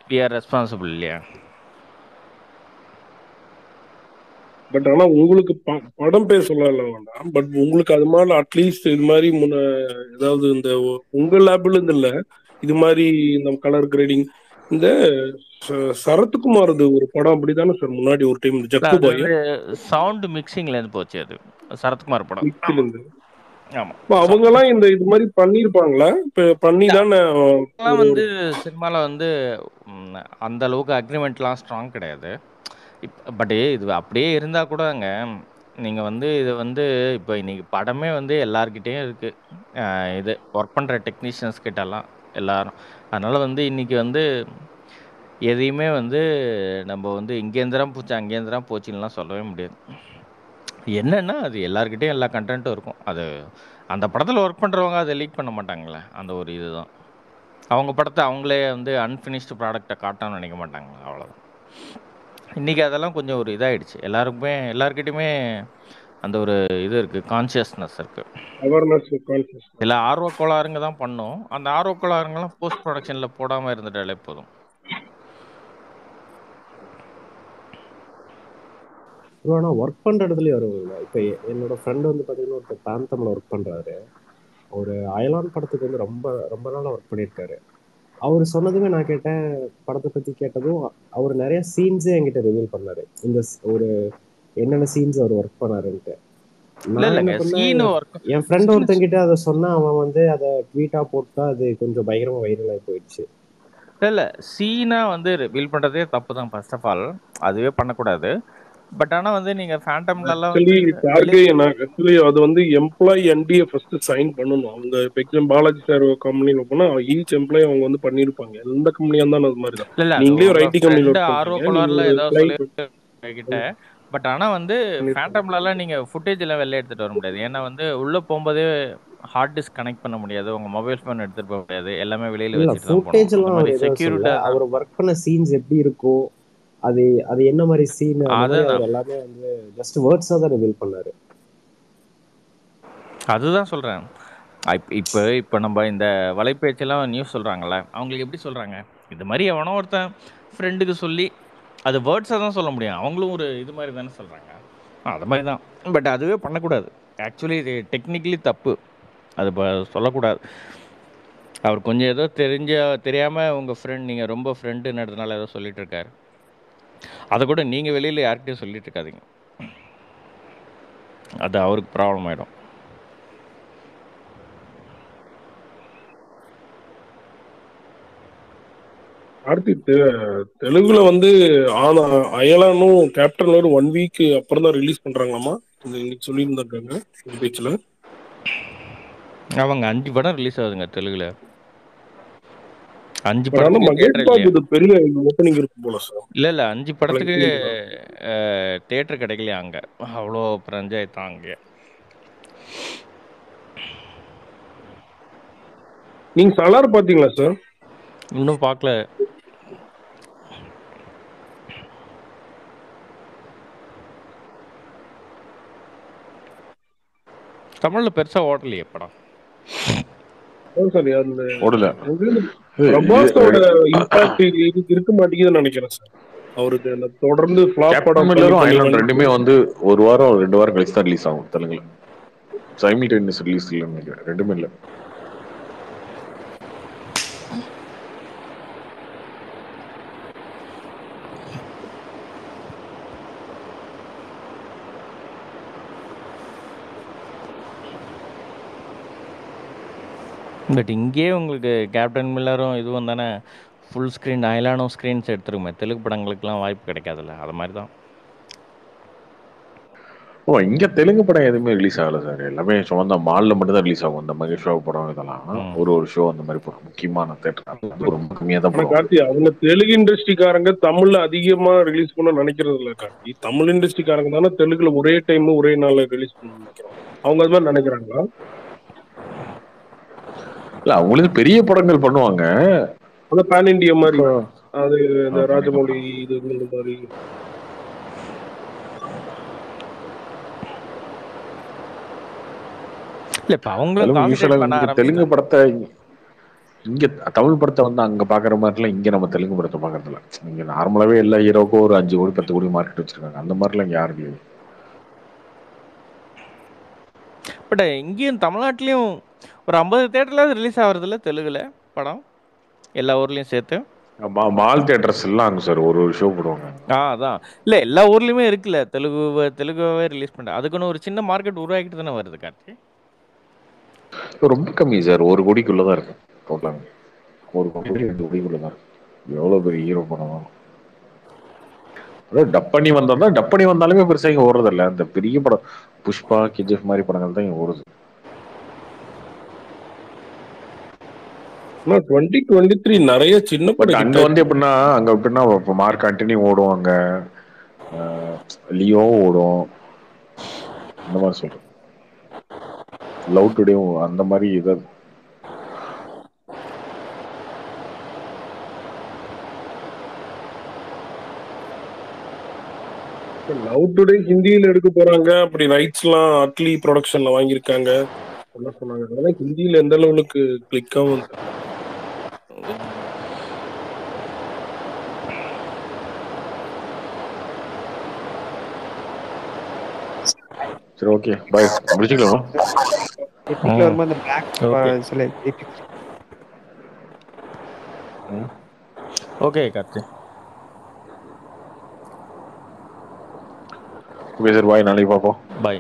வி ஆர் ரெஸ்பான்சிபிள் இல்லையா? பட் ஆனா உங்களுக்கு படம் பேர் சொல்லல வேண்டாம், பட் உங்களுக்கு அது மாதிரி அட்லீஸ்ட் இது மாதிரி ஏதாவது இந்த உங்க லேப்ல இருந்து இல்ல, இது மாதிரி இந்த கலர் கிரேடிங் இந்த சரத்குமார் ஒரு படம் அப்படிதானே சார் முன்னாடி ஒரு டைம் ஜக்கு பாய் சவுண்ட் மிக்சிங்ல இருந்து போச்சு, அது சரத்குமார் படம். ஆமா, அவங்க எல்லாம் இந்த இது மாதிரி பண்ணிருப்பாங்களா? பண்ணி தானே வந்து சினிமால வந்து அந்த அளவுக்கு அக்ரிமெண்ட்லாம் ஸ்ட்ராங் கிடையாது. பட் இது அப்படியே இருந்தா கூடங்க, நீங்க வந்து இது வந்து இப்போ இன்னைக்கு படமே வந்து எல்லார்கிட்டயும் இருக்கு, இது ஒர்க் பண்ற டெக்னீஷியன்ஸ் கிட்டலாம் எல்லாரும். அதனால வந்து இன்னைக்கு வந்து எதையுமே வந்து நம்ம வந்து இங்கேருந்துதான் போச்சு அங்கேருந்துதான் போச்சுன்னுலாம் சொல்லவே முடியாது. என்னன்னா அது எல்லார்கிட்டயும் எல்லா கண்டென்ட்டும் இருக்கும். அது அந்த படத்தில் ஒர்க் பண்ணுறவங்க அதை லீக் பண்ண மாட்டாங்களே, அந்த ஒரு இதுதான். அவங்க படத்தை அவங்களே வந்து அன்ஃபினிஷ்டு ப்ராடக்டை காட்டணும்னு நினைக்க மாட்டாங்களே, அவ்வளோதான். இன்றைக்கி அதெல்லாம் கொஞ்சம் ஒரு இதாகிடுச்சு. எல்லாருக்கிட்டையுமே அந்த ஒரு இது இருக்குது, கான்ஷியஸ்னஸ் இருக்குது, இல்லை ஆர்வக்கோளாறுங்க தான் பண்ணோம். அந்த ஆர்வக்கோளாறுங்கெல்லாம் போஸ்ட் ப்ரொடக்ஷனில் போடாமல் இருந்துட்டாலே போதும். ஆனால் ஒர்க் பண்ணுற இடத்துலையும் வருவாங்க. இப்போ என்னோட ஃப்ரெண்டு வந்து பார்த்தீங்கன்னா ஒருத்தர் பேந்தமில் ஒர்க் பண்ணுறாரு. ஒரு அயலான் படத்துக்கு வந்து ரொம்ப ரொம்ப நாளாக ஒர்க் பண்ணியிருக்காரு. அவர் சொன்னதுமே நான் கேட்டேன், படத்தை பற்றி கேட்டதும் அவர் நிறைய சீன்ஸே என்கிட்ட ரிவீல் பண்ணாரு, இந்த ஒரு என்னென்ன சீன்ஸ் அவர் ஒர்க் பண்ணாருன்ட்டு. நான் என்ன பண்ணேன், என் ஃப்ரெண்ட் ஒருத்தங்கிட்ட அதை சொன்னா அவன் வந்து அதை ட்வீட்டா போட்டா அது கொஞ்சம் பயங்கரமா வைரலாகி போயிடுச்சு. இல்லை சீனா வந்து ரிவீல் பண்ணுறதே தப்பு தான், ஃபர்ஸ்ட் ஆஃப் ஆல் அதுவே பண்ணக்கூடாது. பட் ஆனா வந்து நீங்க ஃபேண்டம்லலாம் ஆக்சுவலி அது வந்து எம்ப்ளாயி என்டிஏ ஃபர்ஸ்ட் சைன் பண்ணணும். அவங்க இப்போ எக்ஸாம்பிள் பாலாஜி சார் கம்பெனில போனா ஈச் எம்ப்ளாயி அவங்க வந்து பண்ணிருப்பாங்க. எந்த கம்பெனியா இருந்தாலும் அது மாதிரி தான். நீங்களே ஒரு ஐடி கம்பெனில கிட்ட. பட் ஆனா வந்து ஃபேண்டம்லலாம் நீங்க ஃபுட்டேஜ் எல்லாம் வெளில எடுத்துட்டு வர முடியாது. ஏன்னா வந்து உள்ள போகும்போதே ஹார்ட் டிஸ்க் கனெக்ட் பண்ண முடியாது, உங்க மொபைல் ஃபோன் எடுத்துட்டு போக முடியாது, எல்லாமே வெளியில வச்சுட்டு தான் போகணும். செக்யூரிட்டி அவர் ஒர்க் பண்ண சீன்ஸ் எப்படி இருக்கும், அது அது என்ன மாதிரி சீன், அவர் எல்லாமே வந்து ஜஸ்ட் வேர்ட்ஸா தான் ரிவீல் பண்ணாரு. அதுதான் சொல்றேன். இப்போ நம்ம இந்த வலைப்பேச்செல்லாம் நியூஸ் சொல்றாங்கல்ல, அவங்களுக்கு எப்படி சொல்றாங்க, இது மாதிரி எவனோ ஒருத்தன் ஃப்ரெண்டுக்கு சொல்லி அது வேர்ட்ஸாக தான் சொல்ல முடியும். அவங்களும் ஒரு இது மாதிரி தானே சொல்றாங்க, அது மாதிரி தான். பட் அதுவே பண்ணக்கூடாது. ஆக்சுவலி இது டெக்னிக்கலி தப்பு, அது சொல்லக்கூடாது. அவர் கொஞ்சம் ஏதோ தெரியாமல் உங்கள் ஃப்ரெண்ட், நீங்கள் ரொம்ப ஃப்ரெண்டுன்றதுனால ஏதோ சொல்லிட்டு இருக்காரு, அதை கூட நீங்கள் வெளியில் யார்கிட்டையும் சொல்லிட்டு இருக்காதீங்க, அது அவருக்கு ப்ராப்ளம் ஆகிடும். அடுத்து தெலுங்குல வந்து அயலானும் கேப்டன் ஒரு 1 வீக் அப்புறம் தான் ரிலீஸ் பண்றாங்களாமா, இன்னைக்கு சொல்லியிருந்தாங்க இந்த பேச்சுல. அவங்க 5 படம் ரிலீஸ் ஆகுதுங்க தெலுங்குல. 5 பெரிய ஓப்பனிங் இருக்கு போல சார். இல்ல 5 படத்துக்கு தியேட்டர் கிடைக்கலையா அங்க, அவ்வளோ பஞ்சாயத்து அங்க. நீங்க சலார் பாத்தீங்களா சார்? இன்னும் பார்க்கல. தமிழ்ல பெருசா ஓடலையே படம். ஓடல. பிரபாஸோட இம்பாக்ட் இருக்க மாட்டேங்குதுன்னு நினைக்கிறேன் சார். அவருக்கு அந்த தொடர்ந்து ஃபிளாப் படம் ரெண்டுமே வந்து 1 வாரம் 2 வாரம் கழிச்சு தான் ரிலீஸ் ஆகும் தெலுங்குல. சைமல்டேனியஸ் ரிலீஸ் இல்லைன்னு நினைக்கிறேன், ரெண்டுமே இல்லை. பட் இங்கேயே உங்களுக்கு கேப்டன் மில்லரும் இதுவும் தானே ஃபுல் ஸ்க்ரீன் அயலானும் ஸ்க்ரீன்ஸ் எடுத்துருமே, தெலுங்கு படங்களுக்குலாம் வாய்ப்பு கிடைக்காதுல்ல, அது மாதிரி தான். இங்க தெலுங்கு படம் எதுவுமே ரிலீஸ் ஆகல சார், எல்லாமே சும்மா மால்ல மட்டும் தான் ரிலீஸ் ஆகும். இந்த மகேஷ் ராவ் படம் இதெல்லாம் ஒரு ஷோ அந்த மாதிரி போடும், முக்கியமான தேட்டர் ரொம்ப கம்மியா தான் போடும். கார்த்தி, அவங்க தெலுங்கு இண்டஸ்ட்ரிக்காரங்க தமிழ்ல அதிகமா ரிலீஸ் பண்ண நினைக்கிறது இல்ல கார்த்தி. தமிழ் இண்டஸ்ட்ரிக்காரங்க தானே தெலுங்குல ஒரே டைம் ஒரே நாள்ல ரிலீஸ் பண்ண நினைக்கிறோம். அவங்க அது மாதிரி நினைக்கிறாங்களா? இல்ல அவங்களுக்கு பெரிய படங்கள் பண்ணுவாங்க. அந்த பேன் இண்டியா மாதிரி அது இந்த ராஜமௌழி இது இந்த மாதிரி. இல்ல இப்ப அவங்களும் தெலுங்கு படத்தை இங்க தமிழ் படத்தை வந்து அங்க பாக்குற மாதிரிலாம் இங்க நம்ம தெலுங்கு படத்தை பாக்குறதுல இங்க நார்மலாவே எல்லா ஹீரோக்கும் ஒரு 5 கோடி 10 கோடி மார்க்கெட் வச்சிருக்காங்க. அந்த மாதிரிலாம் இங்க யாரும் இல்லையே. பட் இங்கேயும் தமிழ்நாட்டிலையும் ஒரு 50 தேட்டர்ல ரிலீஸ் ஆகுறதுல தெலுங்குல படம் எல்லா ஊர்லயும் சேர்த்து. மால் தியேட்டர்ஸ் எல்லாம் அங்க சார் ஒரு ஷோ போடுவாங்க. அதான் இல்ல எல்லா ஊர்லயுமே இருக்குல்ல தெலுங்குவே ரிலீஸ் பண்ண அதுக்குன்னு ஒரு சின்ன மார்க்கெட் உருவாக்கிட்டு தானே வருது கார்த்தி. ரொம்ப கம்மி சார், 1 கோடிக்குள்ளதான் இருக்கு டோட்டலாக. 1 கோடி 2 கோடிக்குள்ளதான் இருக்கு. எவ்வளவு பெரிய ஹீரோ படம் அதாவது டப் பண்ணி வந்தாலுமே பெருசா இங்க ஓடுறது இல்ல. அந்த பெரிய படம் புஷ்பா KGF மாதிரி படங்கள் தான் இங்க ஓடுது. 2023 நிறைய சின்ன படம் அங்க வந்து எப்படின்னா மார்க் ஆண்டனி ஓடும், அங்க லியோ ஓடும், அந்த மாதிரி சொல்றேன். லவ் டுடே அந்த மாதிரி இதை லவ் டுடே ஹிந்தியில எடுக்க போறாங்க. அப்படி ரைட்ஸ் எல்லாம் அட்லி ப்ரொடக்ஷன்ல வாங்கியிருக்காங்க என்ன சொன்னாங்க. அதெல்லாம் ஹிந்தியில எந்த லெவலுக்கு கிளிக் ஆகும். சரி ஓகே பாய் முடிச்சுக்கலாம். வரும்போது அந்த பிளாக் சில okay Karthi. Okay sir bye, நாளைக்கு பார்ப்போம். பாய்.